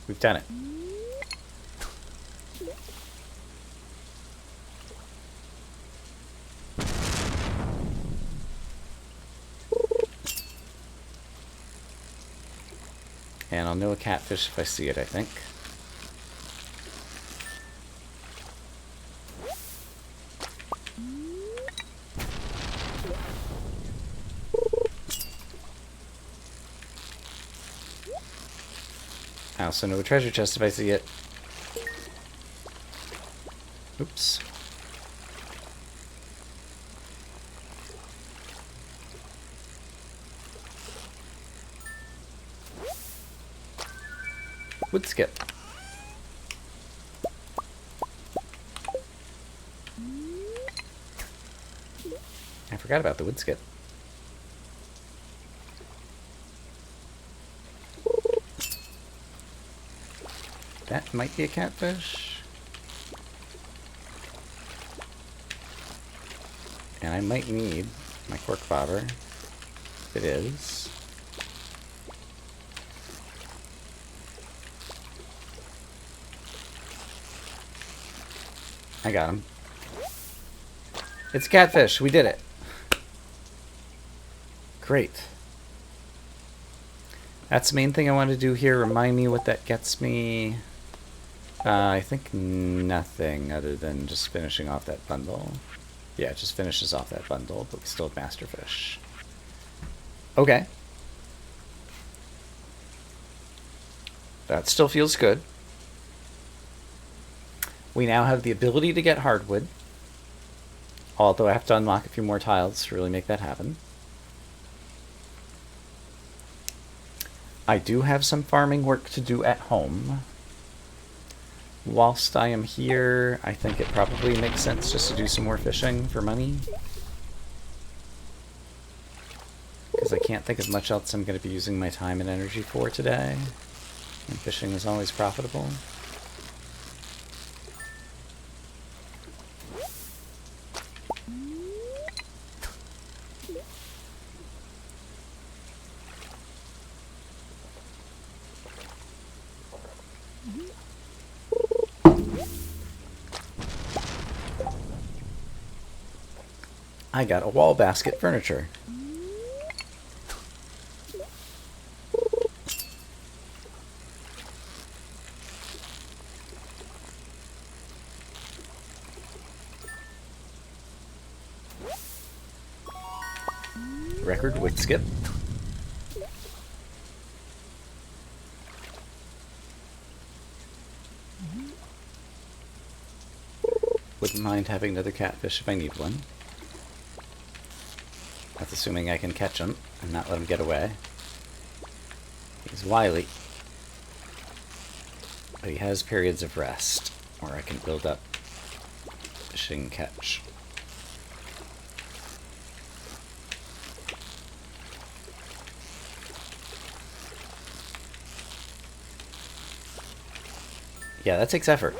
We've done it. And I'll know a catfish if I see it, I think. I also know a treasure chest if I see it. Oops. Wood skip. I forgot about the wood skip. That might be a catfish. And I might need my cork bobber. If it is. I got him. It's catfish. We did it. Great. That's the main thing I wanted to do here. Remind me what that gets me. I think nothing other than just finishing off that bundle. Yeah, it just finishes off that bundle, but we still have Masterfish. Okay. That still feels good. We now have the ability to get hardwood. Although I have to unlock a few more tiles to really make that happen. I do have some farming work to do at home. Whilst I am here, I think it probably makes sense just to do some more fishing for money. Because I can't think of much else I'm going to be using my time and energy for today. And fishing is always profitable. I got a wall basket furniture. Record wood skip. Wood wouldn't mind having another catfish if I need one. That's assuming I can catch him and not let him get away. He's wily. But he has periods of rest where I can build up fishing catch. Yeah, that takes effort.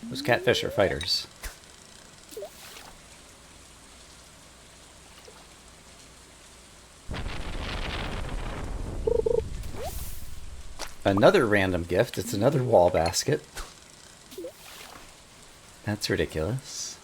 Those catfish are fighters. Another random gift. It's another wall basket. That's ridiculous.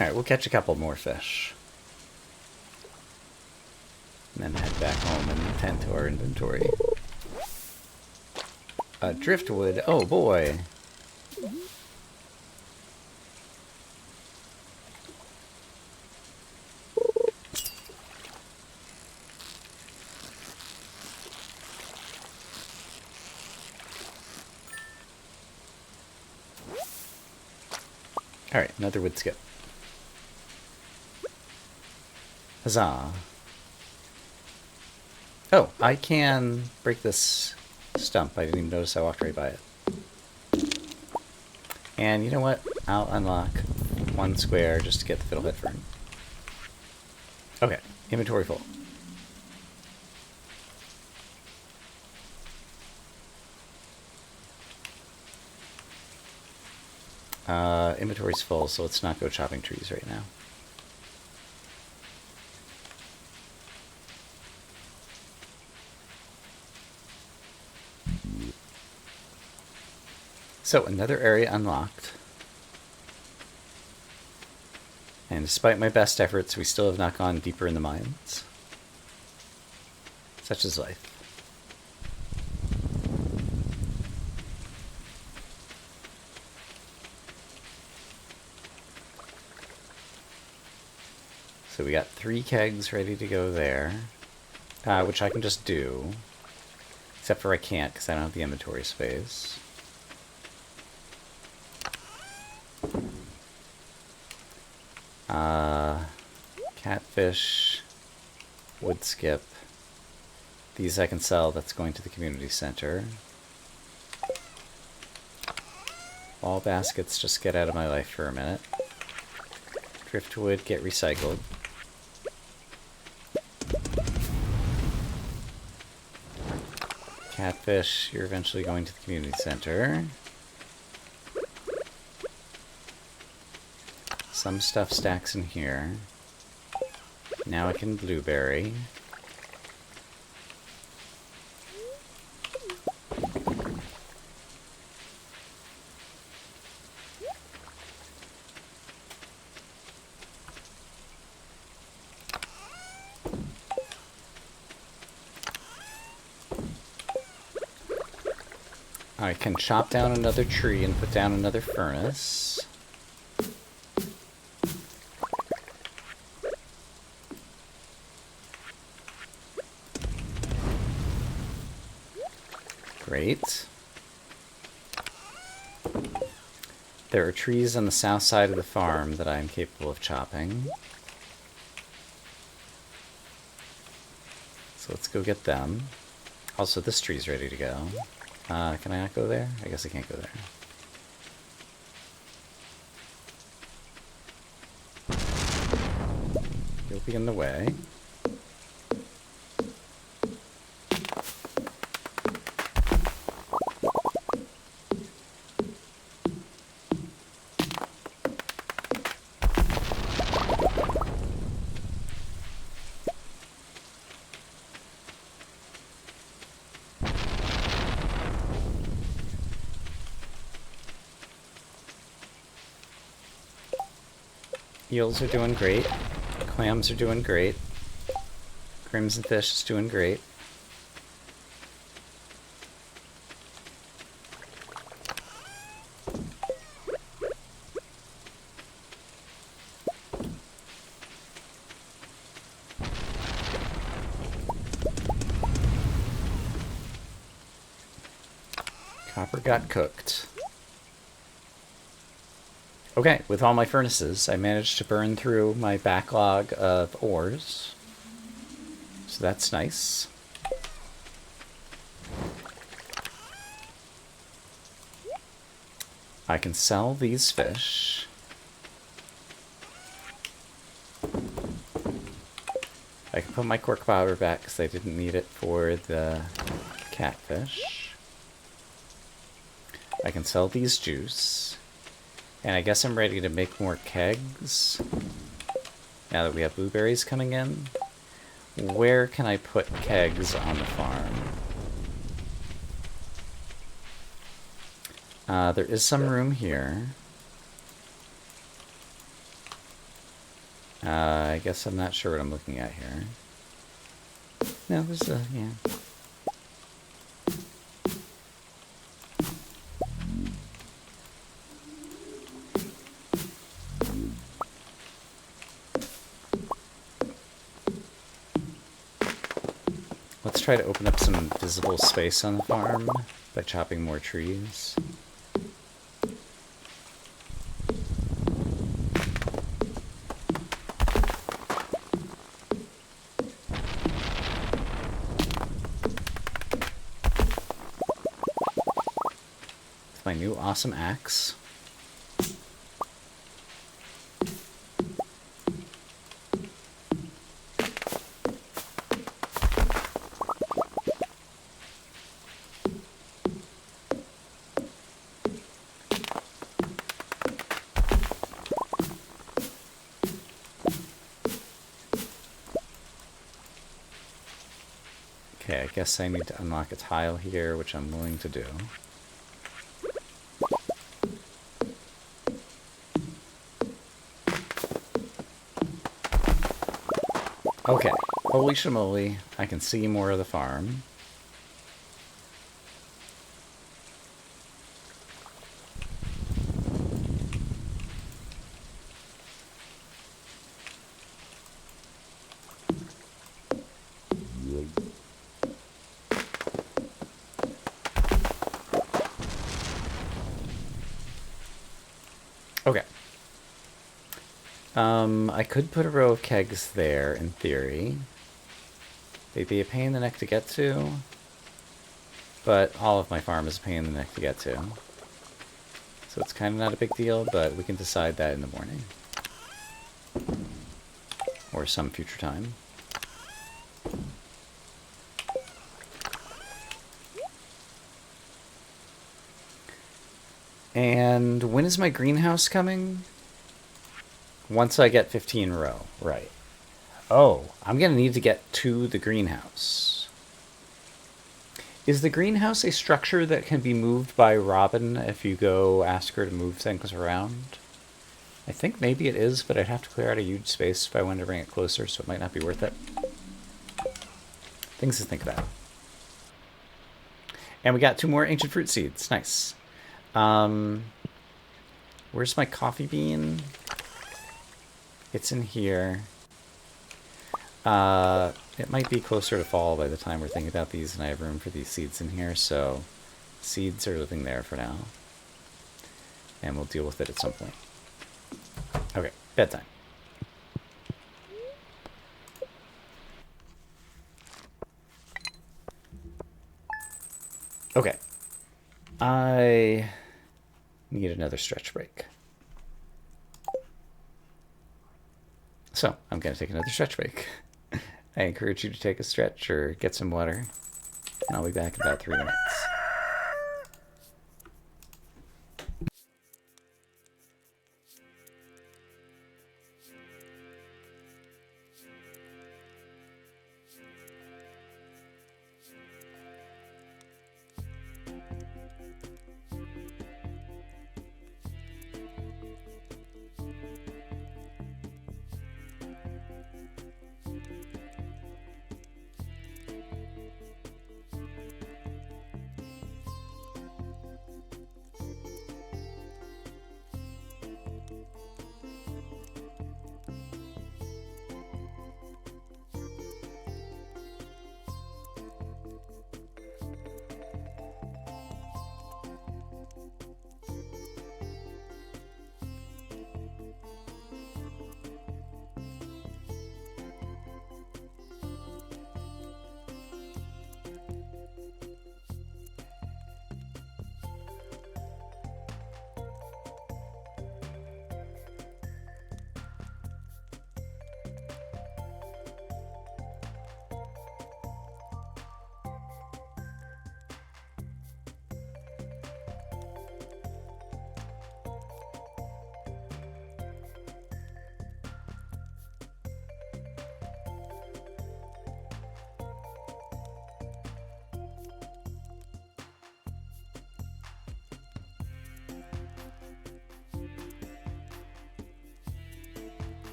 Alright, we'll catch a couple more fish. And then head back home and tend to our inventory. Driftwood. Oh boy. Alright, another wood skip. Huzzah. Oh, I can break this stump. I didn't even notice I walked right by it. And you know what? I'll unlock one square just to get the fiddlehead fern. Okay, inventory full. Inventory's full, so let's not go chopping trees right now. So, another area unlocked. And despite my best efforts, we still have not gone deeper in the mines. Such is life. So we got 3 kegs ready to go there, which I can just do. Except for I can't because I don't have the inventory space. Catfish, wood skip. These I can sell, that's going to the community center. All baskets just get out of my life for a minute. Driftwood, get recycled. Catfish, you're eventually going to the community center. Some stuff stacks in here. Now I can blueberry. I can chop down another tree and put down another furnace. Great. There are trees on the south side of the farm that I am capable of chopping. So let's go get them. Also, this tree's ready to go. Can I not go there? I guess I can't go there. You'll be in the way. Eels are doing great. Clams are doing great. Crimson fish is doing great. copper got cooked. Okay, with all my furnaces, I managed to burn through my backlog of ores. So that's nice. I can sell these fish. I can put my cork powder back because I didn't need it for the catfish. I can sell these juice. And I guess I'm ready to make more kegs. Now that we have blueberries coming in. Where can I put kegs on the farm? There is some room here. I guess I'm not sure what I'm looking at here. No, there's a, yeah. Let's try to open up some visible space on the farm by chopping more trees. With my new awesome axe. Okay, I guess I need to unlock a tile here, which I'm willing to do. Okay, holy shamoly, I can see more of the farm. Okay. I could put a row of kegs there, in theory. They'd be a pain in the neck to get to, but all of my farm is a pain in the neck to get to. So it's kind of not a big deal, but we can decide that in the morning. Or some future time. And when is my greenhouse coming? Once I get 15 row, right. Oh, I'm going to need to get to the greenhouse. Is the greenhouse a structure that can be moved by Robin if you go ask her to move things around? I think maybe it is, but I'd have to clear out a huge space if I wanted to bring it closer, so it might not be worth it. Things to think about. And we got 2 more ancient fruit seeds. Nice. Where's my coffee bean? It's in here. It might be closer to fall by the time we're thinking about these, and I have room for these seeds in here, so seeds are living there for now. And we'll deal with it at some point. Okay, bedtime. Okay. I need another stretch break. So, I'm going to take another stretch break. I encourage you to take a stretch or get some water, and I'll be back in about 3 minutes.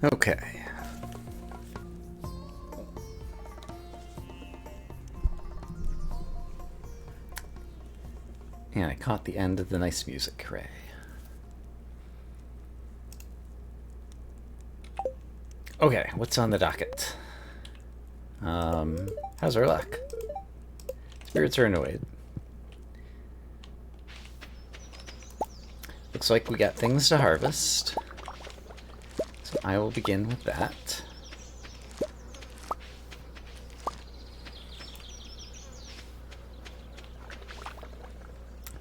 Okay. And I caught the end of the nice music. Hooray. Okay, what's on the docket? How's our luck? Spirits are annoyed. Looks like we got things to harvest. So I will begin with that.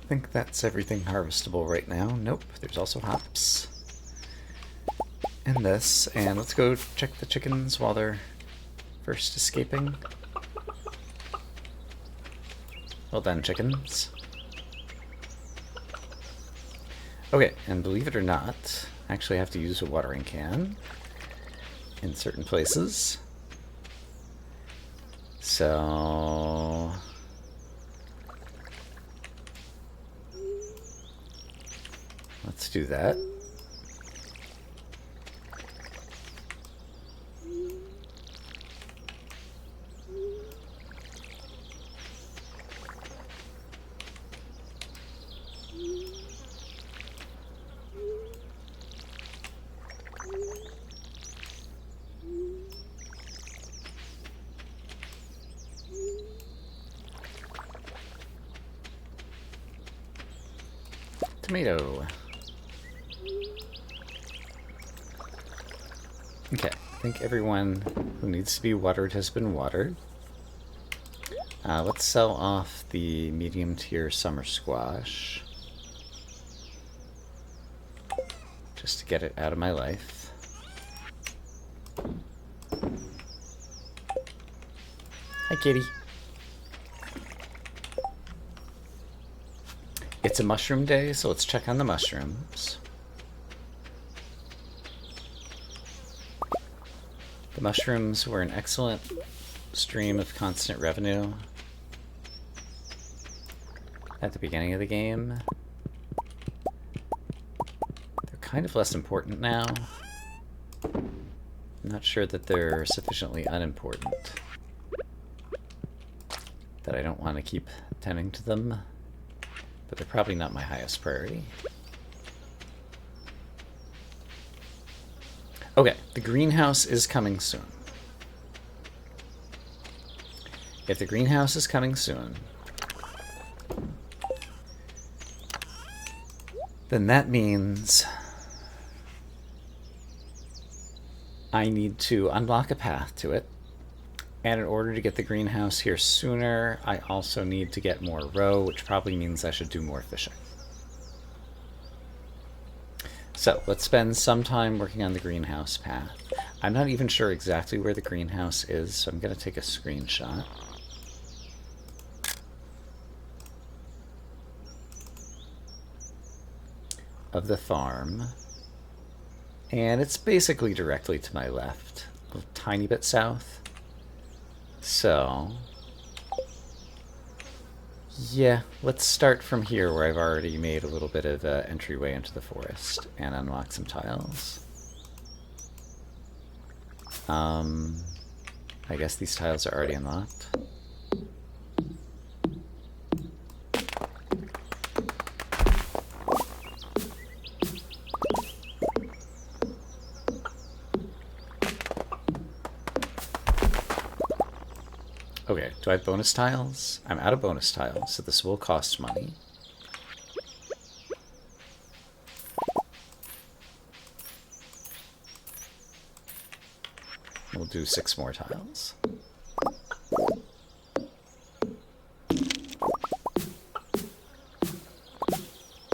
I think that's everything harvestable right now. Nope, there's also hops. And this, and let's go check the chickens while they're first escaping. Well done, chickens. Okay, and believe it or not, I actually have to use a watering can in certain places. So let's do that. Tomato. Okay, I think everyone who needs to be watered has been watered. Let's sell off the medium tier summer squash. Just to get it out of my life. Hi, kitty. It's a mushroom day, so let's check on the mushrooms. The mushrooms were an excellent stream of constant revenue at the beginning of the game. They're kind of less important now. I'm not sure that they're sufficiently unimportant that I don't want to keep tending to them. But they're probably not my highest priority. Okay, the greenhouse is coming soon. If the greenhouse is coming soon, then that means I need to unlock a path to it. And in order to get the greenhouse here sooner, I also need to get more roe, which probably means I should do more fishing. So let's spend some time working on the greenhouse path. I'm not even sure exactly where the greenhouse is, so I'm going to take a screenshot. Of the farm. And it's basically directly to my left, a tiny bit south. So, yeah, let's start from here where I've already made a little bit of an entryway into the forest and unlock some tiles. I guess these tiles are already unlocked. Okay, do I have bonus tiles? I'm out of bonus tiles, so this will cost money. We'll do 6 more tiles.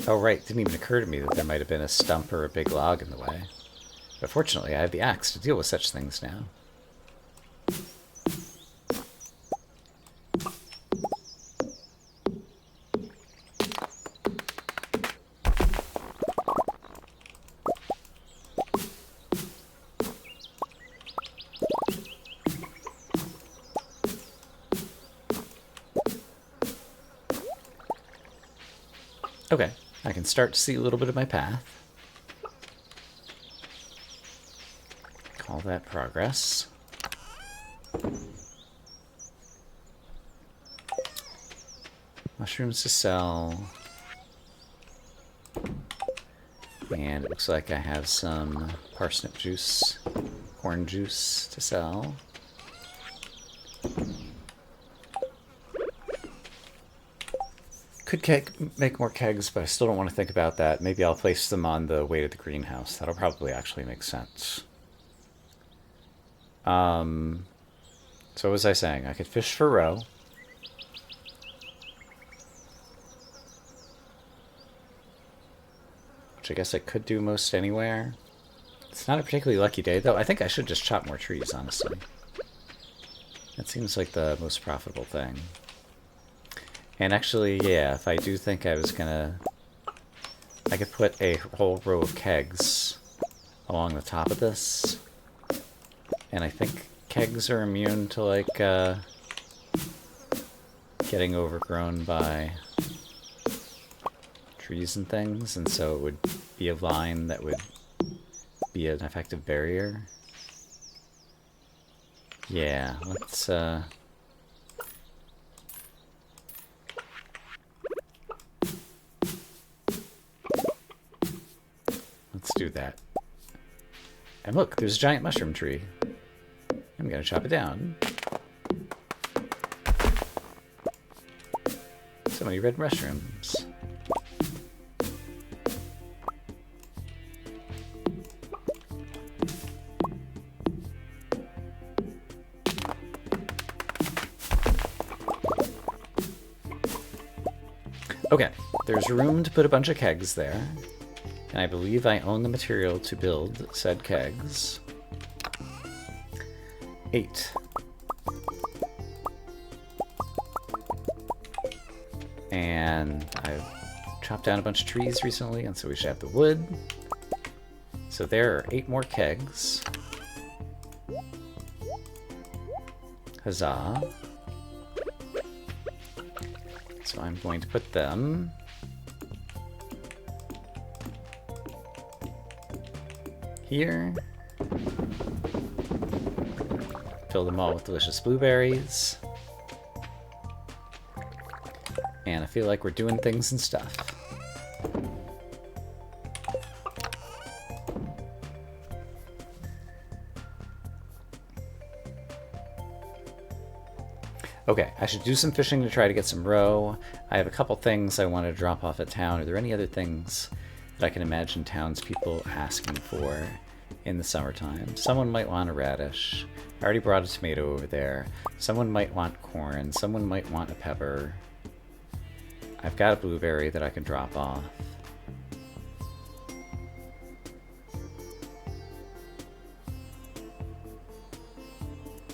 Oh right, didn't even occur to me that there might have been a stump or a big log in the way. But fortunately, I have the axe to deal with such things now. Okay, I can start to see a little bit of my path. all that progress. Mushrooms to sell. And it looks like I have some parsnip juice, corn juice to sell. Could make more kegs, but I still don't want to think about that. Maybe I'll place them on the way to the greenhouse. That'll probably actually make sense. So what was I saying? I could fish for roe. Which I guess I could do most anywhere. It's not a particularly lucky day, though. I think I should just chop more trees, honestly. That seems like the most profitable thing. And actually, yeah, if I do think I was gonna... I could put a whole row of kegs along the top of this. And I think kegs are immune to, like, getting overgrown by trees and things, and so it would be a line that would be an effective barrier. Yeah, let's do that. And look, there's a giant mushroom tree. I'm gonna chop it down. So many red mushrooms. Okay, there's room to put a bunch of kegs there. And I believe I own the material to build said kegs. 8. And I've chopped down a bunch of trees recently, and so we should have the wood. So there are 8 more kegs. Huzzah. So I'm going to put them here. Fill them all with delicious blueberries. And I feel like we're doing things and stuff. Okay, I should do some fishing to try to get some roe. I have a couple things I want to drop off at town. Are there any other things that I can imagine townspeople asking for in the summertime? Someone might want a radish. I already brought a tomato over there. Someone might want corn. Someone might want a pepper. I've got a blueberry that I can drop off.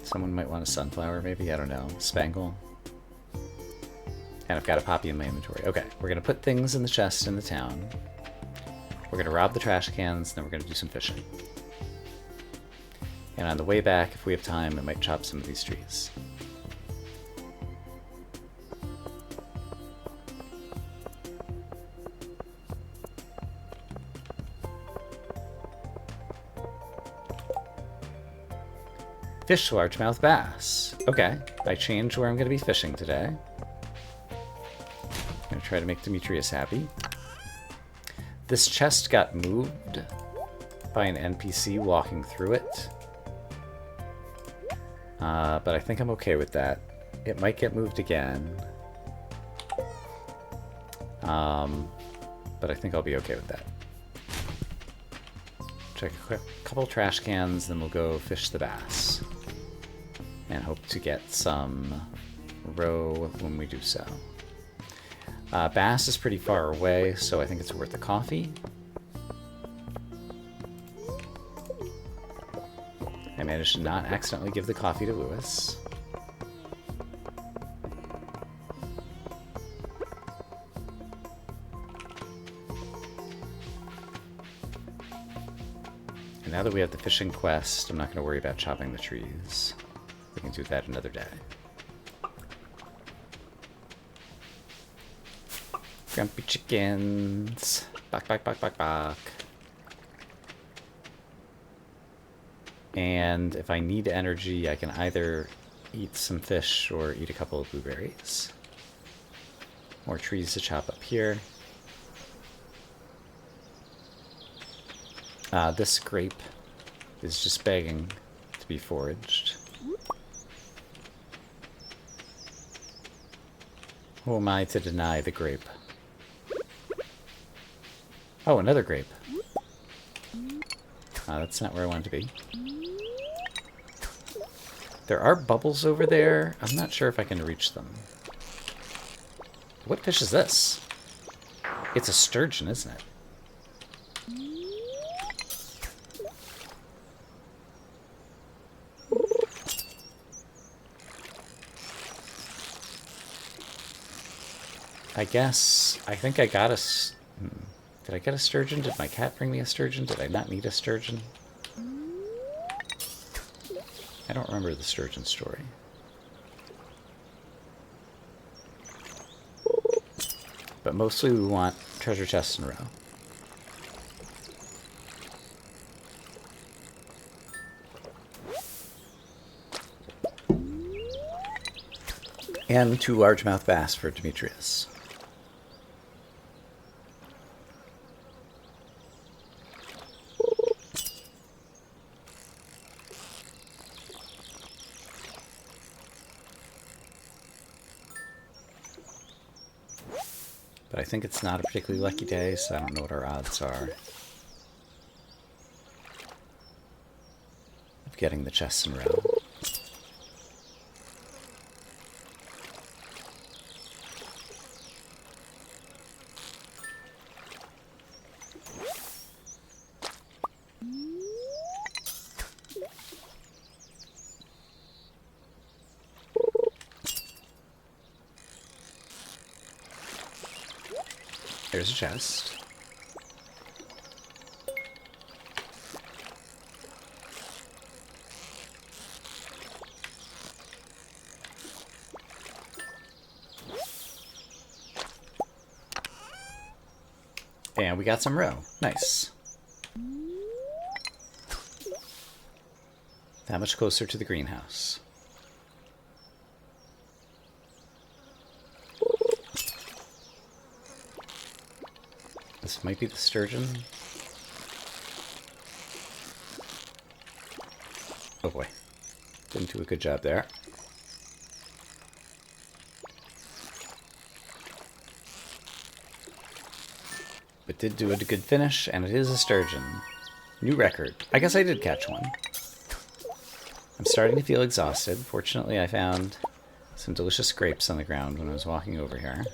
Someone might want a sunflower, maybe? I don't know. Spangle. And I've got a poppy in my inventory. Okay, we're going to put things in the chest in the town. We're going to rob the trash cans, then we're going to do some fishing. And on the way back, if we have time, I might chop some of these trees. Fish largemouth bass. Okay, I changed where I'm going to be fishing today. I'm going to try to make Demetrius happy. This chest got moved by an NPC walking through it. But I think I'm okay with that. It might get moved again. But I think I'll be okay with that. Check a quick couple trash cans, then we'll go fish the bass. And hope to get some roe when we do so. Bass is pretty far away, so I think it's worth a coffee. I managed to not accidentally give the coffee to Lewis. And now that we have the fishing quest, I'm not going to worry about chopping the trees. We can do that another day. Grumpy chickens. Bok, bok, bok, bok, bok. And if I need energy, I can either eat some fish or eat a couple of blueberries. More trees to chop up here. This grape is just begging to be foraged. Who am I to deny the grape? Oh, another grape. That's not where I wanted to be. There are bubbles over there. I'm not sure if I can reach them. What fish is this? It's a sturgeon, isn't it? I think I got a... Did I get a sturgeon? Did my cat bring me a sturgeon? Did I not need a sturgeon? I don't remember the sturgeon story. But mostly we want treasure chests in a row. And 2 largemouth bass for Demetrius. But I think it's not a particularly lucky day, so I don't know what our odds are of getting the chests in a row. There's a chest. And we got some roe. Nice. That much closer to the greenhouse. This might be the sturgeon. Oh boy. Didn't do a good job there. But did do a good finish, and it is a sturgeon. New record. I guess I did catch one. I'm starting to feel exhausted. Fortunately, I found some delicious grapes on the ground when I was walking over here.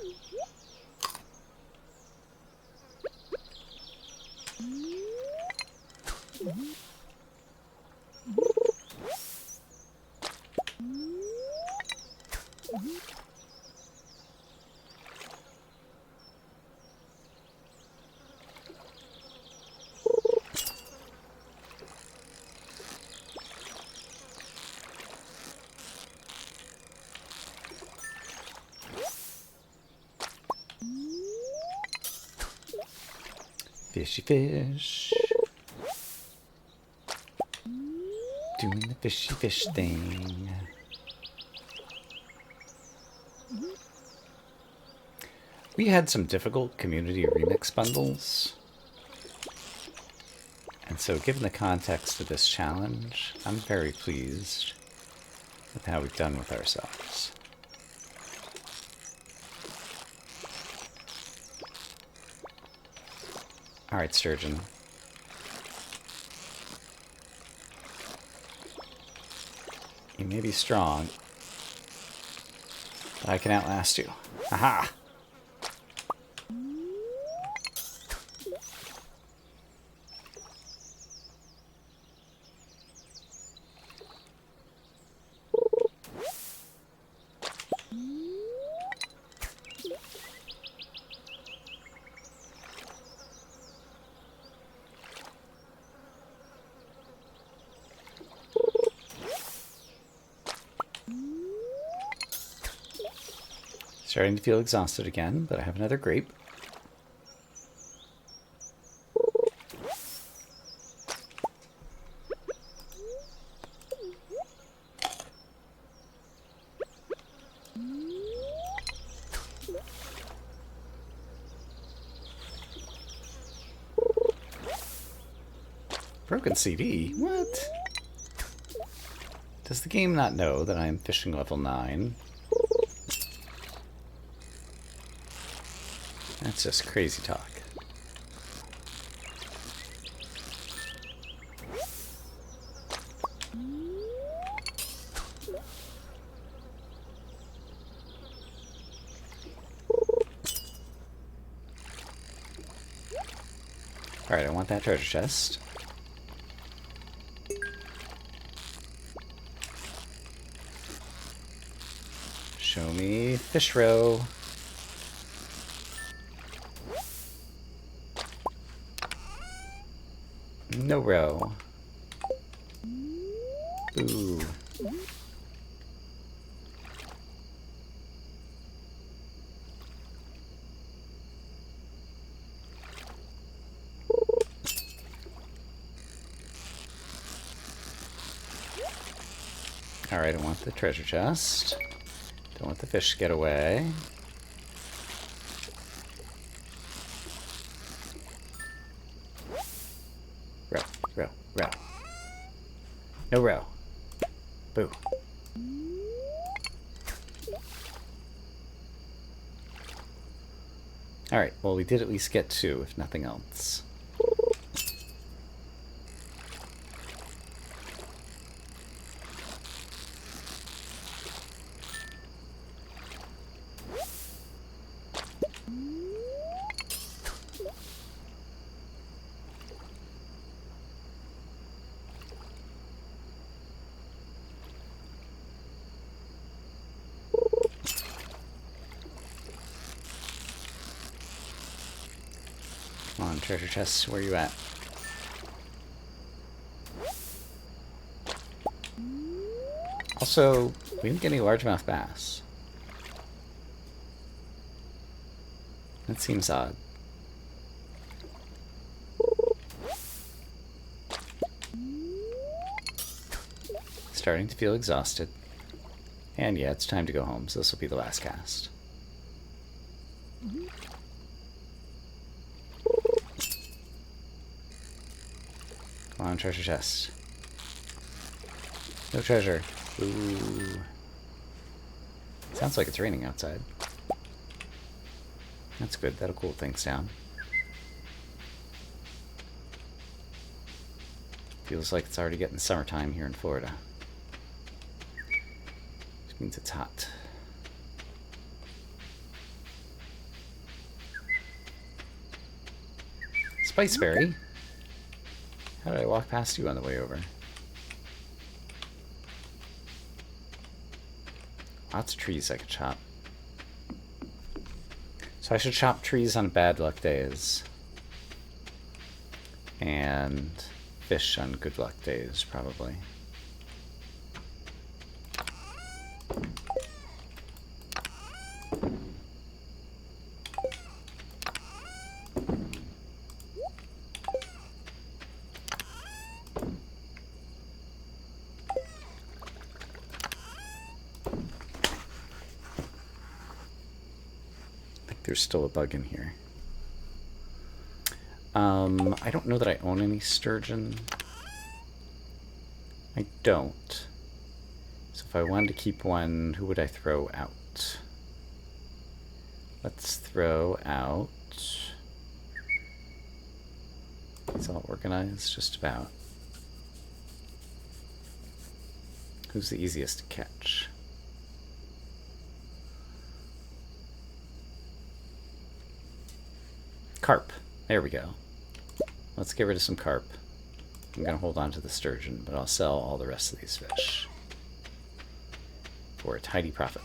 Fishy fish. Doing the fishy fish thing. We had some difficult community remix bundles. And so given the context of this challenge, I'm very pleased with how we've done with ourselves. Alright, sturgeon. You may be strong, but I can outlast you. Aha! Starting to feel exhausted again, but I have another grape. Broken CD? What? Does the game not know that I am fishing level 9? That's just crazy talk. Alright, I want that treasure chest. Show me fish row. No row. Ooh. Alright, I want the treasure chest. Don't let the fish get away. Row, row, row. No row. Boo. Alright, well we did at least get 2, if nothing else. Come on, treasure chests, where you at? Also, we didn't get any largemouth bass. That seems odd. Starting to feel exhausted. And yeah, it's time to go home, so this will be the last cast. Come on, treasure chest. No treasure. Ooh. Sounds like it's raining outside. That's good, that'll cool things down. Feels like it's already getting summertime here in Florida. Which means it's hot. Spiceberry? How did I walk past you on the way over? Lots of trees I could chop. So I should chop trees on bad luck days. And fish on good luck days, probably. There's still a bug in here. I don't know that I own any sturgeon. I don't. So if I wanted to keep one, who would I throw out? Let's throw out... It's all organized, just about. Who's the easiest to catch? Carp. There we go. Let's get rid of some carp. I'm going to hold on to the sturgeon, but I'll sell all the rest of these fish for a tidy profit.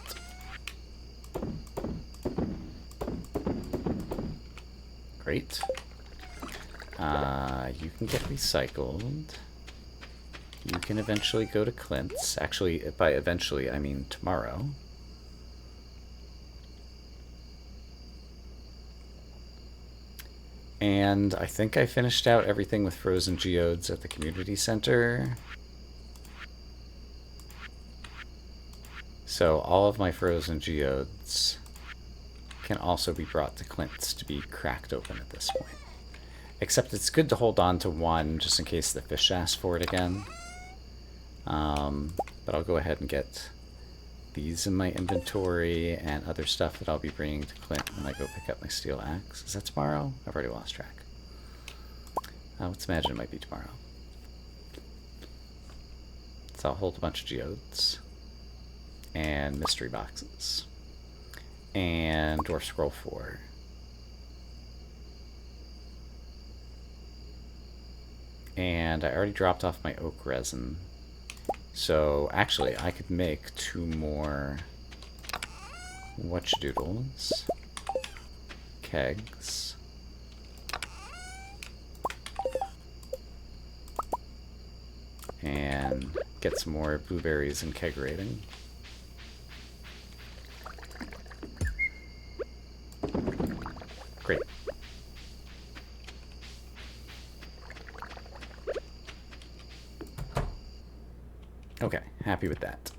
Great. You can get recycled. You can eventually go to Clint's. Actually, by eventually, I mean tomorrow. And I think I finished out everything with frozen geodes at the community center. So all of my frozen geodes can also be brought to Clint's to be cracked open at this point. Except it's good to hold on to one just in case the fish ask for it again. But I'll go ahead and get these in my inventory and other stuff that I'll be bringing to Clint when I go pick up my steel axe. Is that tomorrow? I've already lost track. Let's imagine it might be tomorrow. So I'll hold a bunch of geodes and mystery boxes and Dwarf Scroll 4. And I already dropped off my oak resin. So actually I could make 2 more whatchadoodles, kegs, and get some more blueberries and keg rating. Great. Okay, happy with that.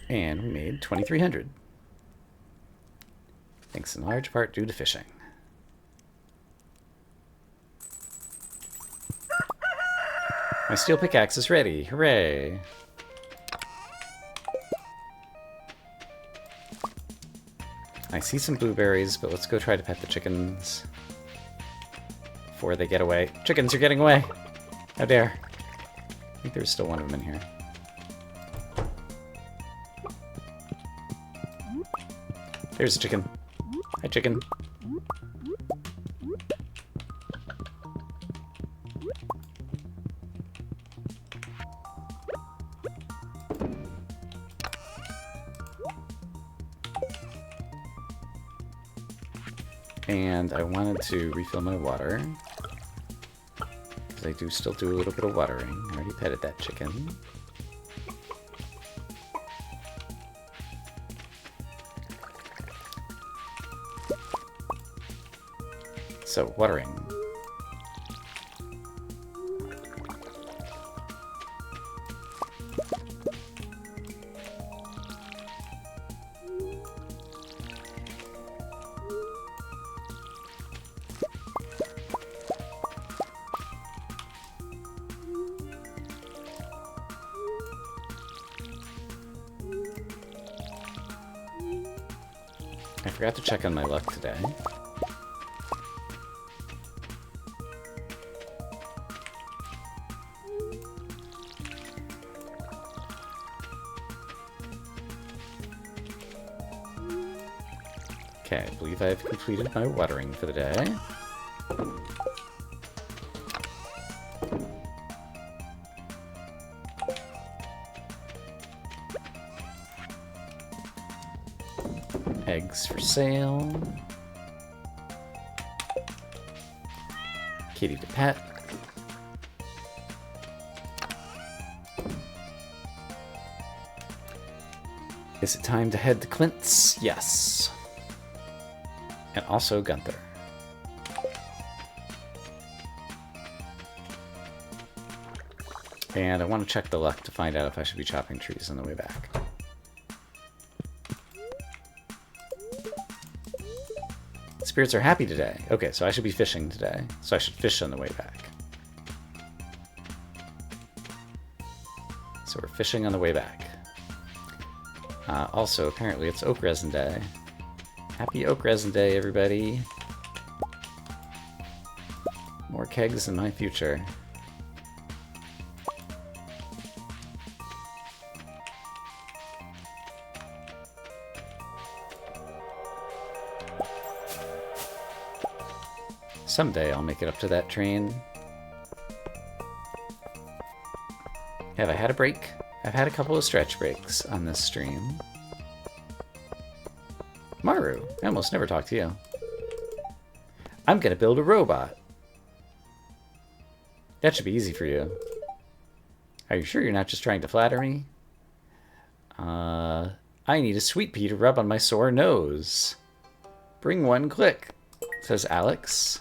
And we made 2,300. Thanks in large part due to fishing. My steel pickaxe is ready. Hooray! I see some blueberries, but let's go try to pet the chickens before they get away. Chickens, you're getting away! How dare. I think there's still one of them in here. There's a chicken. Hi, chicken. And I wanted to refill my water, because I do still do a little bit of watering. I already petted that chicken. So, watering. I forgot to check on my luck today. Okay, I believe I've completed my watering for the day. Eggs for sale. Kitty to pet. Is it time to head to Clint's? Yes. And also Gunther. And I want to check the luck to find out if I should be chopping trees on the way back. Spirits are happy today. Okay, so I should be fishing today. So I should fish on the way back. So we're fishing on the way back. Also, apparently it's Oak Resin Day. Happy Oak Resin Day, everybody. More kegs in my future. Someday I'll make it up to that train. Have I had a break? I've had a couple of stretch breaks on this stream. Maru, I almost never talk to you. I'm gonna build a robot. That should be easy for you. Are you sure you're not just trying to flatter me? I need a sweet pea to rub on my sore nose. Bring one, click, says Alex.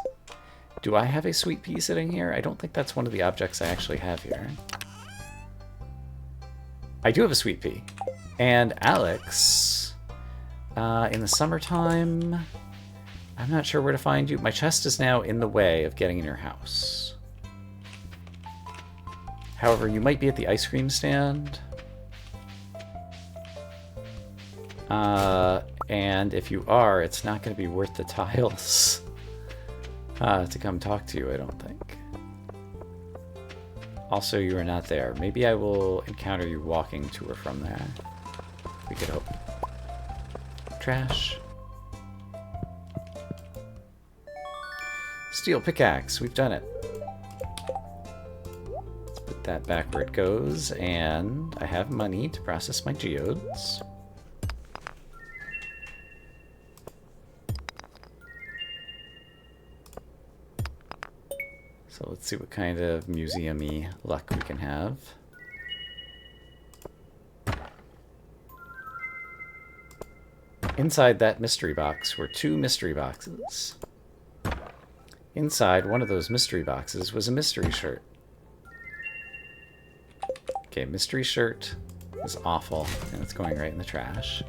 Do I have a sweet pea sitting here? I don't think that's one of the objects I actually have here. I do have a sweet pea. And Alex In the summertime, I'm not sure where to find you. My chest is now in the way of getting in your house. However, you might be at the ice cream stand. And if you are, it's not going to be worth the tiles to come talk to you, I don't think. Also, you are not there. Maybe I will encounter you walking to or from there. We could hope. Trash. Steel pickaxe. We've done it. Let's put that back where it goes. And I have money to process my geodes. So let's see what kind of museum-y luck we can have. Inside that mystery box were 2 mystery boxes. Inside one of those mystery boxes was a mystery shirt. Okay, mystery shirt is awful, and it's going right in the trash.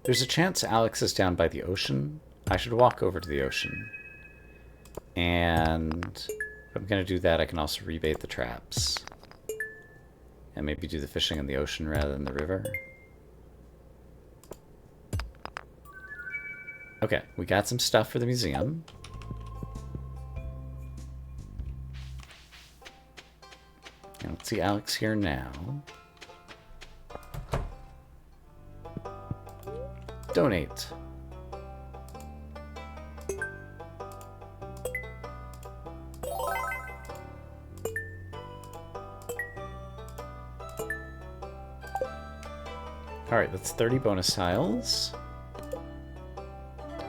There's a chance Alex is down by the ocean. I should walk over to the ocean. And if I'm going to do that, I can also rebait the traps. And maybe do the fishing in the ocean rather than the river. Okay, we got some stuff for the museum. And let's see Alex here now. Donate. Alright, that's 30 bonus tiles.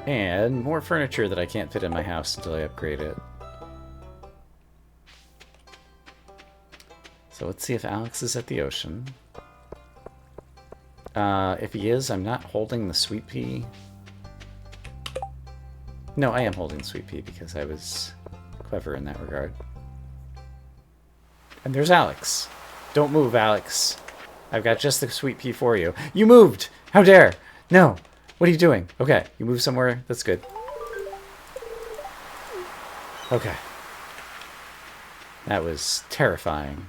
And more furniture that I can't fit in my house until I upgrade it. So let's see if Alex is at the ocean. If he is, I'm not holding the sweet pea. No, I am holding the sweet pea because I was clever in that regard. And there's Alex. Don't move, Alex. I've got just the sweet pea for you. You moved! How dare! No! What are you doing? Okay, you moved somewhere. That's good. Okay. That was terrifying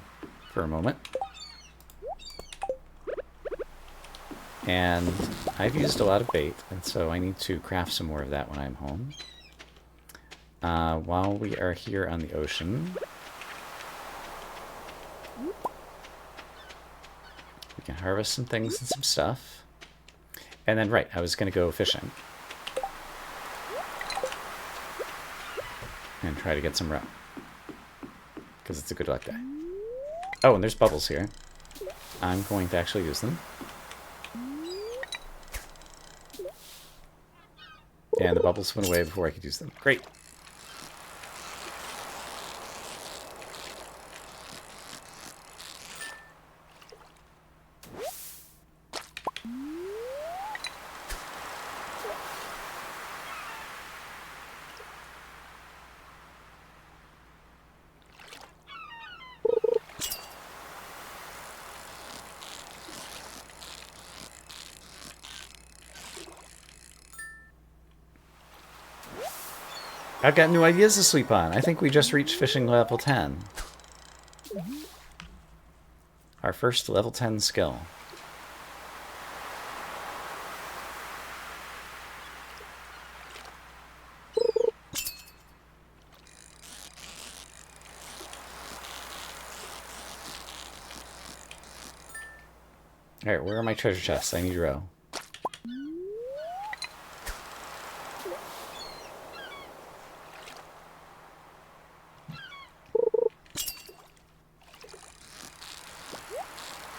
for a moment. And I've used a lot of bait, and so I need to craft some more of that when I'm home. While we are here on the ocean, we can harvest some things and some stuff. And then, right, I was going to go fishing. And try to get some roe. Because it's a good luck day. Oh, and there's bubbles here. I'm going to actually use them. And the bubbles went away before I could use them. Great. I've got new ideas to sleep on. I think we just reached fishing level 10. Our first level 10 skill. Alright, where are my treasure chests? I need roe.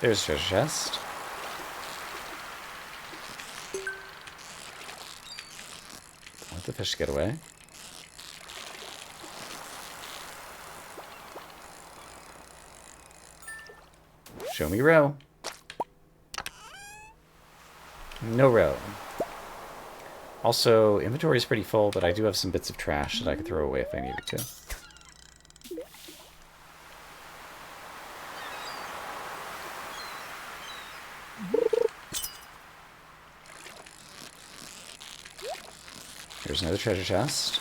There's a treasure chest. Let the fish get away. Show me row. No row. Also, inventory is pretty full, but I do have some bits of trash that I could throw away if I needed to. Here's another treasure chest.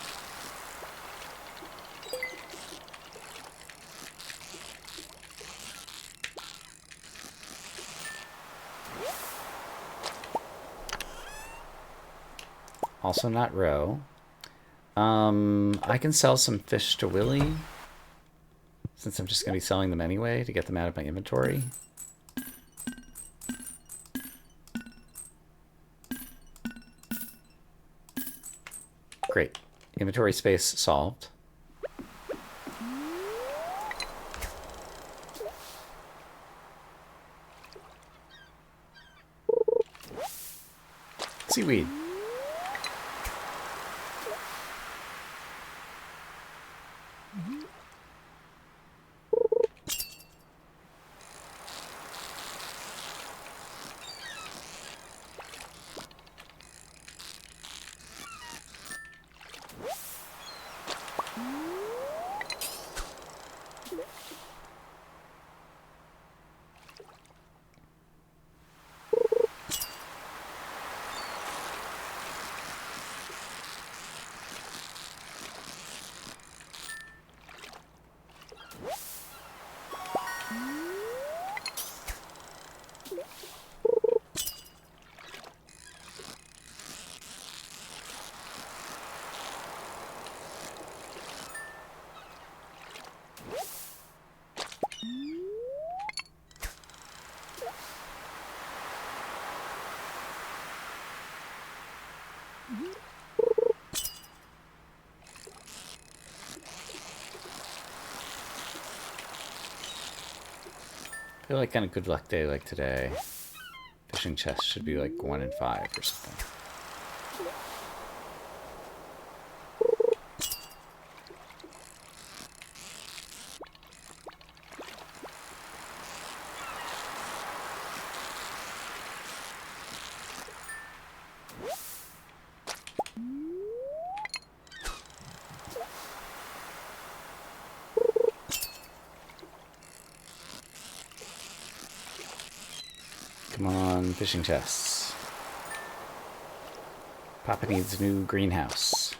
Also not row. I can sell some fish to Willy, since I'm just going to be selling them anyway to get them out of my inventory. Great. Inventory space solved. Seaweed. I feel like on a good luck day like today, fishing chest should be like 1 in 5 or something. Come on, fishing chests. Papa needs a new greenhouse.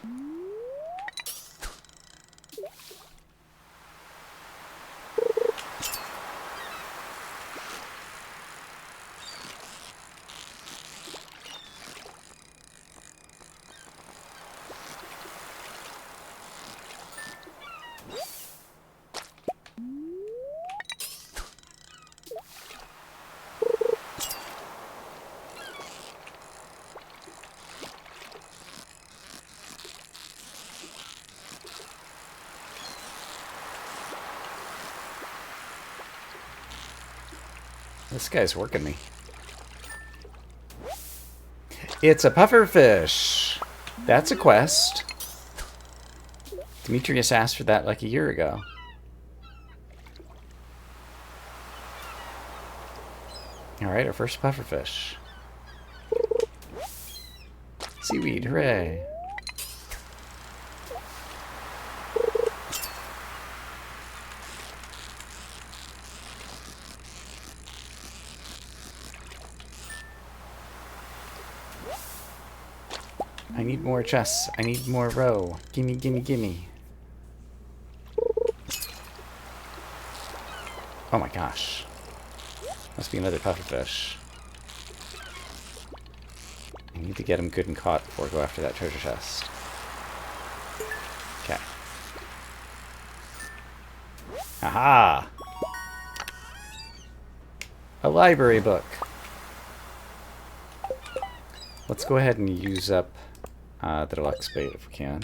This guy's working me. It's a pufferfish. That's a quest. Demetrius asked for that like a year ago. Alright, our first pufferfish. Seaweed, hooray. I need more chests. I need more row. Gimme, gimme, gimme. Oh my gosh. Must be another pufferfish. I need to get him good and caught before I go after that treasure chest. Okay. Aha! A library book. Let's go ahead and use up the deluxe bait if we can.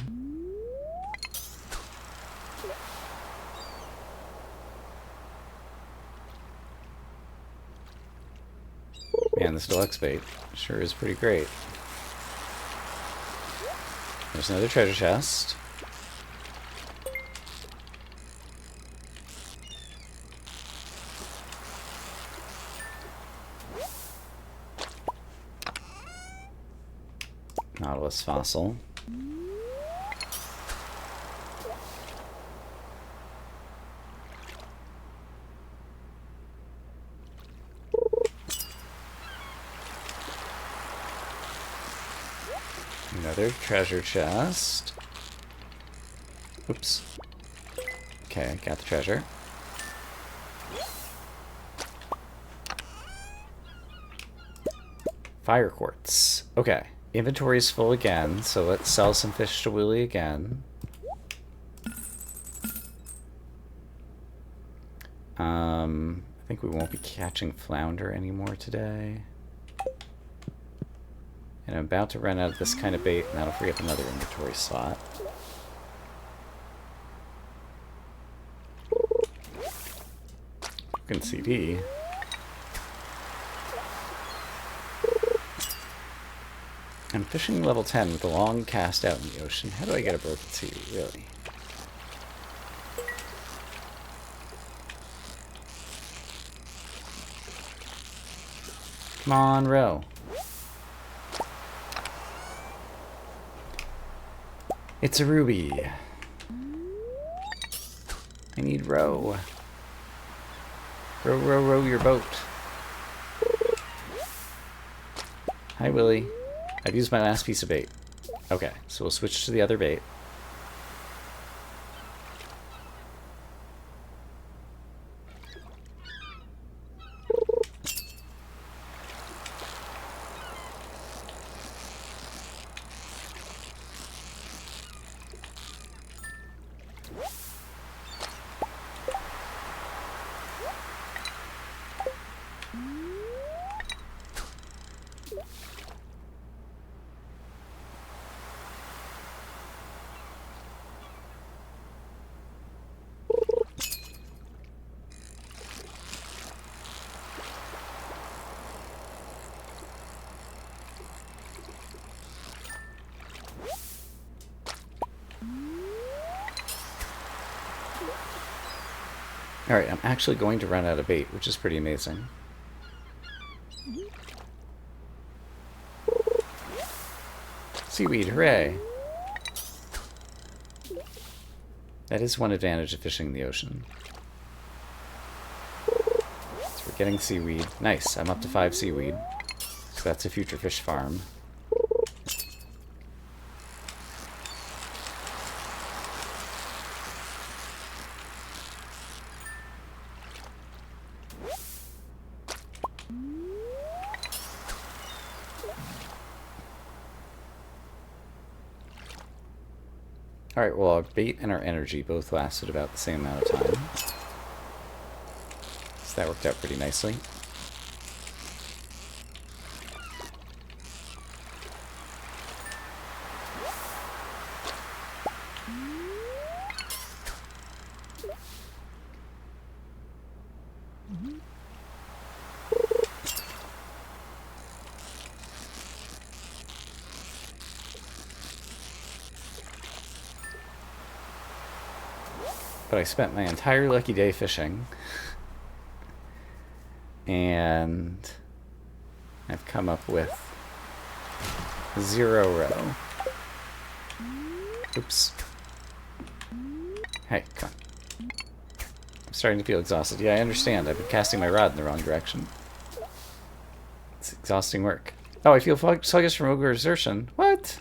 Man, this deluxe bait sure is pretty great. There's another treasure chest. Nautilus fossil. Another treasure chest. Oops. Okay, got the treasure. Fire quartz. Okay. Inventory's full again, so let's sell some fish to Willy again. I think we won't be catching flounder anymore today. And I'm about to run out of this kind of bait, and that'll free up another inventory slot. Broken CD. I'm fishing level 10 with a long cast out in the ocean. How do I get a broken CD, really? Come on, row. It's a ruby. I need row. Row, row, row your boat. Hi, Willy. I've used my last piece of bait. Okay, so we'll switch to the other bait. Alright, I'm actually going to run out of bait, which is pretty amazing. Seaweed, hooray! That is one advantage of fishing in the ocean. So we're getting seaweed. Nice, I'm up to 5 seaweed. So that's a future fish farm. Alright, well, our bait and our energy both lasted about the same amount of time. So that worked out pretty nicely. But I spent my entire lucky day fishing. And I've come up with 0 row. Oops. Hey, come on. I'm starting to feel exhausted. Yeah, I understand. I've been casting my rod in the wrong direction. It's exhausting work. Oh, I feel sluggish from over-exertion. What?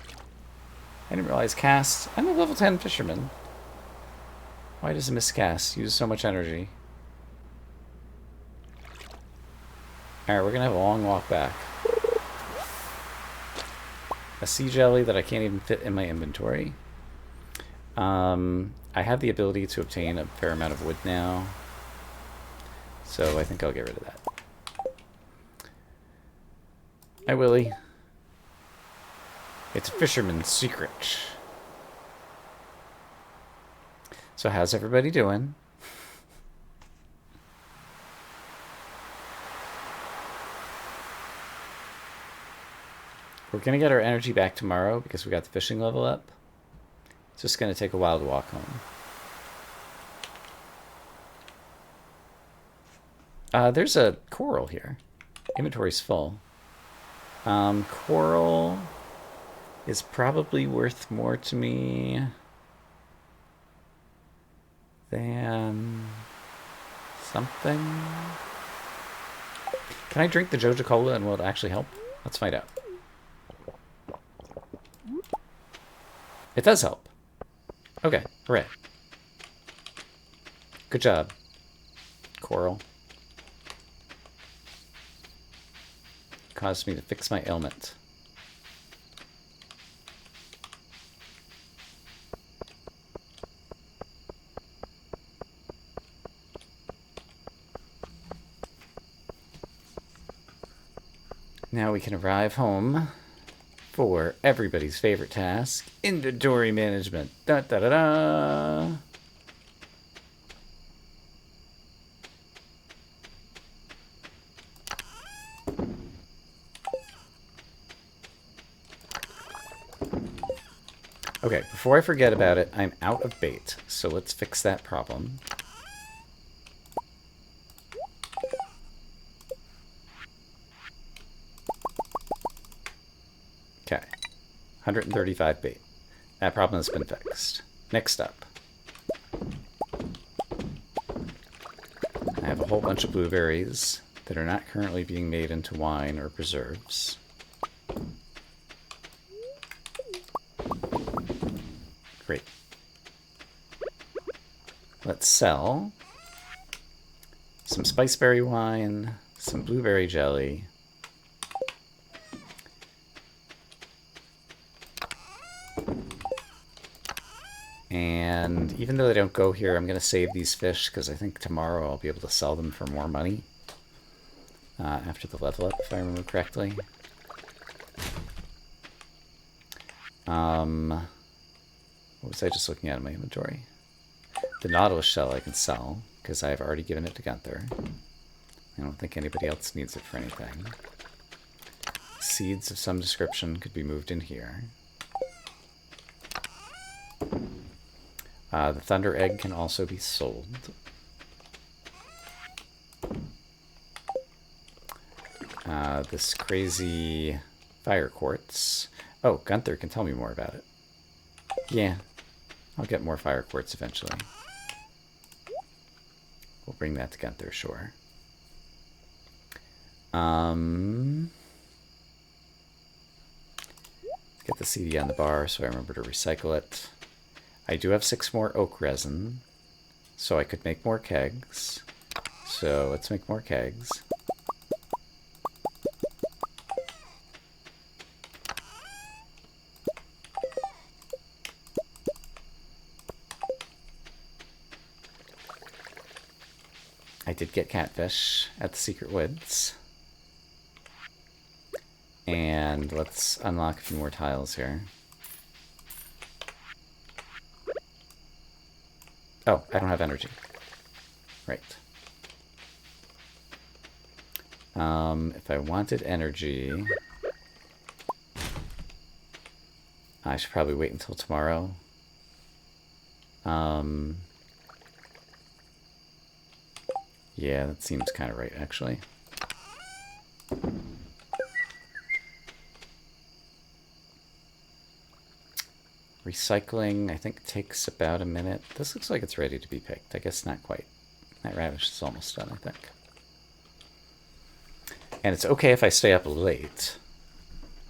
I didn't realize cast. I'm a level 10 fisherman. Why does a miscast use so much energy? Alright, we're gonna have a long walk back. A sea jelly that I can't even fit in my inventory. I have the ability to obtain a fair amount of wood now. So I think I'll get rid of that. Hi, Willy. It's a fisherman's secret. So how's everybody doing? We're going to get our energy back tomorrow because we got the fishing level up. It's just going to take a while to walk home. There's a coral here. Inventory's full. Coral... is probably worth more to me than something. Can I drink the Joja Cola and will it actually help? Let's find out. It does help. Okay, hooray. Good job, Coral. Caused me to fix my ailment. Now we can arrive home for everybody's favorite task, inventory management. Da da da da. Okay, before I forget about it, I'm out of bait, so let's fix that problem. Okay, 135 bait. That problem has been fixed. Next up, I have a whole bunch of blueberries that are not currently being made into wine or preserves. Great. Let's sell some spiceberry wine, some blueberry jelly, and even though they don't go here, I'm going to save these fish because I think tomorrow I'll be able to sell them for more money after the level up, if I remember correctly. What was I just looking at in my inventory? The Nautilus shell I can sell because I've already given it to Gunther. I don't think anybody else needs it for anything. Seeds of some description could be moved in here. The Thunder Egg can also be sold. This crazy fire quartz. Oh, Gunther can tell me more about it. Yeah, I'll get more fire quartz eventually. We'll bring that to Gunther, sure. Get the CD on the bar so I remember to recycle it. I do have 6 more oak resin, so I could make more kegs. So let's make more kegs. I did get catfish at the Secret Woods. And let's unlock a few more tiles here. Oh, I don't have energy. Right. If I wanted energy, I should probably wait until tomorrow. Yeah, that seems kind of right, actually. Recycling, I think, takes about a minute. This looks like it's ready to be picked. I guess not quite. That radish is almost done, I think. And it's okay if I stay up late,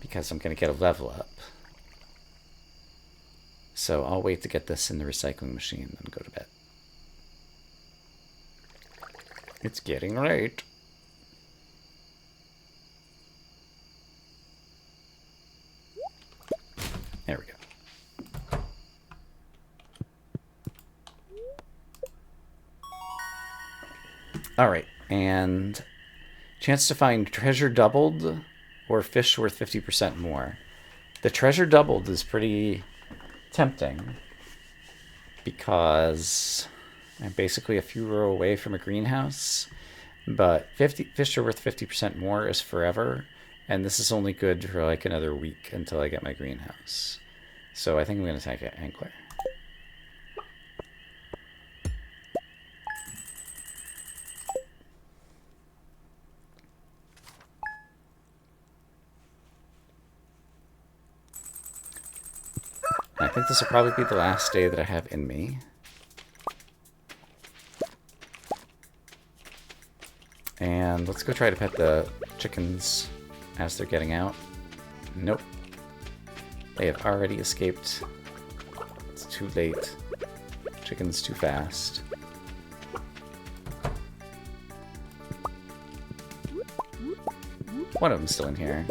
because I'm going to get a level up. So I'll wait to get this in the recycling machine and go to bed. It's getting late. There we go. All right, and chance to find treasure doubled or fish worth 50% more. The treasure doubled is pretty tempting because I'm basically a few row away from a greenhouse, but fish are worth 50% more is forever, and this is only good for like another week until I get my greenhouse. So I think I'm going to take it angler. I think this will probably be the last day that I have in me. And let's go try to pet the chickens as they're getting out. Nope. They have already escaped. It's too late. Chicken's too fast. One of them's still in here.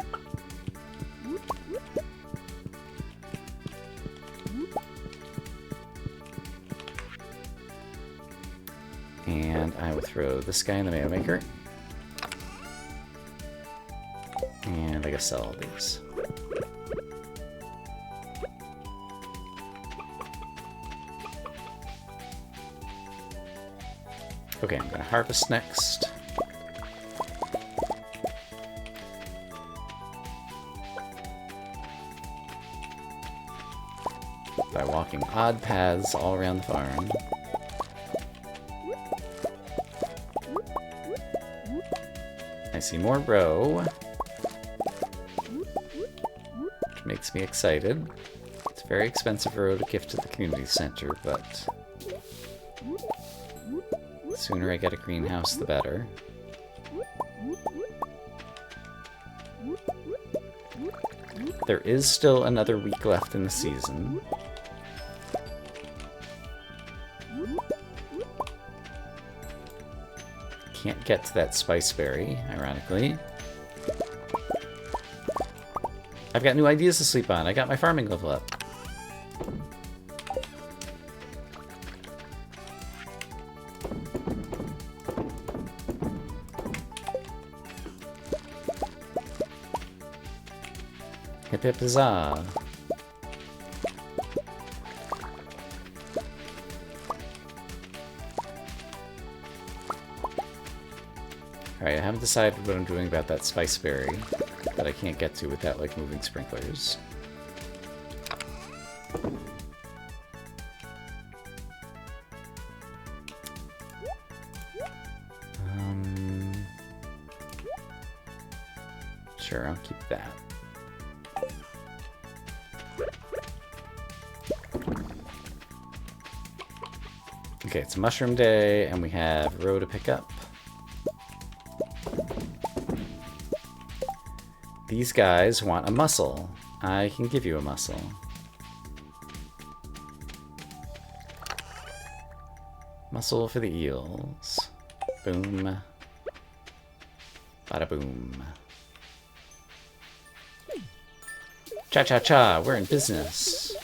And I will throw this guy in the mayo maker. And I guess sell all these. Okay, I'm gonna harvest next. By walking odd paths all around the farm. I see more row, which makes me excited. It's a very expensive row to gift to the community center, but the sooner I get a greenhouse, the better. There is still another week left in the season. Can't get to that spice berry, ironically. I've got new ideas to sleep on. I got my farming level up. Hip hip huzzah. Alright, I haven't decided what I'm doing about that spice berry that I can't get to without, like, moving sprinklers. Sure, I'll keep that. Okay, it's mushroom day, and we have row to pick up. These guys want a mussel. I can give you a mussel. Mussel for the eels. Boom. Bada boom. Cha-cha-cha, we're in business.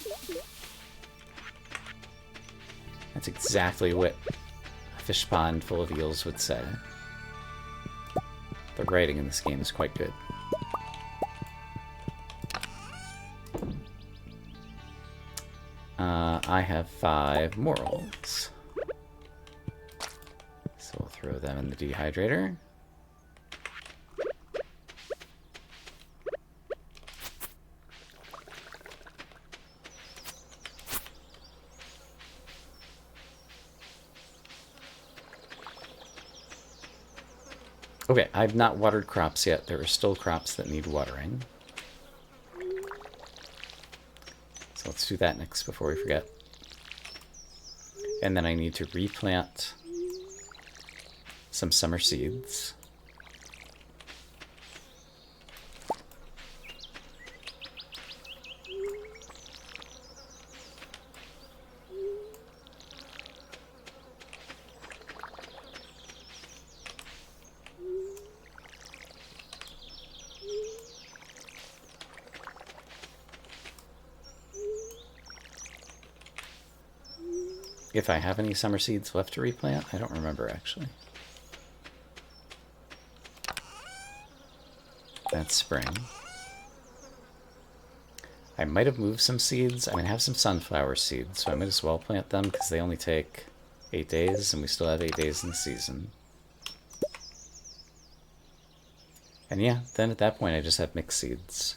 That's exactly what a fish pond full of eels would say. The writing in this game is quite good. I have 5 morals. So we'll throw them in the dehydrator. Okay, I've not watered crops yet. There are still crops that need watering. So let's do that next before we forget. And then I need to replant some summer seeds. If I have any summer seeds left to replant, I don't remember actually. That's spring. I might have moved some seeds. I mean, I have some sunflower seeds, so I might as well plant them because they only take 8 days, and we still have 8 days in the season. And yeah, then at that point I just have mixed seeds.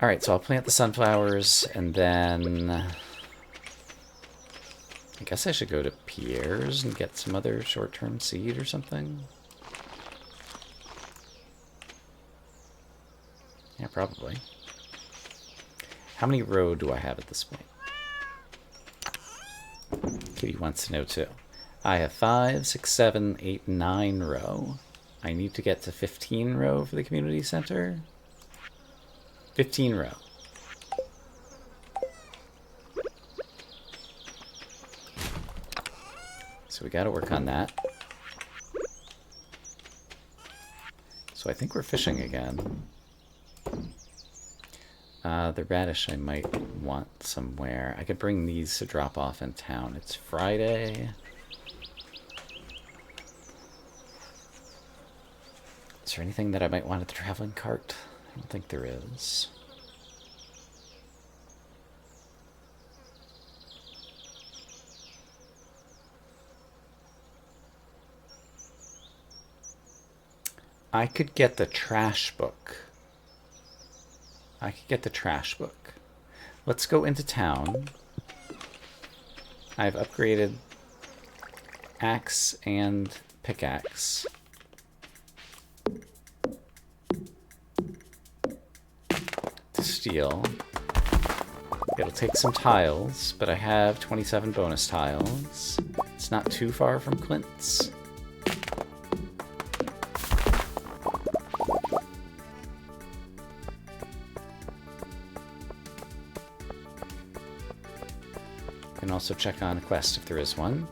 Alright, so I'll plant the sunflowers, and then I guess I should go to Pierre's and get some other short-term seed or something. Yeah, probably. How many row do I have at this point? Kitty wants to know too. I have 5, 6, 7, 8, 9 row. I need to get to 15 row for the community center. 15 row. So we got to work on that. So I think we're fishing again. The radish I might want somewhere. I could bring these to drop off in town. It's Friday. Is there anything that I might want at the traveling cart? I don't think there is. I could get the trash book. Let's go into town. I've upgraded axe and pickaxe. To steel. It'll take some tiles, but I have 27 bonus tiles. It's not too far from Clint's. Can also check on a quest if there is one.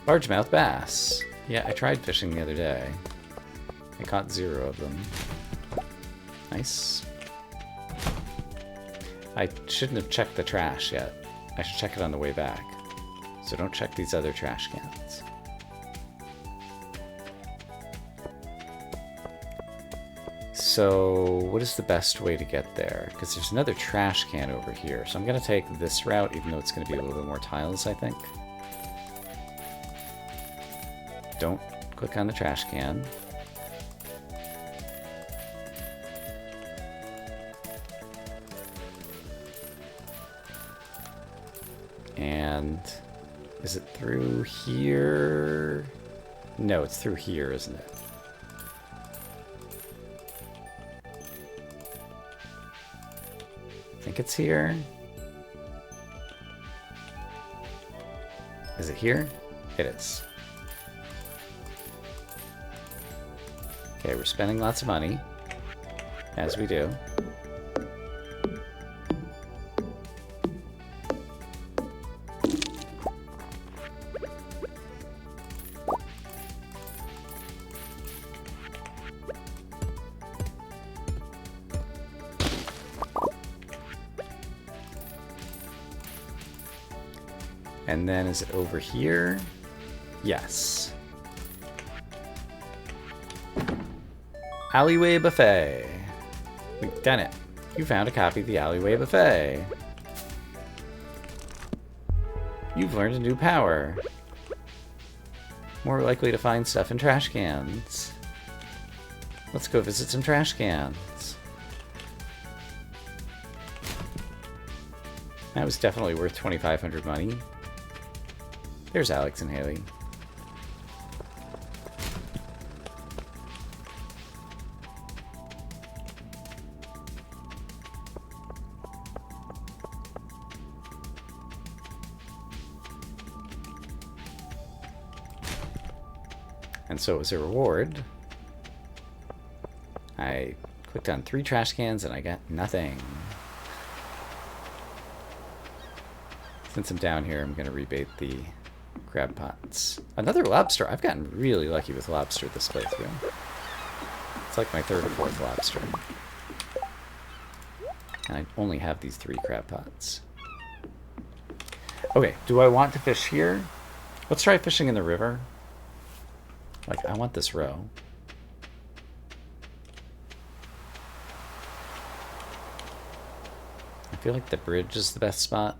Largemouth bass. Yeah, I tried fishing the other day. I caught 0 of them. Nice. I shouldn't have checked the trash yet. I should check it on the way back. So don't check these other trash cans. So what is the best way to get there? Because there's another trash can over here. So I'm going to take this route, even though it's going to be a little bit more tiles, I think. Don't click on the trash can. And is it through here? No, it's through here, isn't it? I think it's here. Is it here? It is. Okay, we're spending lots of money, as we do. And then is it over here? Yes. Alleyway Buffet. We've done it. You found a copy of the Alleyway Buffet. You've learned a new power. More likely to find stuff in trash cans. Let's go visit some trash cans. That was definitely worth 2,500 money. There's Alex and Haley. And so as a reward, I clicked on 3 trash cans and I got nothing. Since I'm down here, I'm going to rebait the crab pots. Another lobster. I've gotten really lucky with lobster this playthrough. It's like my 3rd or 4th lobster. And I only have these 3 crab pots. Okay, do I want to fish here? Let's try fishing in the river. Like, I want this row. I feel like the bridge is the best spot.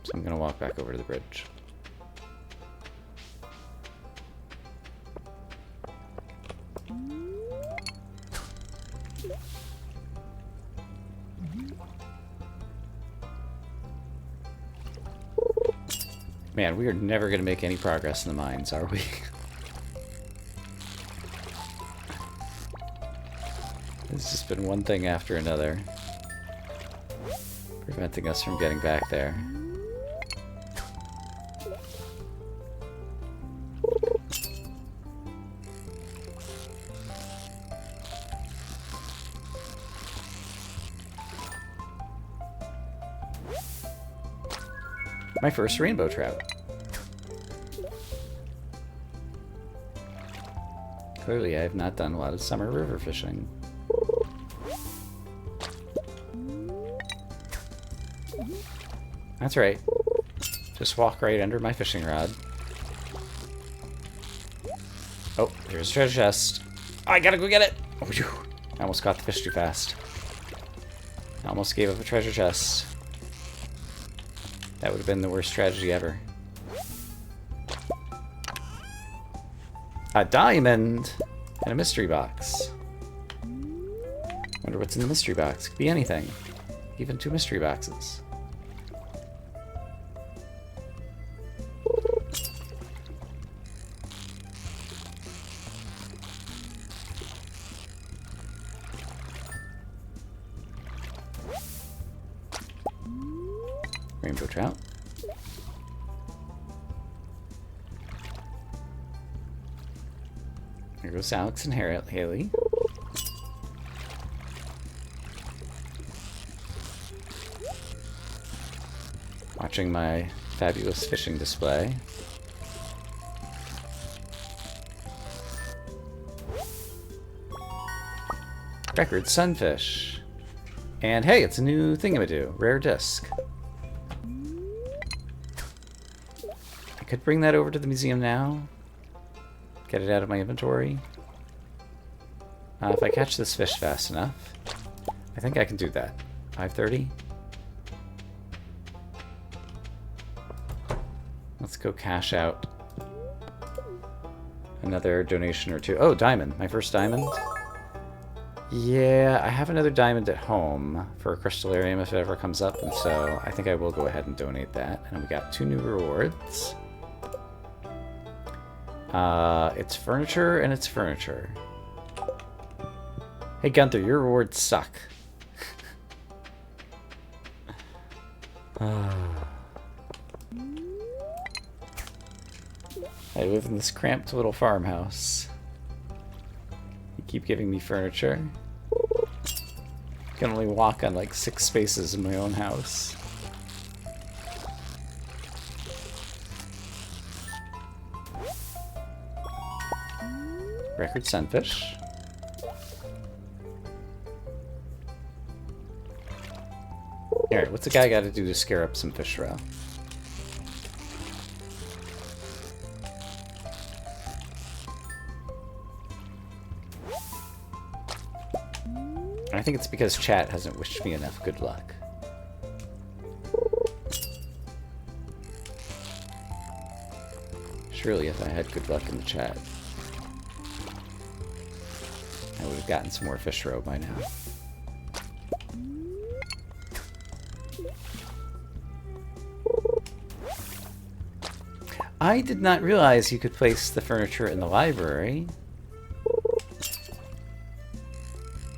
So I'm going to walk back over to the bridge. Man, we are never going to make any progress in the mines, are we? It's just been one thing after another, preventing us from getting back there. My first rainbow trout. Clearly, I have not done a lot of summer river fishing. That's right. Just walk right under my fishing rod. Oh, there's a treasure chest. Oh, I gotta go get it! Oh, phew. I almost caught the fish too fast. I almost gave up a treasure chest. That would have been the worst tragedy ever. A diamond! And a mystery box. Wonder what's in the mystery box. Could be anything. Even 2 mystery boxes. Rainbow trout. Here goes Alex and Haley. Watching my fabulous fishing display. Record sunfish. And hey, it's a new thingamadoo. Rare disc. I could bring that over to the museum now. Get it out of my inventory. If I catch this fish fast enough, I think I can do that. 5:30. Let's go cash out another donation or 2. Oh, diamond. My first diamond. Yeah, I have another diamond at home for a crystallarium if it ever comes up, and so I think I will go ahead and donate that. And we got 2 new rewards. It's furniture and it's furniture. Hey Gunther, your rewards suck. I live in this cramped little farmhouse. You keep giving me furniture. I can only walk on like 6 spaces in my own house. Record sunfish. Alright, what's a guy got to do to scare up some fish roe? I think it's because chat hasn't wished me enough good luck. Surely if I had good luck in the chat, I would have gotten some more fish roe by now. I did not realize you could place the furniture in the library.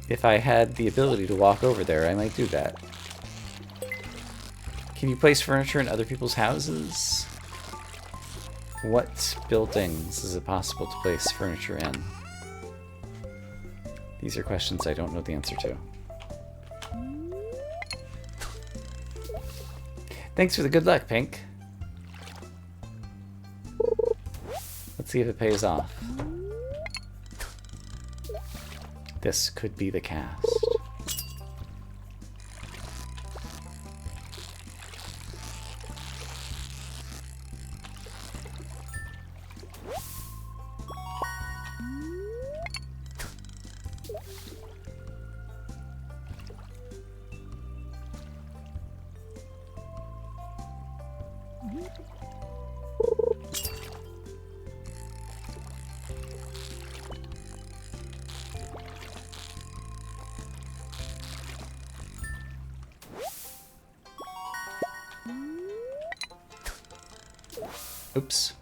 If I had the ability to walk over there, I might do that. Can you place furniture in other people's houses? What buildings is it possible to place furniture in? These are questions I don't know the answer to. Thanks for the good luck, Pink. Let's see if it pays off. This could be the cast. Oops.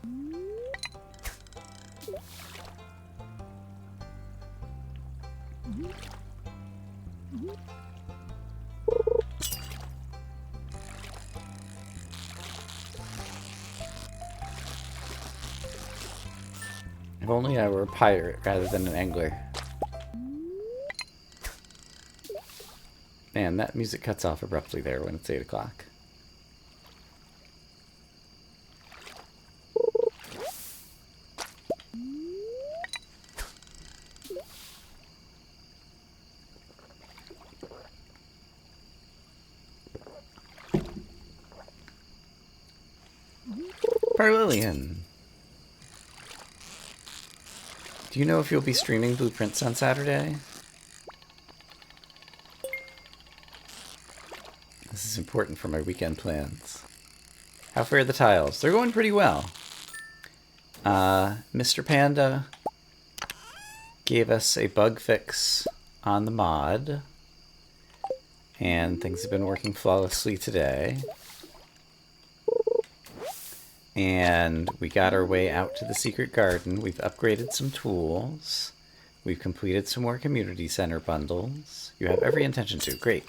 If only I were a pirate rather than an angler. Man, that music cuts off abruptly there when it's 8 o'clock. Parlillian! Do you know if you'll be streaming Blueprints on Saturday? This is important for my weekend plans. How fare the tiles? They're going pretty well. Mr. Panda gave us a bug fix on the mod, and things have been working flawlessly today. And we got our way out to the secret garden. We've upgraded some tools. We've completed some more community center bundles. You have every intention to. Great.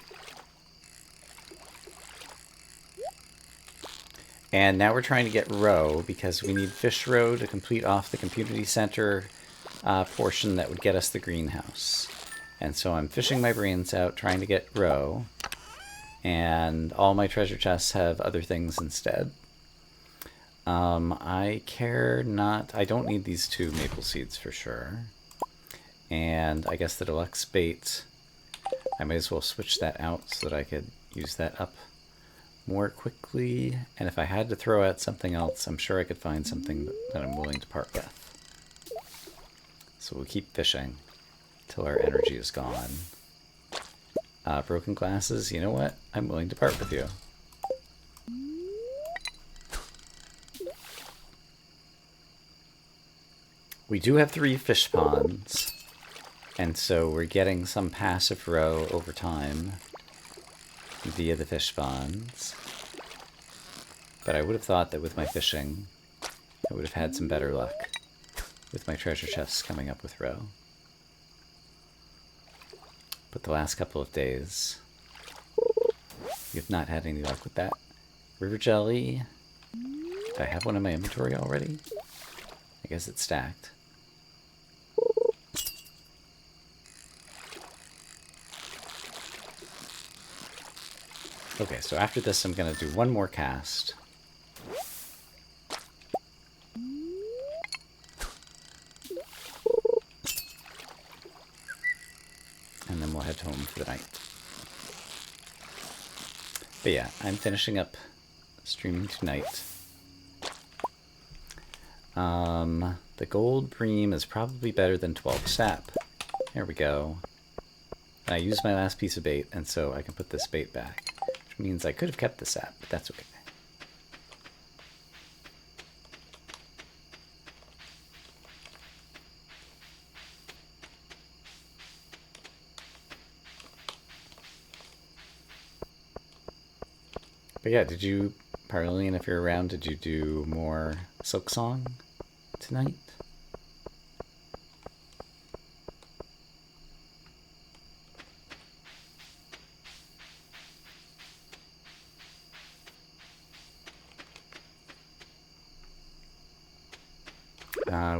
And now we're trying to get roe because we need fish roe to complete off the community center portion that would get us the greenhouse. And so I'm fishing my brains out trying to get roe. And all my treasure chests have other things instead. I care not. I don't need these 2 maple seeds for sure. And I guess the deluxe bait, I might as well switch that out so that I could use that up more quickly. And if I had to throw out something else, I'm sure I could find something that I'm willing to part with. So we'll keep fishing till our energy is gone. Broken glasses, you know what? I'm willing to part with you. We do have 3 fish ponds, and so we're getting some passive roe over time via the fish ponds. But I would have thought that with my fishing, I would have had some better luck with my treasure chests coming up with roe. But the last couple of days, we have not had any luck with that. River jelly. Do I have one in my inventory already? I guess it's stacked. Okay, so after this I'm going to do one more cast. And then we'll head home for the night. But yeah, I'm finishing up streaming tonight. The gold bream is probably better than 12 sap. There we go. I used my last piece of bait, and so I can put this bait back. Which means I could have kept the sap, but that's okay. But yeah, did you, Parlillian, if you're around, did you do more Silk Song tonight?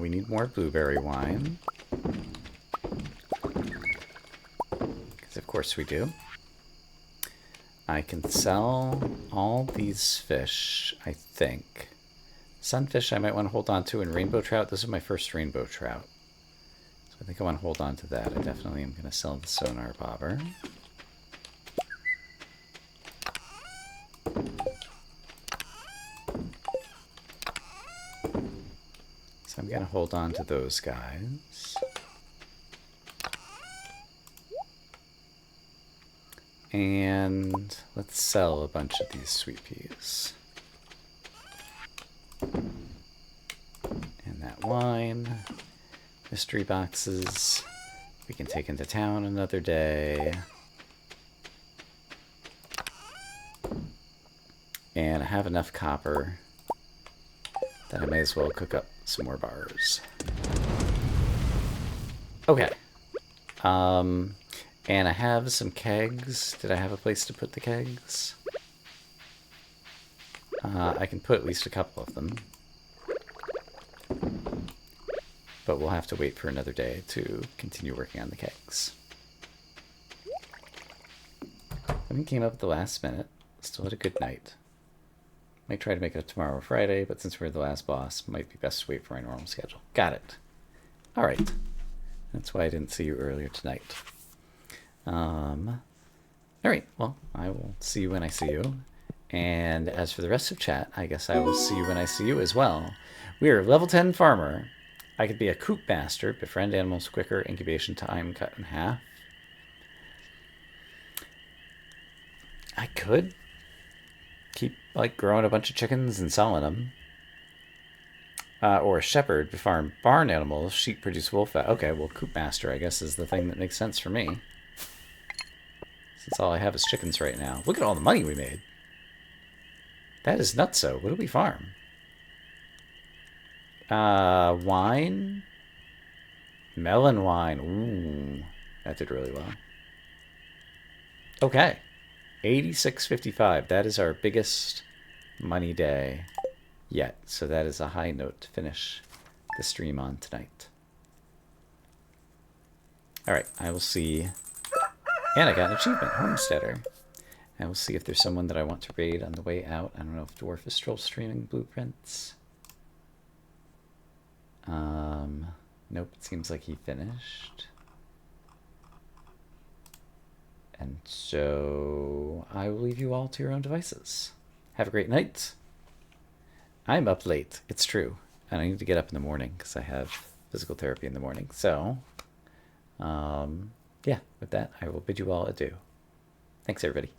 We need more blueberry wine. Because of course we do. I can sell all these fish, I think. Sunfish I might want to hold on to, and rainbow trout, this is my first rainbow trout. So I think I want to hold on to that. I definitely am going to sell the sonar bobber. So I'm going to hold on to those guys. And let's sell a bunch of these sweet peas. And that wine. Mystery boxes. We can take into town another day. And I have enough copper that I may as well cook up some more bars. Okay. And I have some kegs. Did I have a place to put the kegs? I can put at least a couple of them. But we'll have to wait for another day to continue working on the kegs. Something came up at the last minute. Still had a good night. Might try to make it up tomorrow or Friday, but since we're the last boss, might be best to wait for my normal schedule. Got it. All right. That's why I didn't see you earlier tonight. All right. Well, I will see you when I see you. And as for the rest of chat, I guess I will see you when I see you as well. We are level 10 farmer. I could be a coop master, befriend animals quicker, incubation time cut in half. I could keep like growing a bunch of chickens and selling them. Or a shepherd to farm barn animals. Sheep produce wool fat. Okay, well, coop master, I guess, is the thing that makes sense for me. Since all I have is chickens right now. Look at all the money we made. That is nutso. What do we farm? Wine? Melon wine. Ooh, that did really well. Okay. 86.55. That is our biggest money day yet. So that is a high note to finish the stream on tonight. All right, I will see. And I got an achievement, Homesteader. I will see if there's someone that I want to raid on the way out. I don't know if Dwarf is still streaming blueprints. Nope, it seems like he finished. And so I will leave you all to your own devices. Have a great night. I'm up late. It's true. And I need to get up in the morning because I have physical therapy in the morning. So, yeah, with that, I will bid you all adieu. Thanks, everybody.